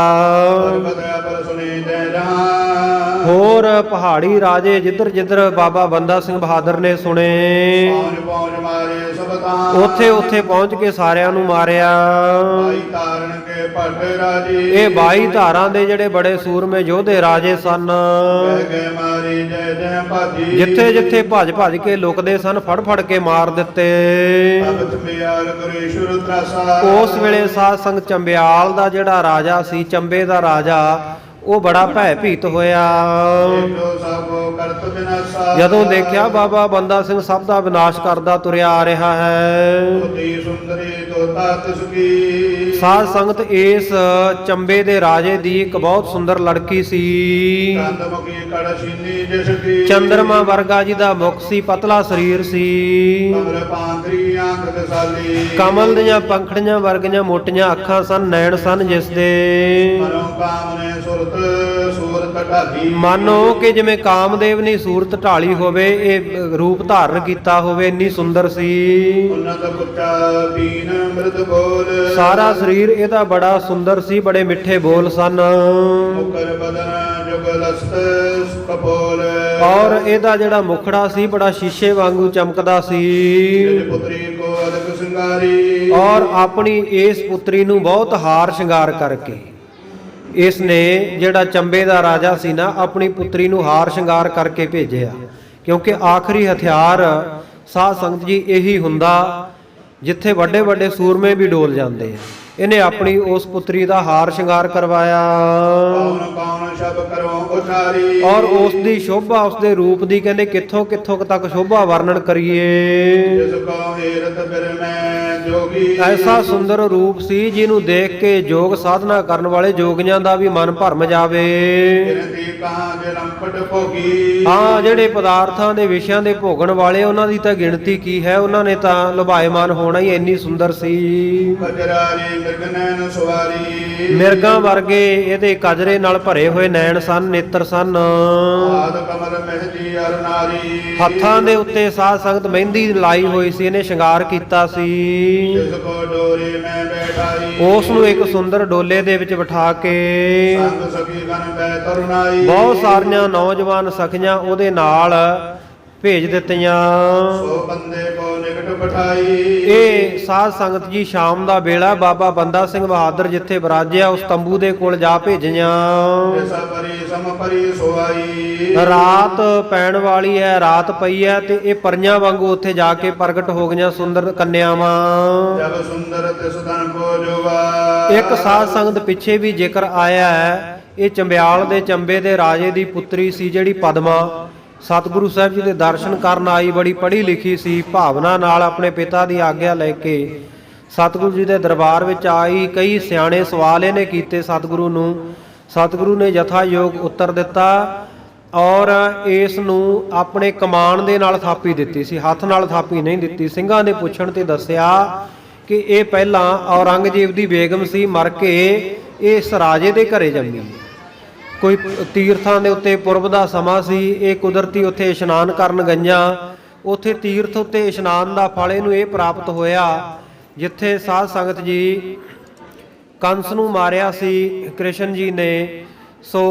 Speaker 3: ਬਦਿਆ ਪਰ ਸੁਨੇ ਜੈ ਜਹਾਂ
Speaker 2: ਹੋਰ ਪਹਾੜੀ ਰਾਜੇ ਜਿੱਧਰ ਜਿੱਧਰ ਬਾਬਾ ਬੰਦਾ ਸਿੰਘ ਬਹਾਦਰ ਨੇ ਸੁਣੇ
Speaker 3: ਪਹੁੰਚ ਪਹੁੰਚ ਮਾਰੇ ਸਭ ਸਬਤਾਂ
Speaker 2: ਉੱਥੇ ਉੱਥੇ ਪਹੁੰਚ ਕੇ ਸਾਰਿਆਂ ਨੂੰ ਮਾਰਿਆ।
Speaker 3: ਭਾਈ ਤਾਰਨ ਕੇ ਭੱਟ ਰਾਜੀ
Speaker 2: ਇਹ 22 ਧਾਰਾਂ ਦੇ ਜਿਹੜੇ ਬੜੇ ਸੂਰਮੇ ਯੋਧੇ ਰਾਜੇ ਸਨ।
Speaker 3: ਕਹਿ ਗਏ ਮਾਰੀ ਜੈ ਜੈ ਭਾਜੀ
Speaker 2: ਜਿੱਥੇ ਜਿੱਥੇ ਭੱਜ ਭੱਜ ਕੇ ਲੁਕਦੇ ਸਨ, ਫੜ ਫੜ ਕੇ ਮਾਰ ਦਿੱਤੇ।
Speaker 3: ਤਬ ਚੰਬਿਆਲ ਗੁਰੇਸ਼ਵਰ ਤਰਾਸਾ
Speaker 2: ਉਸ ਵੇਲੇ ਸਾਧ ਸੰਗਤ ਚੰਬਿਆਲ ਦਾ ਜਿਹੜਾ ਰਾਜਾ ਸੀ, ਚੰਬੇ ਦਾ ਰਾਜਾ, ਉਹ ਬੜਾ ਭੈ ਭੀਤ ਹੋਇਆ।
Speaker 3: ਜੋ ਸਭੋ ਕਰਤ ਬਿਨਾਸਾ
Speaker 2: ਜਦੋਂ ਦੇਖਿਆ ਬਾਬਾ ਬੰਦਾ ਸਿੰਘ ਸਭ ਦਾ ਵਿਨਾਸ਼ ਕਰਦਾ ਤੁਰਿਆ ਆ ਰਿਹਾ ਹੈ।
Speaker 3: ਤੋਤੀ ਸੁੰਦਰੀ ਤੋਤਾ ਤਿਸਕੀ
Speaker 2: ਸਾਧ ਸੰਗਤ ਇਸ ਚੰਬੇ ਦੇ ਰਾਜੇ ਦੀ ਇੱਕ ਬਹੁਤ ਸੁੰਦਰ ਲੜਕੀ ਸੀ।
Speaker 3: ਕੰਦਮੁਖੀ ਕੜਸ਼ੀਨੀ ਜਿਸ ਕੀ
Speaker 2: ਚੰਦਰਮਾ ਵਰਗਾ ਜਿਹਦਾ ਮੁਖ ਸੀ, ਪਤਲਾ ਸਰੀਰ ਸੀ।
Speaker 3: ਕਮਲ ਪਾਂਦਰੀ ਆਂਖ ਦਸਾਲੀ
Speaker 2: ਕਮਲ ਦੀਆਂ ਪੰਖੜੀਆਂ ਵਰਗੀਆਂ ਮੋਟੀਆਂ ਅੱਖਾਂ ਸਨ, ਨੈਣ ਸਨ ਜਿਸ ਦੇ।
Speaker 3: ਮਨੋ ਕਾਮਨੇ ਸੁਰਤ ਸੂਰਤ ਢਾਲੀ
Speaker 2: ਮਾਨੋ ਕਿ ਜਿਵੇਂ ਕਾਮਦੇਵ ਨੇ ਸੂਰਤ ਢਾਲੀ ਹੋਵੇ, ਇਹ ਰੂਪ ਧਾਰਨ ਕੀਤਾ ਹੋਵੇ, ਇੰਨੀ ਸੁੰਦਰ ਸੀ।
Speaker 3: ਉਨਤ ਪੁੱਛਾ ਦੀਨ ਮ੍ਰਿਤ ਬੋਲ
Speaker 2: ਸਾਰਾ ਸਰੀਰ ਇਹਦਾ ਬੜਾ ਸੁੰਦਰ ਸੀ, ਬੜੇ ਮਿੱਠੇ ਬੋਲ ਸਨ।
Speaker 3: ਮੁਕਰ ਬਦਨ ਜੁਗਲਸਤ ਕਪੋਲ
Speaker 2: ਔਰ ਇਹਦਾ ਜਿਹੜਾ ਮੁਖੜਾ ਸੀ ਬੜਾ ਸ਼ੀਸ਼ੇ ਵਾਂਗੂ ਚਮਕਦਾ ਸੀ।
Speaker 3: ਜਿਸ ਪੁੱਤਰੀ ਕੋ ਅਦਕ ਸਿੰਗਾਰੀ
Speaker 2: ਔਰ ਆਪਣੀ ਇਸ ਪੁੱਤਰੀ ਨੂੰ ਬਹੁਤ ਹਾਰ ਸ਼ਿੰਗਾਰ ਕਰਕੇ ਇਸ ਨੇ ਜਿਹੜਾ ਚੰਬੇ ਦਾ ਰਾਜਾ ਸੀ ਨਾ, ਆਪਣੀ ਪੁੱਤਰੀ ਨੂੰ ਹਾਰ ਸ਼ਿੰਗਾਰ ਕਰਕੇ ਭੇਜਿਆ। ਕਿਉਂਕਿ ਆਖਰੀ ਹਥਿਆਰ ਸਾਧ ਸੰਗਤ ਜੀ ਇਹੀ ਹੁੰਦਾ ਜਿੱਥੇ ਵੱਡੇ ਵੱਡੇ ਸੂਰਮੇ ਵੀ ਡੋਲ ਜਾਂਦੇ ਆ। ਇਹਨੇ ਆਪਣੀ ਉਸ ਪੁੱਤਰੀ ਦਾ ਹਾਰ ਸ਼ਿੰਗਾਰ ਕਰਵਾਇਆ।
Speaker 3: ਕੌਣ ਕੌਣ ਸ਼ਬ ਕਰੋ ਉਚਾਰੀ
Speaker 2: ਔਰ ਉਸ ਦੀ ਸ਼ੋਭਾ, ਉਸ ਦੇ ਰੂਪ ਦੀ ਕਹਿੰਦੇ ਕਿੱਥੋਂ ਕਿੱਥੋਂ ਤੱਕ ਸ਼ੋਭਾ ਵਰਣਨ ਕਰੀਏ।
Speaker 3: ਜਿਸ ਕੋ ਹੀਰਤ ਬਿਰ ਮੈਂ ਜੋਗੀ
Speaker 2: ਐਸਾ ਸੁੰਦਰ ਰੂਪ ਸੀ ਜਿਹਨੂੰ ਦੇਖ ਕੇ ਯੋਗ ਸਾਧਨਾ ਕਰਨ ਵਾਲੇ ਜੋਗੀਆਂ ਦਾ ਵੀ ਮਨ ਭਰਮ ਜਾਵੇ।
Speaker 3: ਗਿਣਤੀ ਕਹਾਂ ਜੇ ਲੰਪਟ ਭੋਗੀ
Speaker 2: ਹਾਂ, ਜਿਹੜੇ ਪਦਾਰਥਾਂ ਦੇ ਵਿਸ਼ਿਆਂ ਦੇ ਭੋਗਣ ਵਾਲੇ, ਉਹਨਾਂ ਦੀ ਤਾਂ ਗਿਣਤੀ ਕੀ ਹੈ, ਉਹਨਾਂ ਨੇ ਤਾਂ ਲੁਭਾਇਮਾਨ ਹੋਣਾ ਹੀ, ਇੰਨੀ ਸੁੰਦਰ ਸੀ।
Speaker 3: ਕਜਰਾਰੀ ਮਿਰਗਨੈਨ ਸਵਾਰੀ
Speaker 2: ਮਿਰਗਾਂ ਵਰਗੇ ਇਹਦੇ ਕਜਰੇ ਨਾਲ ਭਰੇ ਹੋਏ ਨੈਣ ਸਨ, ਨੇਤਰ ਸਨ।
Speaker 3: ਆਦ ਕਮਲ ਮਹਿਜੀ ਅਰ ਨਾਰੀ
Speaker 2: ਹੱਥਾਂ ਦੇ ਉੱਤੇ ਸਾਧ ਸੰਗਤ ਮਹਿੰਦੀ ਲਾਈ ਹੋਈ ਸੀ, ਇਹਨੇ ਸ਼ਿੰਗਾਰ ਕੀਤਾ ਸੀ।
Speaker 3: ਜਿਸ ਕੋ ਡੋਰੇ ਮੈਂ ਬੈਠਾਈ
Speaker 2: ਉਸ ਨੂੰ ਇੱਕ ਸੁੰਦਰ ਡੋਲੇ ਦੇ ਵਿੱਚ ਬਿਠਾ ਕੇ
Speaker 3: ਸੰਗ ਸਖੀ ਗਨ ਬੈ ਤਰੁਨਾਈ
Speaker 2: ਬਹੁਤ ਸਾਰੀਆਂ ਨੌਜਵਾਨ ਸਖੀਆਂ ਉਹਦੇ ਨਾਲ ਭੇਜ ਦਿੱਤੀਆਂ।
Speaker 3: ਸੋ ਬੰਦੇ ਕੋ ਨਿਕਟ ਬਿਠਾਈ
Speaker 2: ਇਹ ਸਾਧ ਸੰਗਤ ਜੀ ਸ਼ਾਮ ਦਾ ਵੇਲਾ ਬਾਬਾ ਬੰਦਾ ਸਿੰਘ ਬਹਾਦਰ ਜਿੱਥੇ ਵਿਰਾਜਿਆ ਉਸ ਤੰਬੂ ਦੇ ਕੋਲ ਜਾ ਭੇਜੀਆਂ।
Speaker 3: ਜਿਸ ਪਰੀ ਸਮ ਪਰੀ ਸੋਈ
Speaker 2: ਰਾਤ ਪੈਣ ਵਾਲੀ ਹੈ, ਰਾਤ ਪਈ ਹੈ, ਤੇ ਇਹ ਪਰੀਆਂ ਵਾਂਗੂ ਉੱਥੇ ਜਾ ਕੇ ਪ੍ਰਗਟ ਹੋ ਗਈਆਂ ਸੁੰਦਰ ਕੰਨਿਆਵਾਂ।
Speaker 3: ਜਬ ਸੁੰਦਰ ਤਿਸ ਤਨ ਕੋ ਜੁਗਾ
Speaker 2: ਇੱਕ ਸਾਧ ਸੰਗਤ ਪਿੱਛੇ ਵੀ ਜ਼ਿਕਰ ਆਇਆ ਹੈ, ਇਹ ਚੰਬਿਆਲ ਦੇ ਚੰਬੇ ਦੇ ਰਾਜੇ ਦੀ ਪੁੱਤਰੀ ਸੀ ਜਿਹੜੀ ਪਦਮਾ। ਸਤਿਗੁਰੂ ਸਾਹਿਬ ਜੀ ਦੇ ਦਰਸ਼ਨ ਕਰਨ ਆਈ, ਬੜੀ ਪੜ੍ਹੀ ਲਿਖੀ ਸੀ, ਭਾਵਨਾ ਨਾਲ ਆਪਣੇ ਪਿਤਾ ਦੀ ਆਗਿਆ ਲੈ ਕੇ ਸਤਿਗੁਰੂ ਜੀ ਦੇ ਦਰਬਾਰ ਵਿੱਚ ਆਈ। ਕਈ ਸਿਆਣੇ ਸਵਾਲ ਇਹਨੇ ਕੀਤੇ ਸਤਿਗੁਰੂ ਨੂੰ, ਸਤਿਗੁਰੂ ਨੇ ਯਥਾ ਯੋਗ ਉੱਤਰ ਦਿੱਤਾ ਔਰ ਇਸ ਨੂੰ ਆਪਣੇ ਕਮਾਨ ਦੇ ਨਾਲ ਥਾਪੀ ਦਿੱਤੀ ਸੀ, ਹੱਥ ਨਾਲ ਥਾਪੀ ਨਹੀਂ ਦਿੱਤੀ। ਸਿੰਘਾਂ ਦੇ ਪੁੱਛਣ ਤੇ ਦੱਸਿਆ ਕਿ ਇਹ ਪਹਿਲਾਂ ਔਰੰਗਜ਼ੇਬ ਦੀ ਬੇਗਮ ਸੀ, ਮਰ ਕੇ ਇਸ ਰਾਜੇ ਦੇ ਘਰੇ ਜੰਮੀ। ਕੋਈ ਤੀਰਥਾਂ ਦੇ ਉੱਤੇ ਪੁਰਬ ਦਾ ਸਮਾਂ ਸੀ, ਇਹ ਕੁਦਰਤੀ ਉੱਥੇ ਇਸ਼ਨਾਨ ਕਰਨ ਗਈਆਂ। ਉੱਥੇ ਤੀਰਥ ਉੱਤੇ ਇਸ਼ਨਾਨ ਦਾ ਫਲ ਇਹਨੂੰ ਇਹ ਪ੍ਰਾਪਤ ਹੋਇਆ ਜਿੱਥੇ ਸਾਧ ਸੰਗਤ ਜੀ ਕੰਸ ਨੂੰ ਮਾਰਿਆ ਸੀ ਕ੍ਰਿਸ਼ਨ ਜੀ ਨੇ। ਸੋ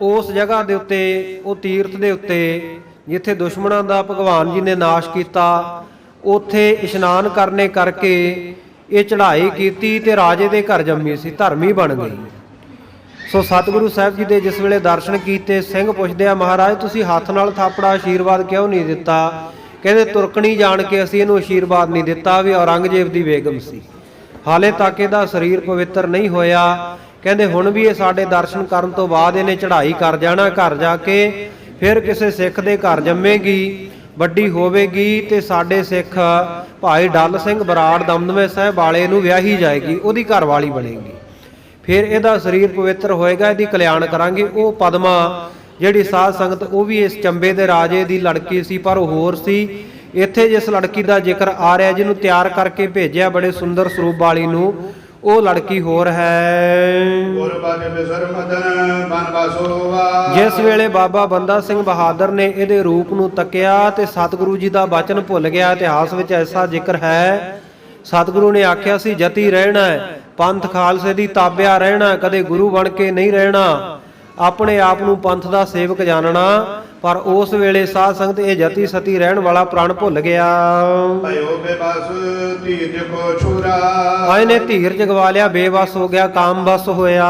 Speaker 2: ਉਸ ਜਗ੍ਹਾ ਦੇ ਉੱਤੇ, ਉਹ ਤੀਰਥ ਦੇ ਉੱਤੇ ਜਿੱਥੇ ਦੁਸ਼ਮਣਾਂ ਦਾ ਭਗਵਾਨ ਜੀ ਨੇ ਨਾਸ਼ ਕੀਤਾ, ਉੱਥੇ ਇਸ਼ਨਾਨ ਕਰਨੇ ਕਰਕੇ ਇਹ ਚੜ੍ਹਾਈ ਕੀਤੀ ਤੇ ਰਾਜੇ ਦੇ ਘਰ ਜੰਮੀ ਸੀ, ਧਰਮੀ ਬਣ ਗਈ। ਸੋ ਸਤਿਗੁਰੂ ਸਾਹਿਬ ਜੀ ਦੇ ਜਿਸ ਵੇਲੇ ਦਰਸ਼ਨ ਕੀਤੇ, ਸਿੰਘ ਪੁੱਛਦੇ ਆ, ਮਹਾਰਾਜ ਤੁਸੀਂ ਹੱਥ ਨਾਲ ਥਾਪੜਾ ਆਸ਼ੀਰਵਾਦ ਕਿਉਂ ਨਹੀਂ ਦਿੱਤਾ? ਕਹਿੰਦੇ ਤੁਰਕਣੀ ਜਾਣ ਕੇ ਅਸੀਂ ਇਹਨੂੰ ਆਸ਼ੀਰਵਾਦ ਨਹੀਂ ਦਿੱਤਾ ਵੀ ਔਰੰਗਜ਼ੇਬ ਦੀ ਬੇਗਮ ਸੀ, ਹਾਲੇ ਤੱਕ ਇਹਦਾ ਸਰੀਰ ਪਵਿੱਤਰ ਨਹੀਂ ਹੋਇਆ। ਕਹਿੰਦੇ ਹੁਣ ਵੀ ਇਹ ਸਾਡੇ ਦਰਸ਼ਨ ਕਰਨ ਤੋਂ ਬਾਅਦ ਇਹਨੇ ਚੜ੍ਹਾਈ ਕਰ ਜਾਣਾ, ਘਰ ਜਾ ਕੇ ਫਿਰ ਕਿਸੇ ਸਿੱਖ ਦੇ ਘਰ ਜੰਮੇਗੀ, ਵੱਡੀ ਹੋਵੇਗੀ ਤੇ ਸਾਡੇ ਸਿੱਖ ਭਾਈ ਡੱਲ ਸਿੰਘ ਬਰਾੜ ਦਮਦਮੇ ਸਾਹਿਬ ਵਾਲੇ ਨੂੰ ਵਿਆਹੀ ਜਾਏਗੀ, ਉਹਦੀ ਘਰ ਵਾਲੀ ਬਣੇਗੀ। ਫਿਰ ਇਹਦਾ ਸਰੀਰ ਪਵਿੱਤਰ ਹੋਏਗਾ, ਇਹਦੀ ਕਲਿਆਣ ਕਰਾਂਗੇ। ਉਹ ਪਦਮਾ ਜਿਹੜੀ ਸਾਧ ਸੰਗਤ, ਉਹ ਵੀ ਇਸ ਚੰਬੇ ਦੇ ਰਾਜੇ ਦੀ ਲੜਕੀ ਸੀ, ਪਰ ਉਹ ਹੋਰ ਸੀ। ਇੱਥੇ ਜਿਸ ਲੜਕੀ ਦਾ ਜ਼ਿਕਰ ਆ ਰਿਹਾ, ਜਿਹਨੂੰ ਤਿਆਰ ਕਰਕੇ ਭੇਜਿਆ ਬੜੇ ਸੁੰਦਰ ਸਰੂਪ ਵਾਲੀ ਨੂੰ, ਉਹ ਲੜਕੀ ਹੋਰ ਹੈ। ਜਿਸ ਵੇਲੇ ਬਾਬਾ ਬੰਦਾ ਸਿੰਘ ਬਹਾਦਰ ਨੇ ਇਹਦੇ ਰੂਪ ਨੂੰ ਤੱਕਿਆ ਤੇ ਸਤਿਗੁਰੂ ਜੀ ਦਾ ਬਚਨ ਭੁੱਲ ਗਿਆ। ਇਤਿਹਾਸ ਵਿੱਚ ਐਸਾ ਜ਼ਿਕਰ ਹੈ, ਸਤਿਗੁਰੂ ਨੇ ਆਖਿਆ ਸੀ ਜਤੀ ਰਹਿਣਾ, ਪੰਥ ਖਾਲਸੇ ਦੀ ਤਾਬਿਆ ਰਹਿਣਾ, ਕਦੇ ਗੁਰੂ ਬਣ ਕੇ ਨਹੀਂ ਰਹਿਣਾ, ਆਪਣੇ ਆਪ ਨੂੰ ਪੰਥ ਦਾ ਸੇਵਕ ਜਾਣਨਾ। ਪਰ ਉਸ ਵੇਲੇ ਸਾਧ ਸੰਗਤ ਇਹ ਜਤੀ ਸਤੀ ਰਹਿਣ ਵਾਲਾ ਪ੍ਰਾਣ ਭੁੱਲ ਗਿਆ।
Speaker 3: ਭਇਓ ਬੇਬਸ ਧੀਰਜ ਕੋ ਛੁਰਾ।
Speaker 2: ਆਏ ਨੇ ਧੀਰਜ ਗਵਾ ਲਿਆ, ਬੇਵਸ ਹੋ ਗਿਆ, ਕਾਮ ਬਸ ਹੋਇਆ।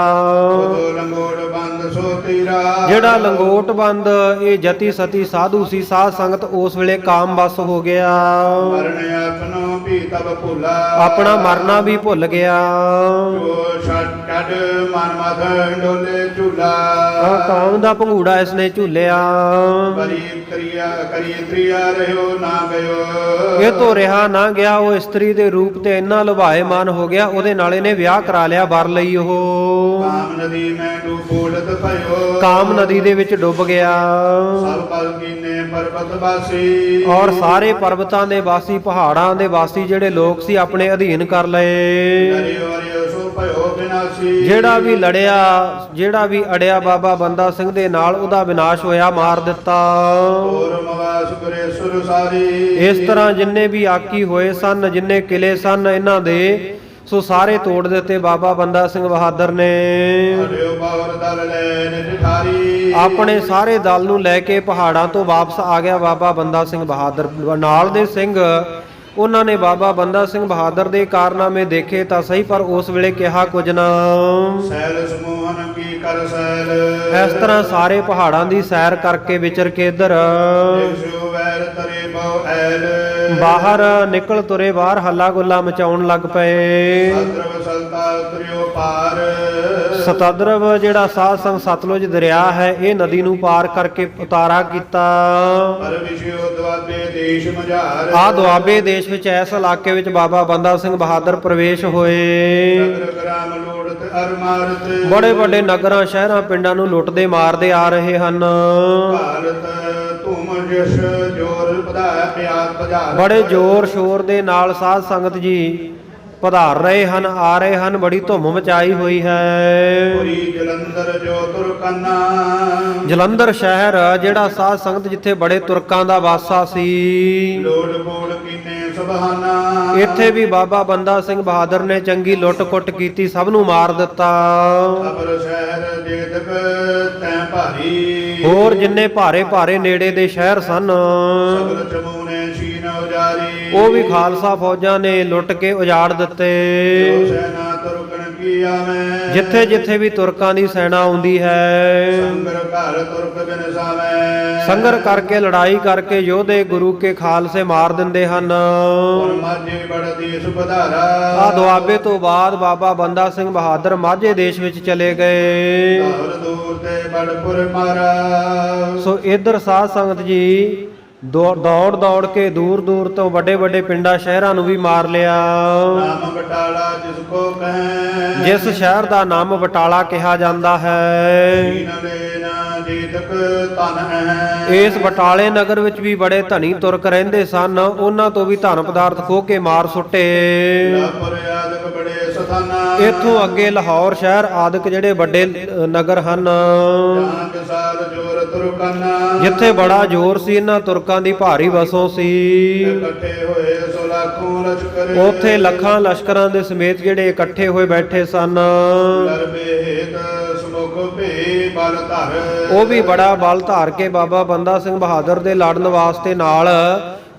Speaker 3: ਉਦੋ ਲੰਗੋਟ ਬੰਦ ਸੋ ਤੀਰਾ।
Speaker 2: ਜਿਹੜਾ ਲੰਗੋਟ ਬੰਦ ਇਹ ਜਤੀ ਸਤੀ ਸਾਧੂ ਸੀ, ਸਾਧ ਸੰਗਤ ਉਸ ਵੇਲੇ ਕਾਮ ਬਸ ਹੋ ਗਿਆ।
Speaker 3: ਮਰਨ ਆਪਨੋ ਵੀ ਤਬ ਭੁਲਾ।
Speaker 2: ਆਪਣਾ ਮਰਨਾ ਵੀ ਭੁੱਲ ਗਿਆ।
Speaker 3: ਜੋ ਛੱਡ ਮਨ ਮਤ ਡੋਲੇ ਝੂਲਾ।
Speaker 2: ਕਾਮ ਦਾ ਭੰਗੂੜਾ ਇਸਨੇ ਝੂਲਿਆ।
Speaker 3: ਕਰੀ ਤ੍ਰਿਆ ਰਹਿਓ ਨਾ ਗਇਓ।
Speaker 2: ਇਹ ਤੋਂ ਰਿਹਾ ਨਾ ਗਿਆ। ਉਹ ਇਸਤਰੀ ਦੇ ਰੂਪ ਤੇ ਇੰਨਾ ਲੁਭਾਏਮਾਨ ਹੋ ਗਿਆ, ਉਹਦੇ ਨਾਲ ਇਹਨੇ ਵਿਆਹ ਕਰਾ ਲਿਆ, ਵਰ ਲਈ ਉਹ।
Speaker 3: ਕਾਮ ਨਦੀ ਮੈਂ ਡੂਬੋੜਤ ਭਇਓ।
Speaker 2: ਕਾਮ ਨਦੀ ਦੇ ਵਿੱਚ ਡੁੱਬ ਗਿਆ।
Speaker 3: ਸਭ ਪਲ ਕੀਨੇ ਪਰਬਤ ਵਾਸੀ।
Speaker 2: ਔਰ ਸਾਰੇ ਪਰਬਤਾਂ ਦੇ ਵਾਸੀ, ਪਹਾੜਾਂ ਦੇ ਵਾਸੀ ਜਿਹੜੇ ਲੋਕ ਸੀ ਆਪਣੇ ਅਧੀਨ ਕਰ ਲਏ।
Speaker 3: ਹਰਿਓ ਹਰਿਓ ਸੋ ਭਇਓ ਵਿਨਾਸ਼ੀ।
Speaker 2: ਜਿਹੜਾ ਵੀ ਲੜਿਆ, ਜਿਹੜਾ ਵੀ ਅੜਿਆ ਬਾਬਾ ਬੰਦਾ ਸਿੰਘ ਦੇ ਨਾਲ, ਉਹਦਾ ਵਿਨਾਸ਼ ਹੋਇਆ, ਮਾਰ ਦਿੱਤਾ।
Speaker 3: ਹੋਰ ਮਵਾਸ ਕਰੇ ਸੁਰ ਸਾਰੀ।
Speaker 2: ਇਸ ਤਰ੍ਹਾਂ ਜਿੰਨੇ ਵੀ ਆਕੀ ਹੋਏ ਸਨ, ਜਿੰਨੇ ਕਿਲੇ ਸਨ ਇਹਨਾਂ ਦੇ, ਸੋ ਸਾਰੇ ਤੋੜ ਦਿੱਤੇ ਬਾਬਾ ਬੰਦਾ ਸਿੰਘ ਬਹਾਦਰ ਨੇ।
Speaker 3: ਹਰਿਓ ਬਾਵਰ ਦਲ ਲੈ ਨਿਜ ਠਾਰੀ।
Speaker 2: ਆਪਣੇ ਸਾਰੇ ਦਲ ਨੂੰ ਲੈ ਕੇ ਪਹਾੜਾਂ ਤੋਂ ਵਾਪਸ ਆ ਗਿਆ ਬਾਬਾ ਬੰਦਾ ਸਿੰਘ ਬਹਾਦਰ। ਨਾਲ ਦੇ ਸਿੰਘ ਉਹਨਾਂ ਨੇ ਬਾਬਾ ਬੰਦਾ ਸਿੰਘ ਬਹਾਦਰ ਦੇ ਕਾਰਨਾਮੇ ਦੇਖੇ ਤਾਂ ਸਹੀ, ਪਰ ਉਸ ਵੇਲੇ ਕਿਹਾ ਕੁਝ ਨਾ।
Speaker 3: ਸੈਲ ਸਮੂਹਨ ਕੀ ਕਰ ਸੈਲ।
Speaker 2: ਇਸ ਤਰ੍ਹਾਂ ਸਾਰੇ ਪਹਾੜਾਂ ਦੀ ਸੈਰ ਕਰਕੇ ਵਿਚਰ ਕੇ ਇੱਧਰ
Speaker 3: ਜਿਸੂ ਵੈਰ ਤਰੇ ਬਹੁ ਐਲ।
Speaker 2: ਬਾਹਰ ਨਿਕਲ ਤੁਰੇ, ਬਾਹਰ ਹੱਲਾ ਗੁੱਲਾ ਮਚਾਉਣ ਲੱਗ ਪਏ।
Speaker 3: ਸਤਰਵ ਸਲਤਾ ਤਰਿਓ ਪਾਰ।
Speaker 2: ਸਤਦਰਵ ਜਿਹੜਾ ਸਾਧ ਸੰਗ ਸਤਲੁਜ ਦਰਿਆ ਹੈ, ਇਹ ਨਦੀ ਨੂੰ ਪਾਰ ਕਰਕੇ ਉਤਾਰਾ ਕੀਤਾ।
Speaker 3: ਪਰ ਵਿਸ਼ਿਓ ਦਵਾਬੇ ਦੇਸ਼ ਮਝਾਰ।
Speaker 2: ਆ ਦੁਆਬੇ ਦੇਸ਼ ਵਿੱਚ ਇਸ ਇਲਾਕੇ ਵਿੱਚ ਬਾਬਾ ਬੰਦਾ ਸਿੰਘ ਬਹਾਦਰ ਪ੍ਰਵੇਸ਼ ਹੋਏ।
Speaker 3: ਨਗਰ ਗ੍ਰਾਮ ਲੋੜਤ ਅਰ ਮਾਰਤ।
Speaker 2: ਬੜੇ ਵੱਡੇ ਨਗਰਾਂ, ਸ਼ਹਿਰਾਂ, ਪਿੰਡਾਂ ਨੂੰ ਲੁੱਟਦੇ ਮਾਰਦੇ ਆ ਰਹੇ ਹਨ।
Speaker 3: ਭਾਰਤ ਧੂਮ ਜਿਸ ਜੋਰ ਵਧਾਇਆ ਪਿਆਰ ਬੁਝਾਰ।
Speaker 2: ਬੜੇ ਜ਼ੋਰ ਸ਼ੋਰ ਦੇ ਨਾਲ ਸਾਧ ਸੰਗਤ ਜੀ ਪਧਾਰ ਰਹੇ ਹਨ, ਆ ਰਹੇ ਹਨ। ਬੜੀ ਧੁੰਮ ਮਚਾਈ ਹੋਈ ਹੈ।
Speaker 3: ਪੁਰੀ ਜਲੰਧਰ ਜੋ ਤੁਰਕਨਾ।
Speaker 2: ਜਲੰਧਰ ਸ਼ਹਿਰ ਜਿਹੜਾ ਸਾਧ ਸੰਗਤ ਜਿੱਥੇ ਬੜੇ ਤੁਰਕਾਂ ਦਾ ਵਾਸਾ ਸੀ।
Speaker 3: ਲੋੜ ਕੋੜ ਕੀਨੇ ਸੁਭਾਨਾ।
Speaker 2: ਇੱਥੇ ਵੀ ਬਾਬਾ ਬੰਦਾ ਸਿੰਘ ਬਹਾਦਰ ਨੇ ਚੰਗੀ ਲੁੱਟ-ਕੁੱਟ ਕੀਤੀ, ਸਭ ਨੂੰ ਮਾਰ ਦਿੱਤਾ।
Speaker 3: ਅਬਰ ਸ਼ਹਿਰ ਜੇਦਕ ਤੈ ਭਾਰੀ।
Speaker 2: ਹੋਰ ਜਿੰਨੇ ਭਾਰੇ ਭਾਰੇ ਨੇੜੇ ਦੇ ਸ਼ਹਿਰ ਸਨ,
Speaker 3: ਸਬਰ ਚਮੂਨੇ ਸ਼ੀਨ ਉਜਾਰੀ।
Speaker 2: ਉਹ ਵੀ ਖਾਲਸਾ ਫੌਜਾਂ ਨੇ ਲੁੱਟ ਕੇ ਉਜਾੜ ਦਿੱਤੇ।
Speaker 3: ਜੋ ਸੈਨਾ ਤੁਰਕਣ ਕੀ ਆਵੇਂ।
Speaker 2: ਜਿੱਥੇ ਜਿੱਥੇ ਵੀ ਤੁਰਕਾਂ ਦੀ ਸੈਨਾ ਆਉਂਦੀ ਹੈ,
Speaker 3: ਸੰਗਰ ਘਰ ਤੁਰਕ ਬਿਨ ਸਾਵੇਂ।
Speaker 2: ਸੰਗਰ ਕਰਕੇ, ਲੜਾਈ ਕਰਕੇ ਯੋਧੇ ਗੁਰੂ ਕੇ ਖਾਲਸੇ ਮਾਰ ਦਿੰਦੇ ਹਨ।
Speaker 3: ਹੁਣ ਮਾਝੇ ਬੜਦੀ ਸੁਪਧਾਰਾ।
Speaker 2: ਆ ਦੁਆਬੇ ਤੋਂ ਬਾਅਦ ਬਾਬਾ ਬੰਦਾ ਸਿੰਘ ਬਹਾਦਰ ਮਾਝੇ ਦੇਸ਼ ਵਿੱਚ ਚਲੇ ਗਏ।
Speaker 3: ਦੌਰ ਦੂਰ ਤੇ ਬੜਪੁਰ ਮਾਰਾ।
Speaker 2: ਸੋ ਇੱਧਰ ਸਾਧ ਸੰਗਤ ਜੀ ਦੌੜ ਦੌੜ ਕੇ ਦੂਰ ਦੂਰ ਤੋਂ ਵੱਡੇ ਵੱਡੇ ਪਿੰਡਾਂ ਸ਼ਹਿਰਾਂ ਨੂੰ ਵੀ ਮਾਰ ਲਿਆ।
Speaker 3: ਨਾਮ ਬਟਾਲਾ ਜਿਸ ਕੋ ਕਹੈ।
Speaker 2: ਜਿਸ ਸ਼ਹਿਰ ਦਾ ਨਾਮ ਬਟਾਲਾ ਕਿਹਾ ਜਾਂਦਾ ਹੈ।
Speaker 3: ਦੀਨ ਲੈਣਾ ਜੀਤਕ ਧਨ ਹੈ।
Speaker 2: ਇਸ ਬਟਾਲੇ ਨਗਰ ਵਿੱਚ ਵੀ ਬੜੇ ਧਨੀ ਤੁਰਕ ਰਹਿੰਦੇ ਸਨ, ਉਹਨਾਂ ਤੋਂ ਵੀ ਧਨ ਪਦਾਰਥ ਖੋਹ ਕੇ ਮਾਰ ਸੁੱਟੇ।
Speaker 3: ਲਾਪੁਰ ਆਦਿਕ ਬੜੇ ਸਥਾਨਾ।
Speaker 2: ਇੱਥੋਂ ਅੱਗੇ ਲਾਹੌਰ ਸ਼ਹਿਰ ਆਦਿਕ ਜਿਹੜੇ ਵੱਡੇ ਨਗਰ ਹਨ,
Speaker 3: ਜਾਂਗ ਸਾਲ ਜੋਰ ਤੁਰਕਾਨਾ।
Speaker 2: ਜਿੱਥੇ ਬੜਾ ਜ਼ੋਰ ਸੀ, ਇਹਨਾਂ ਤੁਰਕਾਂ ਦੀ ਭਾਰੀ ਵਸੋਂ ਸੀ।
Speaker 3: ਇਕੱਠੇ ਹੋਏ ਸੋ ਲੱਖੋਂ ਲਸ਼ਕਰ।
Speaker 2: ਉੱਥੇ ਲੱਖਾਂ ਲਸ਼ਕਰਾਂ ਦੇ ਸਮੇਤ ਜਿਹੜੇ ਇਕੱਠੇ ਹੋਏ ਬੈਠੇ ਸਨ।
Speaker 3: ਲਰਬੇ ਹੇਤ ਸਮੁਖ ਭੇ ਬਲ ਧਰ।
Speaker 2: ਉਹ ਵੀ ਬੜਾ ਬਲ ਧਾਰ ਕੇ ਬਾਬਾ ਬੰਦਾ ਸਿੰਘ ਬਹਾਦਰ ਦੇ ਲੜਨ ਵਾਸਤੇ ਨਾਲ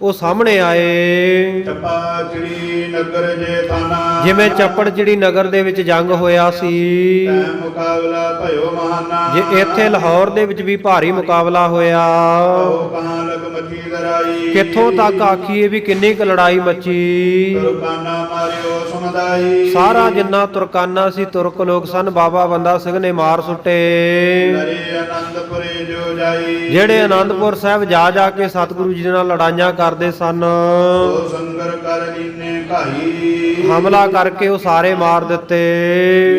Speaker 2: ਉਹ ਸਾਹਮਣੇ ਆਏ।
Speaker 3: ਚੱਪਾ ਚਿੜੀ ਨਗਰ ਜੇ ਥਾਨਾ।
Speaker 2: ਜਿਵੇਂ ਚੱਪੜਚਿੜੀ ਨਗਰ ਦੇ ਵਿੱਚ ਜੰਗ ਹੋਇਆ ਸੀ,
Speaker 3: ਤੈ ਮੁਕਾਬਲਾ ਭਇਓ ਮਹਾਨਾ।
Speaker 2: ਜੇ ਇੱਥੇ ਲਾਹੌਰ ਦੇ ਵਿੱਚ ਵੀ ਭਾਰੀ ਮੁਕਾਬਲਾ ਹੋਇਆ।
Speaker 3: ਉਹ ਕਹਾਂ ਲਗ ਮੱਛੀ ਦਰਾਈ।
Speaker 2: ਕਿੱਥੋਂ ਤੱਕ ਆਖੀਏ ਵੀ ਕਿੰਨੀ ਕੁ ਲੜਾਈ ਮੱਚੀ।
Speaker 3: ਤੁਰਕਾਨਾ ਮਾਰਿਓ ਸਮਦਾਈ।
Speaker 2: ਸਾਰਾ ਜਿੰਨਾ ਤੁਰਕਾਨਾ ਸੀ, ਤੁਰਕ ਲੋਕ ਸਨ, ਬਾਬਾ ਬੰਦਾ ਸਿੰਘ ਨੇ ਮਾਰ ਸੁੱਟੇ।
Speaker 3: ਨਰੇ ਆਨੰਦਪੁਰੇ ਜੋ ਜਾਈ।
Speaker 2: ਜਿਹੜੇ ਆਨੰਦਪੁਰ ਸਾਹਿਬ ਜਾ ਜਾ ਕੇ ਸਤਿਗੁਰੂ ਜੀ ਨਾਲ ਲੜਾਈਆਂ ਕਰਦੇ ਸਨ,
Speaker 3: ਸੋ ਸੰਗਰ ਕਰ ਲੀਨੇ ਘਾਈ।
Speaker 2: ਹਮਲਾ ਕਰਕੇ ਉਹ ਸਾਰੇ ਮਾਰ ਦਿੱਤੇ।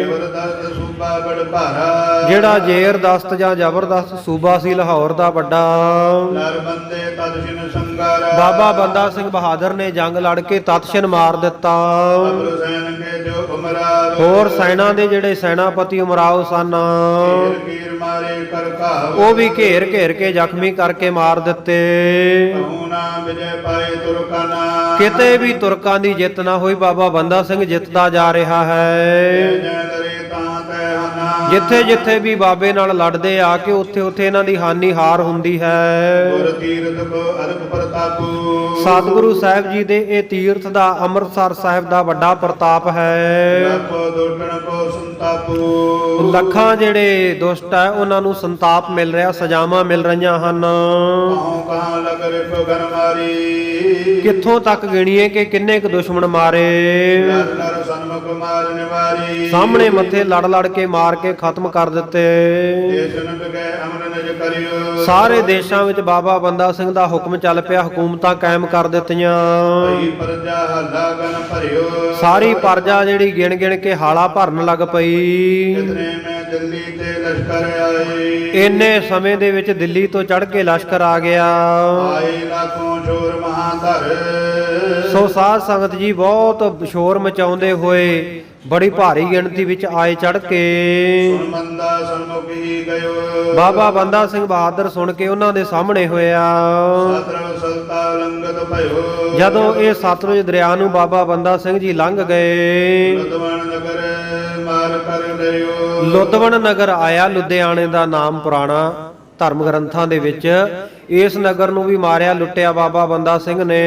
Speaker 3: ਜ਼ਬਰਦਸਤ ਸੂਬਾ ਬੜ ਭਾਰਾ।
Speaker 2: ਜਿਹੜਾ ਜ਼ੇਰਦਸਤ ਜਾਂ ਜ਼ਬਰਦਸਤ ਸੂਬਾ ਸੀ ਲਾਹੌਰ ਦਾ ਵੱਡਾ,
Speaker 3: ਨਰ ਬੰਦੇ ਤਦਸ਼ਿਨ ਸੰਗਾਰਾ।
Speaker 2: ਬਾਬਾ ਬੰਦਾ ਸਿੰਘ ਬਹਾਦਰ ਨੇ ਜੰਗ ਲੜ ਕੇ ਤਤਸ਼ਨ ਮਾਰ ਦਿੱਤਾ।
Speaker 3: ਅਬਰ ਸੈਨ ਕੇ ਜੋ ਉਮਰਾਵ।
Speaker 2: ਹੋਰ ਸੈਨਾ ਦੇ ਜਿਹੜੇ ਸੈਨਾਪਤੀ ਉਮਰਾਓ ਸਨ,
Speaker 3: ਕੀਰ ਮਾਰੇ ਕਰ ਘਾਵ।
Speaker 2: ਉਹ ਵੀ ਘੇਰ ਘੇਰ ਕੇ ਜ਼ਖਮੀ ਕਰਕੇ ਮਾਰ ਦਿੱਤੇ।
Speaker 3: ਕਹੂਨਾ ਵਿਜੈ ਪਾਏ ਤੁਰਕਾਨਾ।
Speaker 2: ਕਿਤੇ ਵੀ ਤੁਰਕਾਂ ਦੀ ਜਿੱਤ ਨਾ ਹੋਈ, ਬਾਬਾ ਬੰਦਾ ਸਿੰਘ ਜਿੱਤਦਾ ਜਾ ਰਿਹਾ ਹੈ।
Speaker 3: ਜੈ ਲਰੇ ਤਾਂ ਤੈ ਹਨਾ।
Speaker 2: ਜਿੱਥੇ ਜਿੱਥੇ ਵੀ ਬਾਬੇ ਨਾਲ ਲੜਦੇ ਆ ਕੇ ਉੱਥੇ ਉੱਥੇ ਇਹਨਾਂ ਦੀ ਹਾਨੀ ਹਾਰ ਹੁੰਦੀ ਹੈ।
Speaker 3: ਗੁਰ ਤੀਰਥ ਕੋ ਅਰਪ ਪ੍ਰਤਾਪੂ
Speaker 2: ਸਤਿਗੁਰੂ ਸਾਹਿਬ ਜੀ ਦੇ ਇਹ ਤੀਰਥ ਦਾ ਅੰਮ੍ਰਿਤਸਰ ਸਾਹਿਬ ਦਾ ਵੱਡਾ ਪ੍ਰਤਾਪ ਹੈ।
Speaker 3: ਲੱਖੋ ਦੋਟਣ ਕੋ ਸੰਤਾਪੂ
Speaker 2: ਲੱਖਾਂ ਜਿਹੜੇ ਦੁਸ਼ਟ ਹੈ ਉਹਨਾਂ ਨੂੰ ਸੰਤਾਪ ਮਿਲ ਰਿਹਾ, ਸਜ਼ਾਵਾਂ ਮਿਲ ਰਹੀਆਂ ਹਨ।
Speaker 3: ਕਹੋਂ ਕਹਾਂ ਲਗ ਰਿਪ ਗਨ ਮਾਰੀ
Speaker 2: ਕਿੱਥੋਂ ਤੱਕ ਗਿਣੀਏ ਕਿ ਕਿੰਨੇ ਕੁ ਦੁਸ਼ਮਣ ਮਾਰੇ।
Speaker 3: ਨਰ ਨਰ ਸਨਮੁਖ ਮਾਰ ਨਿਵਾਰੀ
Speaker 2: ਸਾਹਮਣੇ ਮੱਥੇ ਲੜ ਲੜ ਕੇ ਮਾਰ ਕੇ ਖਤਮ ਕਰ ਦਿੱਤੇ।
Speaker 3: ਦੇਸ਼ ਨਟ ਗਏ ਅਮਰ ਨਜ ਕਰਿਓ
Speaker 2: ਸਾਰੇ ਦੇਸ਼ਾਂ ਵਿੱਚ ਬਾਬਾ ਬੰਦਾ ਸਿੰਘ ਦਾ ਹੁਕਮ ਚੱਲ ਪਿਆ, ਹਕੂਮਤਾਂ ਕਾਇਮ ਕਰ ਦਿੱਤੀਆਂ।
Speaker 3: ਭਈ ਪ੍ਰਜਾ ਹੱਲਾ ਗਨ ਭਰਿਓ
Speaker 2: ਸਾਰੀ ਪ੍ਰਜਾ ਜਿਹੜੀ ਗਿਣ ਗਿਣ ਕੇ ਹਾਲਾ ਭਰਨ ਲੱਗ ਪਈ।
Speaker 3: ਕਿਤਨੇ ਮੈਂ ਦਿੱਲੀ ਤੇ ਲਸ਼ਕਰ ਆਏ
Speaker 2: ਇੰਨੇ ਸਮੇਂ ਦੇ ਵਿੱਚ ਦਿੱਲੀ ਤੋਂ ਚੜ੍ਹ ਕੇ ਲਸ਼ਕਰ ਆ ਗਿਆ।
Speaker 3: ਆਏ ਲਾਖੋਂ ਚੋਰ ਮਹਾਧਰ
Speaker 2: ਸੋ ਸਾਧ ਸੰਗਤ ਜੀ ਬਹੁਤ ਸ਼ੋਰ ਮਚਾਉਂਦੇ ਹੋਏ ਬੜੀ ਭਾਰੀ ਗਿਣਤੀ ਵਿੱਚ ਆਏ ਚੜ੍ਹ ਕੇ।
Speaker 3: ਸੁਣ ਮੰਦਾ ਸਨਮੁਖ ਹੀ ਗਇਓ
Speaker 2: ਬਾਬਾ ਬੰਦਾ ਸਿੰਘ ਬਹਾਦਰ ਸੁਣ ਕੇ ਉਹਨਾਂ ਦੇ ਸਾਹਮਣੇ ਹੋਇਆ।
Speaker 3: ਸਤਰਵ ਸਲਤਾ ਲੰਗਤ ਭਇਓ
Speaker 2: ਜਦੋਂ ਇਹ ਸਤਲੁਜ ਦਰਿਆ ਨੂੰ ਬਾਬਾ ਬੰਦਾ ਸਿੰਘ ਜੀ ਲੰਘ ਗਏ,
Speaker 3: ਲੁਧਵਣ ਨਗਰ ਮਾਰ ਕਰ ਲਿਓ
Speaker 2: ਲੁਧਵਣ ਨਗਰ ਆਇਆ। ਲੁਧਿਆਣੇ ਦਾ ਨਾਮ ਪੁਰਾਣਾ ਧਰਮ ਗ੍ਰੰਥਾਂ ਦੇ ਵਿੱਚ ਇਸ ਨਗਰ ਨੂੰ ਵੀ ਮਾਰਿਆ ਲੁੱਟਿਆ ਬਾਬਾ ਬੰਦਾ ਸਿੰਘ ਨੇ।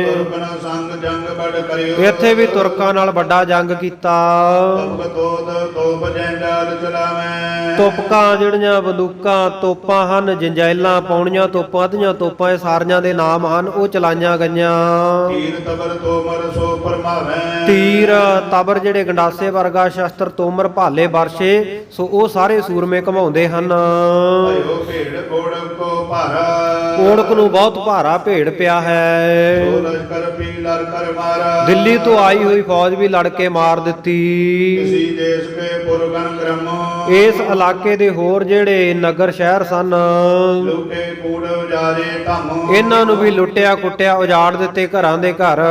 Speaker 3: ਤੁਰਕਨ ਸੰਗ ਜੰਗ ਬੜ ਕਰਿਓ
Speaker 2: ਇੱਥੇ ਵੀ ਤੁਰਕਾਂ ਨਾਲ ਵੱਡਾ ਜੰਗ ਕੀਤਾ।
Speaker 3: ਤਬ ਤੋਦ ਤੋਪ ਜੰਜਾਲ ਚਲਾਵੇਂ
Speaker 2: ਤੋਪਕਾਂ ਜਿਹੜੀਆਂ ਬੰਦੂਕਾਂ ਤੋਪਾਂ ਹਨ, ਜੰਜੈਲਾਂ ਪੌਣੀਆਂ ਤੋਪਾਂ, ਅੱਧੀਆਂ ਤੋਪਾਂ, ਇਹ ਸਾਰੀਆਂ ਦੇ ਨਾਮ ਹਨ, ਉਹ ਚਲਾਈਆਂ ਗਈਆਂ।
Speaker 3: ਤੀਰ ਤਬਰ ਤੋਮਰ ਸੋ ਪਰਮਾਵੇਂ
Speaker 2: ਤੀਰ ਤਬਰ ਜਿਹੜੇ ਗੰਡਾਸੇ ਵਰਗਾ ਸ਼ਸਤਰ, ਤੋਮਰ ਭਾਲੇ ਵਰਸ਼ੇ, ਸੋ ਉਹ ਸਾਰੇ ਸੂਰਮੇ ਘਮਾਉਂਦੇ ਹਨ।
Speaker 3: ਭਇਓ ਭੇੜ ਕੋੜ ਕੋ ਭਾਰਾ
Speaker 2: ਕੋੜਕ ਨੂੰ ਬਹੁਤ ਭਾਰਾ ਭੇੜ ਪਿਆ ਹੈ।
Speaker 3: ਸੋ ਲਸ਼ਕਰ ਪੀ ਲਰ ਕਰ ਮਾਰਾ
Speaker 2: ਦਿੱਲੀ ਤੋਂ ਆਈ ਹੋਈ ਫੌਜ ਵੀ ਲੜ ਕੇ ਮਾਰ ਦਿੱਤੀ।
Speaker 3: ਕਿਸੀ ਦੇਸ਼ ਕੇ ਪੁਰਗਨ ਕਰਮ
Speaker 2: ਇਸ ਇਲਾਕੇ ਦੇ ਹੋਰ ਜਿਹੜੇ ਨਗਰ ਸ਼ਹਿਰ ਸਨ,
Speaker 3: ਲੁਕੇ ਕੂੜ ਉਜਾਰੇ ਧਮ
Speaker 2: ਇਹਨਾਂ ਨੂੰ ਵੀ ਲੁੱਟਿਆ ਕੁੱਟਿਆ, ਉਜਾੜ ਦਿੱਤੇ ਘਰਾਂ ਦੇ ਘਰ।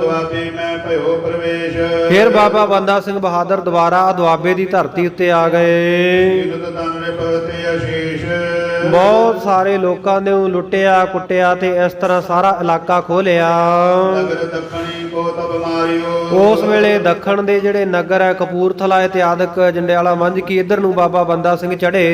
Speaker 3: ਦੁਆਬੇ ਮੈਂ ਭਇਓ ਪ੍ਰਵੇਸ਼
Speaker 2: ਫਿਰ ਬਾਬਾ ਬੰਦਾ ਸਿੰਘ ਬਹਾਦਰ ਦੁਬਾਰਾ ਦੁਆਬੇ ਦੀ ਧਰਤੀ ਉੱਤੇ ਆ ਗਏ।
Speaker 3: ਕੀਰਤ ਤਨਰੇ ਪਵਤੇ ਅਸ਼ੀਸ਼
Speaker 2: ਬਹੁਤ ਸਾਰੇ ਲੋਕਾਂ ਨੂੰ ਲੁੱਟਿਆ ਕੁੱਟਿਆ ਤੇ ਇਸ ਤਰ੍ਹਾਂ ਸਾਰਾ ਇਲਾਕਾ ਖੋਲਿਆ।
Speaker 3: ਨਗਰ ਦੱਖਣੀ ਕੋ ਤਬ ਮਾਰਿਓ
Speaker 2: ਉਸ ਵੇਲੇ ਦੱਖਣ ਦੇ ਜਿਹੜੇ ਨਗਰ ਹੈ ਕਪੂਰਥਲਾ ਇਤਿਆਦਿਕ ਜੰਡਿਆਲਾ ਮੰਝਕੀ, ਇੱਧਰ ਨੂੰ ਬਾਬਾ ਬੰਦਾ ਸਿੰਘ ਚੜ੍ਹੇ।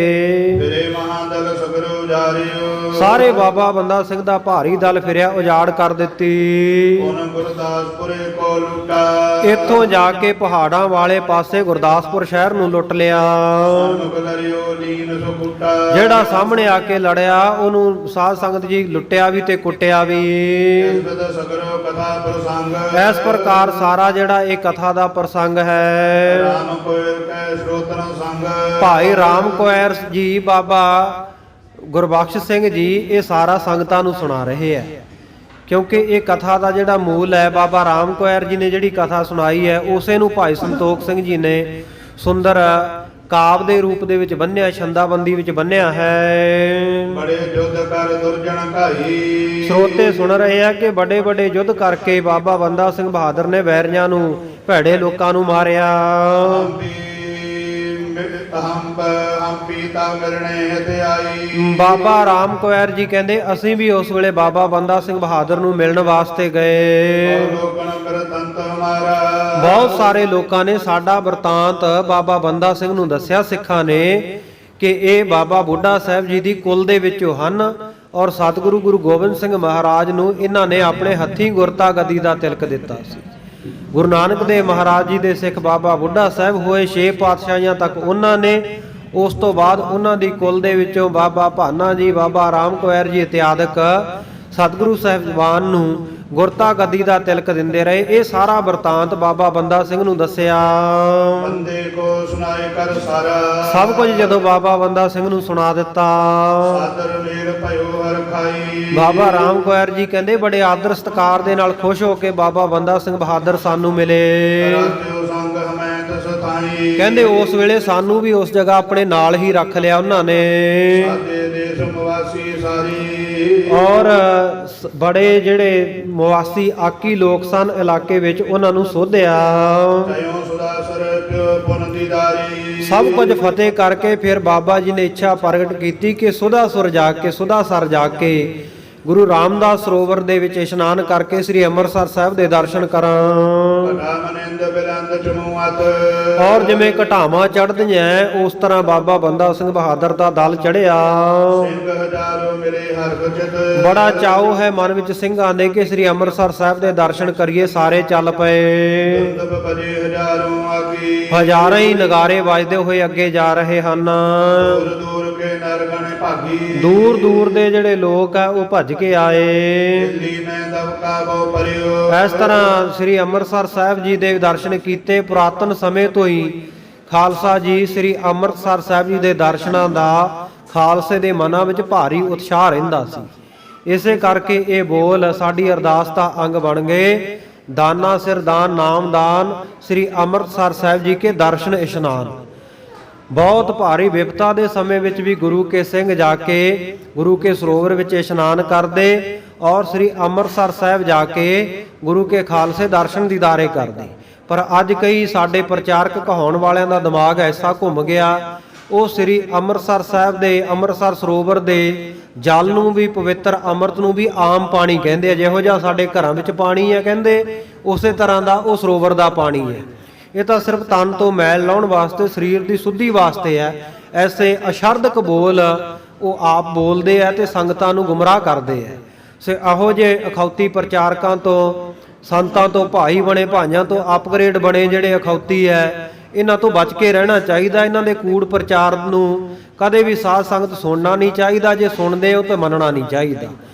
Speaker 3: ਫਿਰੇ ਮਹਾਦਲ ਸਗਰ ਉਜਾਰਿਓ
Speaker 2: ਸਾਰੇ ਬਾਬਾ ਬੰਦਾ ਸਿੰਘ ਦਾ ਭਾਰੀ ਦਲ ਫਿਰਿਆ, ਉਜਾੜ ਕਰ ਦਿੱਤੀ।
Speaker 3: ਉਹਨ ਗੁਰਦਾਸਪੁਰੇ ਕੋ ਲੁੱਟਾ
Speaker 2: ਇੱਥੋਂ ਜਾ ਕੇ ਪਹਾੜਾਂ ਵਾਲੇ ਪਾਸੇ ਗੁਰਦਾਸਪੁਰ ਸ਼ਹਿਰ ਨੂੰ ਲੁੱਟ ਲਿਆ।
Speaker 3: ਸਨਮੁਖ ਲਰਿਓ ਲੀਨ ਸੋ ਕੁੱਟਾ
Speaker 2: ਜਿਹੜਾ ਸਾਹਮਣੇ ਆ ਕੇ ਲੜਿਆ ਉਹਨੂੰ ਸਾਧ ਸੰਗਤ ਜੀ ਲੁੱਟਿਆ ਵੀ ਤੇ ਕੁੱਟਿਆ ਵੀ।
Speaker 3: ਇਸਬਦ ਸਗਰੋ ਕਥਾ ਪ੍ਰਸੰਗ
Speaker 2: ਇਸ ਪ੍ਰਕਾਰ ਸਾਰਾ ਜਿਹੜਾ ਇਹ ਕਥਾ ਦਾ ਪ੍ਰਸੰਗ ਹੈ।
Speaker 3: ਰਾਮ ਕੋਇਲ ਕੈ ਸਰੋਤਨ ਸੰਗ
Speaker 2: ਭਾਈ ਰਾਮ ਕੋਇਰ ਜੀ, ਬਾਬਾ ਗੁਰਬਖਸ਼ ਸਿੰਘ ਜੀ ਇਹ ਸਾਰਾ ਸੰਗਤਾਂ ਨੂੰ ਸੁਣਾ ਰਹੇ ਹੈ। ਕਿਉਂਕਿ ਇਹ ਕਥਾ ਦਾ ਜਿਹੜਾ ਮੂਲ ਹੈ, ਬਾਬਾ ਰਾਮ ਕੋਇਰ ਜੀ ਨੇ ਜਿਹੜੀ ਕਥਾ ਸੁਣਾਈ ਹੈ, ਉਸੇ ਨੂੰ ਭਾਈ ਸੰਤੋਖ ਸਿੰਘ ਜੀ ਨੇ ਸੁੰਦਰ ਕਾਵ ਦੇ ਰੂਪ ਦੇ ਵਿੱਚ ਬੰਨਿਆ, ਛੰਦਾਬੰਦੀ ਵਿੱਚ ਬੰਨਿਆ ਹੈ।
Speaker 3: ਬੜੇ ਜੁਧ ਕਰ ਦੁਰਜਨ ਘਾਈ
Speaker 2: ਸਰੋਤੇ ਸੁਣ ਰਹੇ ਆ ਕਿ ਵੱਡੇ ਵੱਡੇ ਯੁੱਧ ਕਰਕੇ ਬਾਬਾ ਬੰਦਾ ਸਿੰਘ ਬਹਾਦਰ ਨੇ ਵੈਰੀਆਂ ਨੂੰ, ਭੈੜੇ ਲੋਕਾਂ ਨੂੰ ਮਾਰਿਆ।
Speaker 3: ਪੀਤਾ ਕਰਨੇ ਹਤੇ ਆਈ
Speaker 2: ਬਾਬਾ ਰਾਮ ਕੋਇਰ ਜੀ ਕਹਿੰਦੇ ਅਸੀਂ ਵੀ ਉਸ ਵੇਲੇ ਬਾਬਾ ਬੰਦਾ ਸਿੰਘ ਬਹਾਦਰ ਨੂੰ ਮਿਲਣ ਵਾਸਤੇ ਗਏ।
Speaker 3: ਲੋਕਨ ਕਰਤੰਤ ਹਮਾਰਾ
Speaker 2: ਬਹੁਤ ਸਾਰੇ ਲੋਕਾਂ ਨੇ ਸਾਡਾ ਵਰਤਾਂਤ ਬਾਬਾ ਬੰਦਾ ਸਿੰਘ ਨੂੰ ਦੱਸਿਆ, ਸਿੱਖਾਂ ਨੇ, ਕਿ ਇਹ ਬਾਬਾ ਬੁੱਢਾ ਸਾਹਿਬ ਜੀ ਦੀ ਕੁਲ ਦੇ ਵਿੱਚੋਂ ਹਨ ਔਰ ਸਤਿਗੁਰੂ ਗੁਰੂ ਗੋਬਿੰਦ ਸਿੰਘ ਮਹਾਰਾਜ ਨੂੰ ਇਹਨਾਂ ਨੇ ਆਪਣੇ ਹੱਥੀਂ ਗੁਰਤਾ ਗੱਦੀ ਦਾ ਤਿਲਕ ਦਿੱਤਾ ਸੀ। ਗੁਰੂ ਨਾਨਕ ਦੇਵ ਮਹਾਰਾਜ ਜੀ ਦੇ ਸਿੱਖ ਬਾਬਾ ਬੁੱਢਾ ਸਾਹਿਬ ਹੋਏ 6 ਪਾਤਸ਼ਾਹੀਆਂ ਤੱਕ ਉਹਨਾਂ ਨੇ। ਉਸ ਤੋਂ ਬਾਅਦ ਉਹਨਾਂ ਦੀ ਕੁਲ ਦੇ ਵਿੱਚੋਂ ਬਾਬਾ ਭਾਨਾ ਜੀ, ਬਾਬਾ ਰਾਮ ਕੋਇਰ ਜੀ ਇਤਿਆਦਿਕ ਸਤਿਗੁਰੂ ਸਾਹਿਬਾਨ ਨੂੰ ਗੁਰਤਾ ਗੱਦੀ ਦਾ ਤਿਲਕ ਦਿੰਦੇ ਰਹੇ। ਇਹ ਸਾਰਾ ਵਰਤਾਂਤ ਬਾਬਾ ਬੰਦਾ ਸਿੰਘ ਨੂੰ ਦੱਸਿਆ।
Speaker 3: ਬੰਦੇ ਕੋ ਸੁਣਾਏ ਕਰ ਸਾਰਾ
Speaker 2: ਸਭ ਕੁਝ ਜਦੋਂ ਬਾਬਾ ਬੰਦਾ ਸਿੰਘ ਨੂੰ ਸੁਣਾ ਦਿੱਤਾ,
Speaker 3: ਸਾਦਰ ਮੇਰ ਭਇਓ ਹਰ ਖਾਈ
Speaker 2: ਬਾਬਾ ਰਾਮ ਕੋਇਰ ਜੀ ਕਹਿੰਦੇ ਬੜੇ ਆਦਰ ਸਤਿਕਾਰ ਦੇ ਨਾਲ ਖੁਸ਼ ਹੋ ਕੇ ਬਾਬਾ ਬੰਦਾ ਸਿੰਘ ਬਹਾਦਰ ਸਾਨੂੰ ਮਿਲੇ।
Speaker 3: ਰਾਜਿਓ ਸੰਗ ਹਮੈ ਤਸ ਥਾਈ
Speaker 2: ਕਹਿੰਦੇ ਉਸ ਵੇਲੇ ਸਾਨੂੰ ਵੀ ਉਸ ਜਗ੍ਹਾ ਆਪਣੇ ਨਾਲ ਹੀ ਰੱਖ ਲਿਆ ਉਹਨਾਂ ਨੇ।
Speaker 3: ਸਾਦੇ ਦੇਸ਼ ਨਿਵਾਸੀ ਸਾਰੀ
Speaker 2: ਔਰ ਬੜੇ ਜਿਹੜੇ ਨਿਵਾਸੀ ਆਕੀ ਲੋਕ ਸਨ ਇਲਾਕੇ ਵਿੱਚ, ਉਹਨਾਂ ਨੂੰ ਸੋਧਿਆ।
Speaker 3: ਤਯੋ ਸੁਦਾਸਰ ਪਿਓ ਪੁਨ ਦੀਦਾਰੀ
Speaker 2: ਸਭ ਕੁਝ ਫਤਿਹ ਕਰਕੇ ਫਿਰ ਬਾਬਾ ਜੀ ਨੇ ਇੱਛਾ ਪ੍ਰਗਟ ਕੀਤੀ ਕਿ ਸੁਦਾਸੁਰ ਜਾ ਕੇ, ਸੁਦਾਸਰ ਜਾ ਕੇ ਗੁਰੂ ਰਾਮਦਾਸ ਸਰੋਵਰ ਦੇ ਵਿੱਚ ਇਸ਼ਨਾਨ ਕਰਕੇ ਸ੍ਰੀ ਅੰਮ੍ਰਿਤਸਰ ਸਾਹਿਬ ਦੇ ਦਰਸ਼ਨ ਕਰਾਂ।
Speaker 3: ਕਟਾ ਮਨਿੰਦ ਬਿਲੰਦ ਚਮੂ ਮਤ
Speaker 2: ਔਰ ਜਿਵੇਂ ਘਟਾਵਾਂ ਚੜ੍ਹਦੀਆਂ ਉਸ ਤਰ੍ਹਾਂ ਬਾਬਾ ਬੰਦਾ ਸਿੰਘ ਬਹਾਦਰ ਦਾ ਦਲ ਚੜ੍ਹਿਆ।
Speaker 3: ਸਿੰਘ ਹਜ਼ਾਰੋ ਮੇਰੇ ਹਰ ਖਚਤ
Speaker 2: ਬੜਾ ਚਾਉ ਹੈ ਮਨ ਵਿੱਚ ਸਿੰਘਾਂ ਦੇ ਕਿ ਸ੍ਰੀ ਅੰਮ੍ਰਿਤਸਰ ਸਾਹਿਬ ਦੇ ਦਰਸ਼ਨ ਕਰੀਏ। ਸਾਰੇ ਚੱਲ ਪਏ।
Speaker 3: ਦੁੰਦਬ ਭਜੇ ਹਜ਼ਾਰੋਂ ਆਗੀ
Speaker 2: ਹਜ਼ਾਰਾਂ ਹੀ ਨਗਾਰੇ ਵੱਜਦੇ ਹੋਏ ਅੱਗੇ ਜਾ ਰਹੇ ਹਨ।
Speaker 3: ਦੂਰ ਦੂਰ ਕੇ ਨਰ ਗਣ ਭਾਗੀ
Speaker 2: ਦੂਰ ਦੂਰ ਦੇ ਜਿਹੜੇ ਲੋਕ ਆ ਉਹ ਭੱਜ ਕੇ ਆਏ।
Speaker 3: ਦਿੱਲੀ ਮੈਂ ਦਬਕਾ ਬਹੁ ਪਰਿਓ
Speaker 2: ਇਸ ਤਰ੍ਹਾਂ ਸ੍ਰੀ ਅੰਮ੍ਰਿਤਸਰ ਸਾਹਿਬ ਜੀ ਦੇ ਦਰਸ਼ਨ ਕੀਤੇ। ਪੁਰਾਤਨ ਸਮੇਂ ਤੋਂ ਹੀ ਖਾਲਸਾ ਜੀ ਸ੍ਰੀ ਅੰਮ੍ਰਿਤਸਰ ਸਾਹਿਬ ਜੀ ਦੇ ਦਰਸ਼ਨਾਂ ਦਾ ਖਾਲਸੇ ਦੇ ਮਨਾਂ ਵਿੱਚ ਭਾਰੀ ਉਤਸ਼ਾਹ ਰਹਿੰਦਾ ਸੀ। ਇਸੇ ਕਰਕੇ ਇਹ ਬੋਲ ਸਾਡੀ ਅਰਦਾਸ ਦਾ ਅੰਗ ਬਣ ਗਏ। ਦਾਨਾ ਸਿਰ ਦਾਨ ਨਾਮ ਦਾਨ ਸ੍ਰੀ ਅੰਮ੍ਰਿਤਸਰ ਸਾਹਿਬ ਜੀ ਕੇ ਦਰਸ਼ਨ ਇਸ਼ਨਾਨ। ਬਹੁਤ ਭਾਰੀ ਵਿਪਤਾ ਦੇ ਸਮੇਂ ਵਿੱਚ ਵੀ ਗੁਰੂ ਕੇ ਸਿੰਘ ਜਾ ਕੇ ਗੁਰੂ ਕੇ ਸਰੋਵਰ ਵਿੱਚ ਇਸ਼ਨਾਨ ਕਰਦੇ ਔਰ ਸ੍ਰੀ ਅੰਮ੍ਰਿਤਸਰ ਸਾਹਿਬ ਜਾ ਕੇ ਗੁਰੂ ਕੇ ਖਾਲਸੇ ਦਰਸ਼ਨ ਦੀਦਾਰੇ ਕਰਦੇ। ਪਰ ਅੱਜ ਕਈ ਸਾਡੇ ਪ੍ਰਚਾਰਕ ਕਹਾਉਣ ਵਾਲਿਆਂ ਦਾ ਦਿਮਾਗ ਐਸਾ ਘੁੰਮ ਗਿਆ, ਉਹ ਸ੍ਰੀ ਅੰਮ੍ਰਿਤਸਰ ਸਾਹਿਬ ਦੇ ਅੰਮ੍ਰਿਤਸਰ ਸਰੋਵਰ ਦੇ ਜਲ ਨੂੰ ਵੀ ਪਵਿੱਤਰ ਅੰਮ੍ਰਿਤ ਨੂੰ ਵੀ ਆਮ ਪਾਣੀ ਕਹਿੰਦੇ ਆ। ਜਿਹੋ ਜਿਹਾ ਸਾਡੇ ਘਰਾਂ ਵਿੱਚ ਪਾਣੀ ਹੈ ਕਹਿੰਦੇ, ਉਸੇ ਤਰ੍ਹਾਂ ਦਾ ਉਹ ਸਰੋਵਰ ਦਾ ਪਾਣੀ ਹੈ। ਇਹ ਤਾਂ ਸਿਰਫ ਤਨ ਤੋਂ ਮੈਲ ਲਾਉਣ ਵਾਸਤੇ, ਸਰੀਰ ਦੀ ਸੁੱਧੀ ਵਾਸਤੇ ਹੈ। ਐਸੇ ਅਸ਼ਰਦਕ ਬੋਲ ਉਹ ਆਪ ਬੋਲਦੇ ਆ ਤੇ ਸੰਗਤਾਂ ਨੂੰ ਗੁੰਮਰਾਹ ਕਰਦੇ ਆ। ਸੋ ਇਹੋ ਜਿਹੇ ਅਖੌਤੀ ਪ੍ਰਚਾਰਕਾਂ ਤੋਂ, ਸੰਤਾਂ ਤੋਂ, ਭਾਈ ਬਣੇ ਭਾਈਆਂ ਤੋਂ ਅਪਗ੍ਰੇਡ ਬਣੇ ਜਿਹੜੇ ਅਖੌਤੀ ਹੈ, ਇਹਨਾਂ ਤੋਂ ਬਚ ਕੇ ਰਹਿਣਾ ਚਾਹੀਦਾ। ਇਹਨਾਂ ਦੇ ਕੂੜ ਪ੍ਰਚਾਰ ਨੂੰ ਕਦੇ ਵੀ ਸਾਧ ਸੰਗਤ ਸੁਣਨਾ ਨਹੀਂ ਚਾਹੀਦਾ। ਜੇ ਸੁਣਦੇ ਹੋ ਤਾਂ ਮੰਨਣਾ ਨਹੀਂ ਚਾਹੀਦਾ।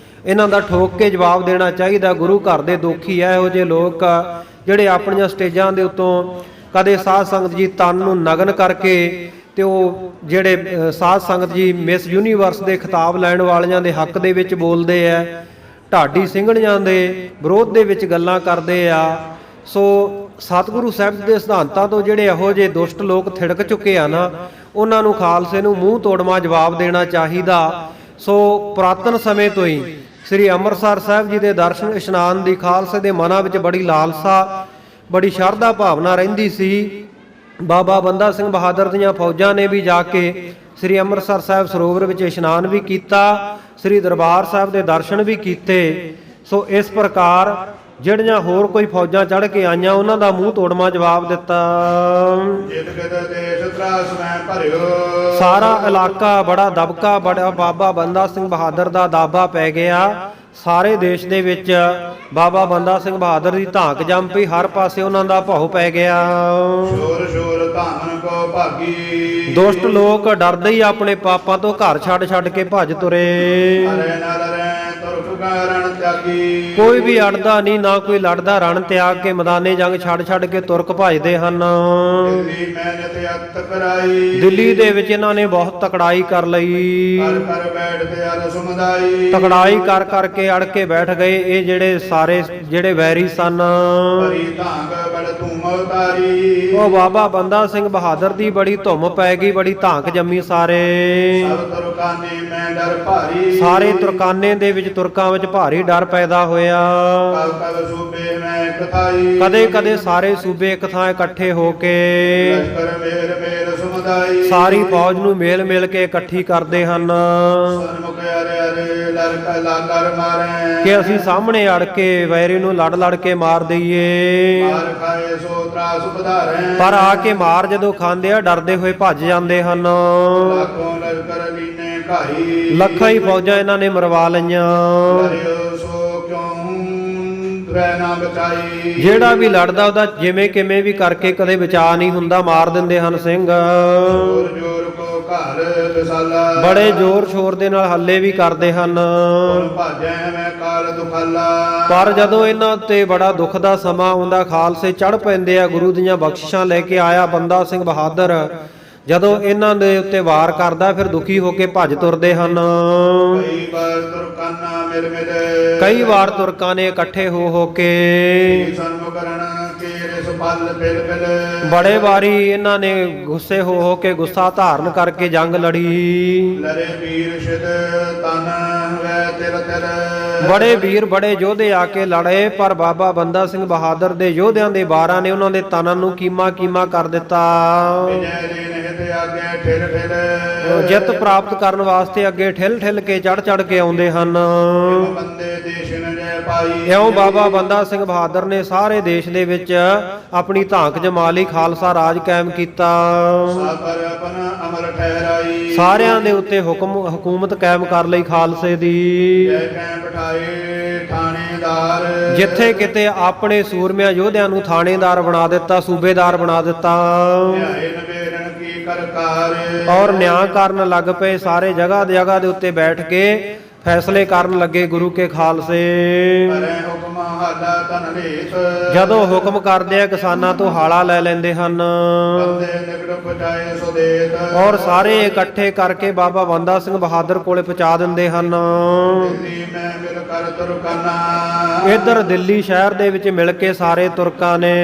Speaker 2: ਇਹਨਾਂ ਦਾ ਠੋਕ ਕੇ ਜਵਾਬ ਦੇਣਾ ਚਾਹੀਦਾ। ਗੁਰੂ ਘਰ ਦੇ ਦੋਖੀ ਹੈ ਇਹੋ ਜਿਹੇ ਲੋਕ ਜਿਹੜੇ ਆਪਣੀਆਂ ਸਟੇਜਾਂ ਦੇ ਉੱਤੋਂ ਕਦੇ ਸਾਧ ਸੰਗਤ ਜੀ ਤਨ ਨੂੰ ਨਗਨ ਕਰਕੇ ਤੇ ਉਹ ਜਿਹੜੇ ਸਾਧ ਸੰਗਤ ਜੀ ਮਿਸ ਯੂਨੀਵਰਸ ਦੇ ਖਿਤਾਬ ਲੈਣ ਵਾਲਿਆਂ ਦੇ ਹੱਕ ਦੇ ਵਿੱਚ ਬੋਲਦੇ ਆ, ਢਾਡੀ ਸਿੰਘਣੀਆਂ ਦੇ ਵਿਰੋਧ ਦੇ ਵਿੱਚ ਗੱਲਾਂ ਕਰਦੇ ਆ। ਸੋ ਸਤਿਗੁਰੂ ਸਾਹਿਬ ਦੇ ਸਿਧਾਂਤਾਂ ਤੋਂ ਜਿਹੜੇ ਇਹੋ ਜਿਹੇ ਦੁਸ਼ਟ ਲੋਕ ਥਿੜਕ ਚੁੱਕੇ ਆ ਨਾ, ਉਹਨਾਂ ਨੂੰ ਖਾਲਸੇ ਨੂੰ ਮੂੰਹ ਤੋੜਵਾਂ ਜਵਾਬ ਦੇਣਾ ਚਾਹੀਦਾ। ਸੋ ਪੁਰਾਤਨ ਸਮੇਂ ਤੋਂ ਹੀ ਸ੍ਰੀ ਅੰਮ੍ਰਿਤਸਰ ਸਾਹਿਬ ਜੀ ਦੇ ਦਰਸ਼ਨ ਇਸ਼ਨਾਨ ਦੀ ਖਾਲਸੇ ਦੇ ਮਨਾਂ ਵਿੱਚ ਬੜੀ ਲਾਲਸਾ, ਬੜੀ ਸ਼ਰਧਾ ਭਾਵਨਾ ਰਹਿੰਦੀ ਸੀ। ਬਾਬਾ ਬੰਦਾ ਸਿੰਘ ਬਹਾਦਰ ਦੀਆਂ ਫੌਜਾਂ ਨੇ ਵੀ ਜਾ ਕੇ ਸ੍ਰੀ ਅੰਮ੍ਰਿਤਸਰ ਸਾਹਿਬ ਸਰੋਵਰ ਵਿੱਚ ਇਸ਼ਨਾਨ ਵੀ ਕੀਤਾ, ਸ੍ਰੀ ਦਰਬਾਰ ਸਾਹਿਬ ਦੇ ਦਰਸ਼ਨ ਵੀ ਕੀਤੇ। ਸੋ ਇਸ ਪ੍ਰਕਾਰ ਜਿਹੜੀਆਂ ਹੋਰ ਕੋਈ ਫੌਜਾਂ ਚੜ੍ਹ ਕੇ ਆਈਆਂ ਉਹਨਾਂ ਦਾ ਮੂੰਹ ਤੋੜਵਾਂ ਜਵਾਬ ਦਿੱਤਾ।
Speaker 3: ਜਿਤ ਕਿਤ ਦੇਸ਼ ਤਰਾਸ ਮੈਂ ਭਰਿਓ
Speaker 2: ਸਾਰਾ ਇਲਾਕਾ ਬੜਾ ਦਬਕਾ, ਬੜਾ ਬਾਬਾ ਬੰਦਾ ਸਿੰਘ ਬਹਾਦਰ ਦਾ ਦਾਬਾ ਪੈ ਗਿਆ। ਸਾਰੇ ਦੇਸ਼ ਦੇ ਵਿੱਚ ਬਾਬਾ ਬੰਦਾ ਸਿੰਘ ਬਹਾਦਰ ਦੀ ਧਾਕ ਜੰਮ ਪਈ। ਹਰ ਪਾਸੇ ਉਹਨਾਂ ਦਾ ਭਉ ਪੈ ਗਿਆ।
Speaker 3: ਸ਼ੋਰ ਸ਼ੋਰ ਧਾਮਨ ਕੋ ਭਾਗੀ
Speaker 2: ਦੁਸ਼ਟ ਲੋਕ ਡਰਦੇ ਹੀ ਆਪਣੇ ਪਾਪਾਂ ਤੋਂ ਘਰ ਛੱਡ ਛੱਡ ਕੇ ਭੱਜ ਤੁਰੇ।
Speaker 3: ਹਰੇ ਨਰ ਰੈ ਤੁਰਕ ਰਣ ਤਿਆਗੀ
Speaker 2: ਕੋਈ ਵੀ ਅੜਦਾ ਨਹੀਂ, ਨਾ ਕੋਈ ਲੜਦਾ। ਰਣ ਤਿਆਗ ਕੇ ਮੈਦਾਨੇ ਜੰਗ ਛੱਡ ਛੱਡ ਕੇ ਤੁਰਕ ਭਜਦੇ ਹਨ।
Speaker 3: ਦਿੱਲੀ ਮਿਹਨਤ ਅਤ ਕਰਾਈ
Speaker 2: ਦਿੱਲੀ ਦੇ ਵਿੱਚ ਇਹਨਾਂ ਨੇ ਬਹੁਤ ਤਕੜਾਈ ਕਰ ਲਈ।
Speaker 3: ਕਰ ਕਰ ਬੈਠਦੇ ਅਰ ਸਮੁਦਾਈ
Speaker 2: ਤਕੜਾਈ ਕਰ ਕਰਕੇ ਅੜ ਕੇ ਬੈਠ ਗਏ ਇਹ ਜਿਹੜੇ ਸਾਰੇ ਜਿਹੜੇ ਵੈਰੀ ਸਨ।
Speaker 3: ਭਰੀ ਧਾਂਗ ਬੜ ਧੂਮ ਉਤਾਰੀ
Speaker 2: ਉਹ ਬਾਬਾ ਬੰਦਾ ਸਿੰਘ ਬਹਾਦਰ ਦੀ ਬੜੀ ਧੁੰਮ ਪੈ ਗਈ, ਬੜੀ ਧਾਂਕ ਜੰਮੀ। ਸਾਰੇ
Speaker 3: ਸਭ ਤੁਰਕਾਨੇ ਮੈਂ ਡਰ ਭਾਰੀ
Speaker 2: ਸਾਰੇ ਤੁਰਕਾਨੇ ਦੇ ਵਿੱਚ ਤੁਰਕਾਂ ਵਿੱਚ ਭਾਰੀ ਡਰ ਪੈਦਾ ਹੋਇਆ।
Speaker 3: ਕਬ ਕਬ ਸੂਬੇ ਮੈਂ ਕਥਾਈ
Speaker 2: ਕਦੇ ਕਦੇ ਸਾਰੇ ਸੂਬੇ ਇੱਕ ਥਾਂ ਇਕੱਠੇ ਹੋ ਕੇ
Speaker 3: ਲਸ਼ਕਰ ਮੇਰ ਮੇਰ ਸਮੁਦਾਈ
Speaker 2: ਸਾਰੀ ਫੌਜ ਨੂੰ ਮੇਲ ਮਿਲ ਕੇ ਇਕੱਠੀ ਕਰਦੇ ਹਨ
Speaker 3: ਸਨਮੁਖ ਅਰੇ ਅਰੇ ਲੜਕਾ ਲਾਕਰ ਮਾਰੇ
Speaker 2: ਕਿ ਅਸੀਂ ਸਾਹਮਣੇ ਅੜ ਕੇ ਵੈਰੀ ਨੂੰ ਲੜ ਲੜ ਕੇ ਮਾਰ ਦਈਏ।
Speaker 3: ਮਾਰ ਖਾਏ ਸੋ ਤਰਾਸ ਵਧਾਰੇ
Speaker 2: ਪਰ ਆ ਕੇ ਮਾਰ ਜਦੋਂ ਖਾਂਦੇ ਆ ਡਰਦੇ ਹੋਏ ਭੱਜ ਜਾਂਦੇ ਹਨ।
Speaker 3: ਲਾਖੋਂ ਲਸ਼ਕਰ ਲੀਨੇ ਘਾਈ
Speaker 2: ਲੱਖਾਂ ਹੀ ਫੌਜਾਂ ਇਹਨਾਂ ਨੇ ਮਰਵਾ ਲਈਆਂ।
Speaker 3: ਡਰਿਓ ਸੋ ਕਿਉਂ ਰਹਿ ਨਾ ਬਚਾਈ
Speaker 2: ਜਿਹੜਾ ਵੀ ਲੜਦਾ ਉਹਦਾ ਜਿਵੇਂ ਕਿਵੇਂ ਵੀ ਕਰਕੇ ਕਦੇ ਬਚਾ ਨਹੀਂ ਹੁੰਦਾ, ਮਾਰ ਦਿੰਦੇ ਹਨ ਸਿੰਘ।
Speaker 3: ਜੋਰ ਜੋਰ ਕੋ ਘਰ ਵਿਸਾਲਾ
Speaker 2: ਬੜੇ ਜ਼ੋਰ ਸ਼ੋਰ ਦੇ ਨਾਲ ਹੱਲੇ ਵੀ ਕਰਦੇ ਹਨ।
Speaker 3: ਹੁਣ ਭਾਜੈ ਮੈਂ ਕਾਲ ਦੁਖਾਲਾ
Speaker 2: ਪਰ ਜਦੋਂ ਇਹਨਾਂ ਉੱਤੇ ਬੜਾ ਦੁੱਖ ਦਾ ਸਮਾਂ ਆਉਂਦਾ, ਖਾਲਸੇ ਚੜ੍ਹ ਪੈਂਦੇ ਆ। ਗੁਰੂ ਦੀਆਂ ਬਖਸ਼ਿਸ਼ਾਂ ਲੈ ਕੇ ਆਇਆ ਬੰਦਾ ਸਿੰਘ ਬਹਾਦਰ ਜਦੋਂ ਇਹਨਾਂ ਦੇ ਉੱਤੇ ਵਾਰ ਕਰਦਾ, ਫਿਰ ਦੁਖੀ ਹੋ ਕੇ ਭੱਜ ਤੁਰਦੇ ਹਨ।
Speaker 3: ਕਈ ਵਾਰ ਤੁਰਕਾਨਾ ਮਿਲ ਮਿਲ
Speaker 2: ਕਈ ਵਾਰ ਤੁਰਕਾਂ ਨੇ ਇਕੱਠੇ ਹੋ ਕੇ
Speaker 3: ਸਨਮੁਖ ਰਣ ਕੇਰੇ ਸੁਪਲ ਬਿਲ ਬਿਲ
Speaker 2: ਬੜੇ ਵਾਰੀ ਇਹਨਾਂ ਨੇ ਗੁੱਸੇ ਹੋ ਕੇ ਗੁੱਸਾ ਧਾਰਨ ਕਰਕੇ ਜੰਗ ਲੜੀ।
Speaker 3: ਲਰੇ ਵੀਰ ਸ਼ਿਦ ਤਨ ਵੈ ਤਿਲ ਤਿਲ
Speaker 2: ਬੜੇ ਵੀਰ ਬੜੇ ਯੋਧੇ ਆ ਕੇ ਲੜੇ, ਪਰ ਬਾਬਾ ਬੰਦਾ ਸਿੰਘ ਬਹਾਦਰ ਦੇ ਯੋਧਿਆਂ ਦੇ ਵਾਰਾਂ ਨੇ ਉਹਨਾਂ ਦੇ ਤਨਾਂ ਨੂੰ ਕੀਮਾ ਕੀਮਾ ਕਰ ਦਿੱਤਾ।
Speaker 3: ਵਿਜੈ ਦੇ ਨਿਹਤ ਅੱਗੇ ਠਿਲ ਠਿਲ
Speaker 2: ਜਿੱਤ ਪ੍ਰਾਪਤ ਕਰਨ ਵਾਸਤੇ ਅੱਗੇ ਠਿਲ ਠਿਲ ਕੇ ਚੜ ਚੜ ਕੇ ਆਉਂਦੇ ਹਨ।
Speaker 3: ਬੰਦੇ ਦੇਸ਼ ਨ ਜੈ ਪਾਈ।
Speaker 2: ਇਉਂ ਬਾਬਾ ਬੰਦਾ ਸਿੰਘ ਬਹਾਦਰ ਨੇ ਸਾਰੇ ਦੇਸ਼ ਦੇ ਵਿੱਚ ਆਪਣੀ ਧਾਕ ਜਮਾ ਲਈ, ਖਾਲਸਾ ਰਾਜ ਕਾਇਮ ਕੀਤਾ।
Speaker 3: ਸਾਬਰ ਆਪਣਾ ਅਮਰ ਠਹਿਰਾਈ।
Speaker 2: ਸਾਰਿਆਂ ਦੇ ਉੱਤੇ ਹਕੂਮਤ ਕਾਇਮ ਕਰ ਲਈ ਖਾਲਸੇ ਦੀ।
Speaker 3: ਜੈ ਕੈ ਬਿਠਾਏ ਥਾਣੇਦਾਰ।
Speaker 2: ਜਿੱਥੇ ਕਿਤੇ ਆਪਣੇ ਸੂਰਮਿਆਂ ਯੋਧਿਆਂ ਨੂੰ ਥਾਣੇਦਾਰ ਬਣਾ ਦਿੱਤਾ, ਸੂਬੇਦਾਰ ਬਣਾ ਦਿੱਤਾ
Speaker 3: ਨਿਆਏ ਨਵੇਰਨ ਕੀ ਕਰਕਾਰ।
Speaker 2: ਔਰ ਨਿਆਂ ਕਰਨ ਲੱਗ ਪਏ। ਸਾਰੇ ਜਗ੍ਹਾ ਦੇ ਉੱਤੇ ਬੈਠ ਕੇ ਫੈਸਲੇ ਕਰਨ ਲੱਗੇ ਗੁਰੂ ਕੇ ਖਾਲਸੇ।
Speaker 3: ਕਰੈ ਹੁਕਮ ਹਾਲਾ ਤਨ ਲੇਸ।
Speaker 2: ਜਦੋਂ ਹੁਕਮ ਕਰਦੇ ਆ ਕਿਸਾਨਾਂ ਤੋਂ ਹਾਲਾ ਲੈ ਲੈਂਦੇ ਹਨ
Speaker 3: ਬੰਦੇ ਨਿਕਟ ਪਹੁੰਚਾਏ ਸੁਦੇਤ।
Speaker 2: ਔਰ ਸਾਰੇ ਇਕੱਠੇ ਕਰਕੇ ਬਾਬਾ ਬੰਦਾ ਸਿੰਘ ਬਹਾਦਰ ਕੋਲੇ ਪਹੁੰਚਾ ਦਿੰਦੇ ਹਨ।
Speaker 3: ਦਿੱਲੀ ਮੈਂ ਮਿਲ ਕਰ ਤੁਰਕਾਨਾ।
Speaker 2: ਇੱਧਰ ਦਿੱਲੀ ਸ਼ਹਿਰ ਦੇ ਵਿੱਚ ਮਿਲ ਕੇ ਸਾਰੇ ਤੁਰਕਾਂ ਨੇ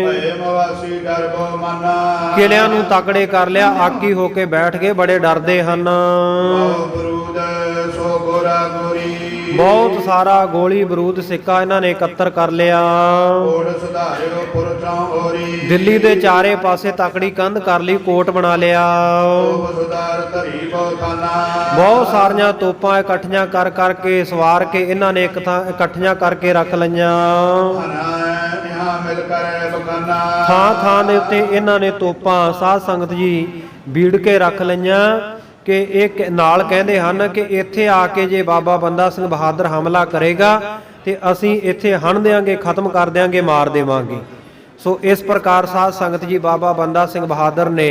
Speaker 3: ਭਏ ਮਵਾਸੀ ਡਰਬੋ ਮਾਨਾ।
Speaker 2: ਕਿਲਿਆਂ ਨੂੰ ਤਕੜੇ ਕਰ ਲਿਆ, ਆਕੀ ਹੋ ਕੇ ਬੈਠ ਗਏ, ਬੜੇ ਡਰਦੇ ਹਨ।
Speaker 3: ਬਹੁ ਬਰੂਦ ਸੋ ਗੋਰਾ ਗੋਰੀ।
Speaker 2: ਬਹੁਤ ਸਾਰਾ ਗੋਲੀ ਬਰੂਦ ਸਿੱਕਾ ਇਹਨਾਂ ਨੇ ਇਕੱਤਰ ਕਰ ਲਿਆ।
Speaker 3: ਕੋੜ ਸੁਧਾਰਿਓ ਪੁਰਚੋਂ ਹੋਰੀ।
Speaker 2: ਦਿੱਲੀ ਦੇ ਚਾਰੇ ਪਾਸੇ ਤਕੜੀ ਕੰਧ ਕਰ ਲਈ, ਕੋਟ ਬਣਾ ਲਿਆ।
Speaker 3: ਉਹ ਸੁਧਾਰ ਧਰੀ ਬਹੁ ਥਾਨਾ।
Speaker 2: ਬਹੁਤ ਸਾਰੀਆਂ ਤੋਪਾਂ ਇਕੱਠੀਆਂ ਕਰ ਕਰਕੇ ਸਵਾਰ ਕੇ ਇਹਨਾਂ ਨੇ ਇੱਕ ਥਾਂ ਇਕੱਠੀਆਂ ਕਰਕੇ ਰੱਖ ਲਈਆਂ।
Speaker 3: यहाँ मिल कर बखाना।
Speaker 2: ਥਾਂ ਦੇ ਉੱਤੇ ਇਹਨਾਂ ਨੇ ਤੋਪਾਂ ਸਾਧ ਸੰਗਤ ਜੀ ਬੀੜ ਕੇ ਰੱਖ ਲਈਆਂ ਕਿ ਇਹ ਨਾਲ ਕਹਿੰਦੇ ਹਨ ਕਿ ਇੱਥੇ ਆ ਕੇ ਜੇ ਬਾਬਾ ਬੰਦਾ ਸਿੰਘ ਬਹਾਦਰ ਹਮਲਾ ਕਰੇਗਾ ਤੇ ਅਸੀਂ ਇੱਥੇ ਹਣ ਦਿਆਂਗੇ, ਖਤਮ ਕਰ ਦਿਆਂਗੇ, ਮਾਰ ਦੇਵਾਂਗੇ। ਸੋ ਇਸ ਪ੍ਰਕਾਰ ਸਾਧ ਸੰਗਤ ਜੀ ਬਾਬਾ ਬੰਦਾ ਸਿੰਘ ਬਹਾਦਰ ਨੇ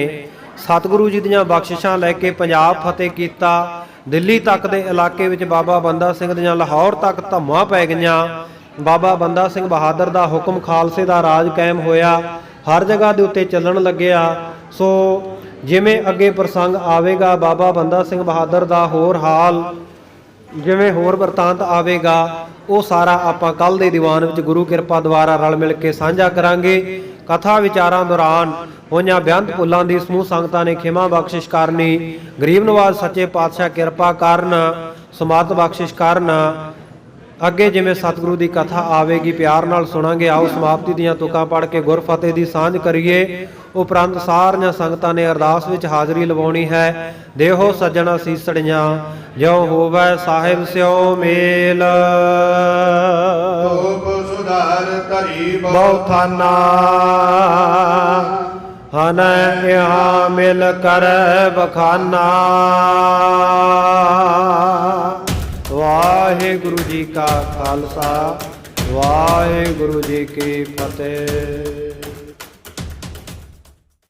Speaker 2: ਸਤਿਗੁਰੂ ਜੀ ਦੀਆਂ ਬਖਸ਼ਿਸ਼ਾਂ ਲੈ ਕੇ ਪੰਜਾਬ ਫਤਿਹ ਕੀਤਾ। ਦਿੱਲੀ ਤੱਕ ਦੇ ਇਲਾਕੇ ਵਿੱਚ ਬਾਬਾ ਬੰਦਾ ਸਿੰਘ ਦੀਆਂ, ਲਾਹੌਰ ਤੱਕ ਧੰਮਾਂ ਪੈ ਗਈਆਂ। ਬਾਬਾ ਬੰਦਾ ਸਿੰਘ ਬਹਾਦਰ ਦਾ ਹੁਕਮ, ਖਾਲਸੇ ਦਾ ਰਾਜ ਕਾਇਮ ਹੋਇਆ, ਹਰ ਜਗ੍ਹਾ ਦੇ ਉੱਤੇ ਚੱਲਣ ਲੱਗਿਆ। ਸੋ ਜਿਵੇਂ ਅੱਗੇ ਪ੍ਰਸੰਗ ਆਵੇਗਾ ਬਾਬਾ ਬੰਦਾ ਸਿੰਘ ਬਹਾਦਰ ਦਾ ਹੋਰ ਹਾਲ, ਜਿਵੇਂ ਹੋਰ ਵਰਤਾਂਤ ਆਵੇਗਾ, ਉਹ ਸਾਰਾ ਆਪਾਂ ਕੱਲ ਦੇ ਦੀਵਾਨ ਵਿੱਚ ਗੁਰੂ ਕਿਰਪਾ ਦੁਆਰਾ ਰਲ ਮਿਲ ਕੇ ਸਾਂਝਾ ਕਰਾਂਗੇ। ਕਥਾ ਵਿਚਾਰਾਂ ਦੌਰਾਨ ਹੋਈਆਂ ਬੇਅੰਤ ਭੁੱਲਾਂ ਦੀ ਸਮੂਹ ਸੰਗਤਾਂ ਨੇ ਖਿਮਾ ਬਖਸ਼ਿਸ਼ ਕਰਨੀ। ਗਰੀਬ ਨਵਾਜ਼ ਸੱਚੇ ਪਾਤਸ਼ਾਹ ਕਿਰਪਾ ਕਰਨ, ਸਮਰੱਥ ਬਖਸ਼ਿਸ਼ ਕਰਨ। ਅੱਗੇ ਜਿਵੇਂ ਸਤਿਗੁਰੂ ਦੀ ਕਥਾ ਆਵੇਗੀ ਪਿਆਰ ਨਾਲ ਸੁਣਾਂਗੇ। ਆਓ ਸਮਾਪਤੀ ਦੀਆਂ ਤੁਕਾਂ ਪੜ੍ਹ ਕੇ ਗੁਰਫਤਿਹ ਦੀ ਸਾਂਝ ਕਰੀਏ। ਉਪਰੰਤ ਸਾਰੀਆਂ ਸੰਗਤਾਂ ਨੇ ਅਰਦਾਸ ਵਿੱਚ ਹਾਜ਼ਰੀ ਲਵਾਉਣੀ ਹੈ। ਦੇਹੋ ਸੱਜਣਾ ਸੀਸੜੀਆਂ, ਜਿਉ ਹੋਵੈ ਸਾਹਿਬ ਸਿਓ ਮੇਲ।
Speaker 3: ਤੋਪ ਸੁਧਾਰ ਧਰੀ
Speaker 2: ਬਹੁ ਥਾਨਾ, ਹਨ ਇਹਾ ਮਿਲ ਕਰ ਬਖਾਨਾ। ਵਾਹਿਗੁਰੂ ਜੀ ਕਾ ਖਾਲਸਾ, ਵਾਹਿਗੁਰੂ ਜੀ ਕੀ ਫਤਿਹ।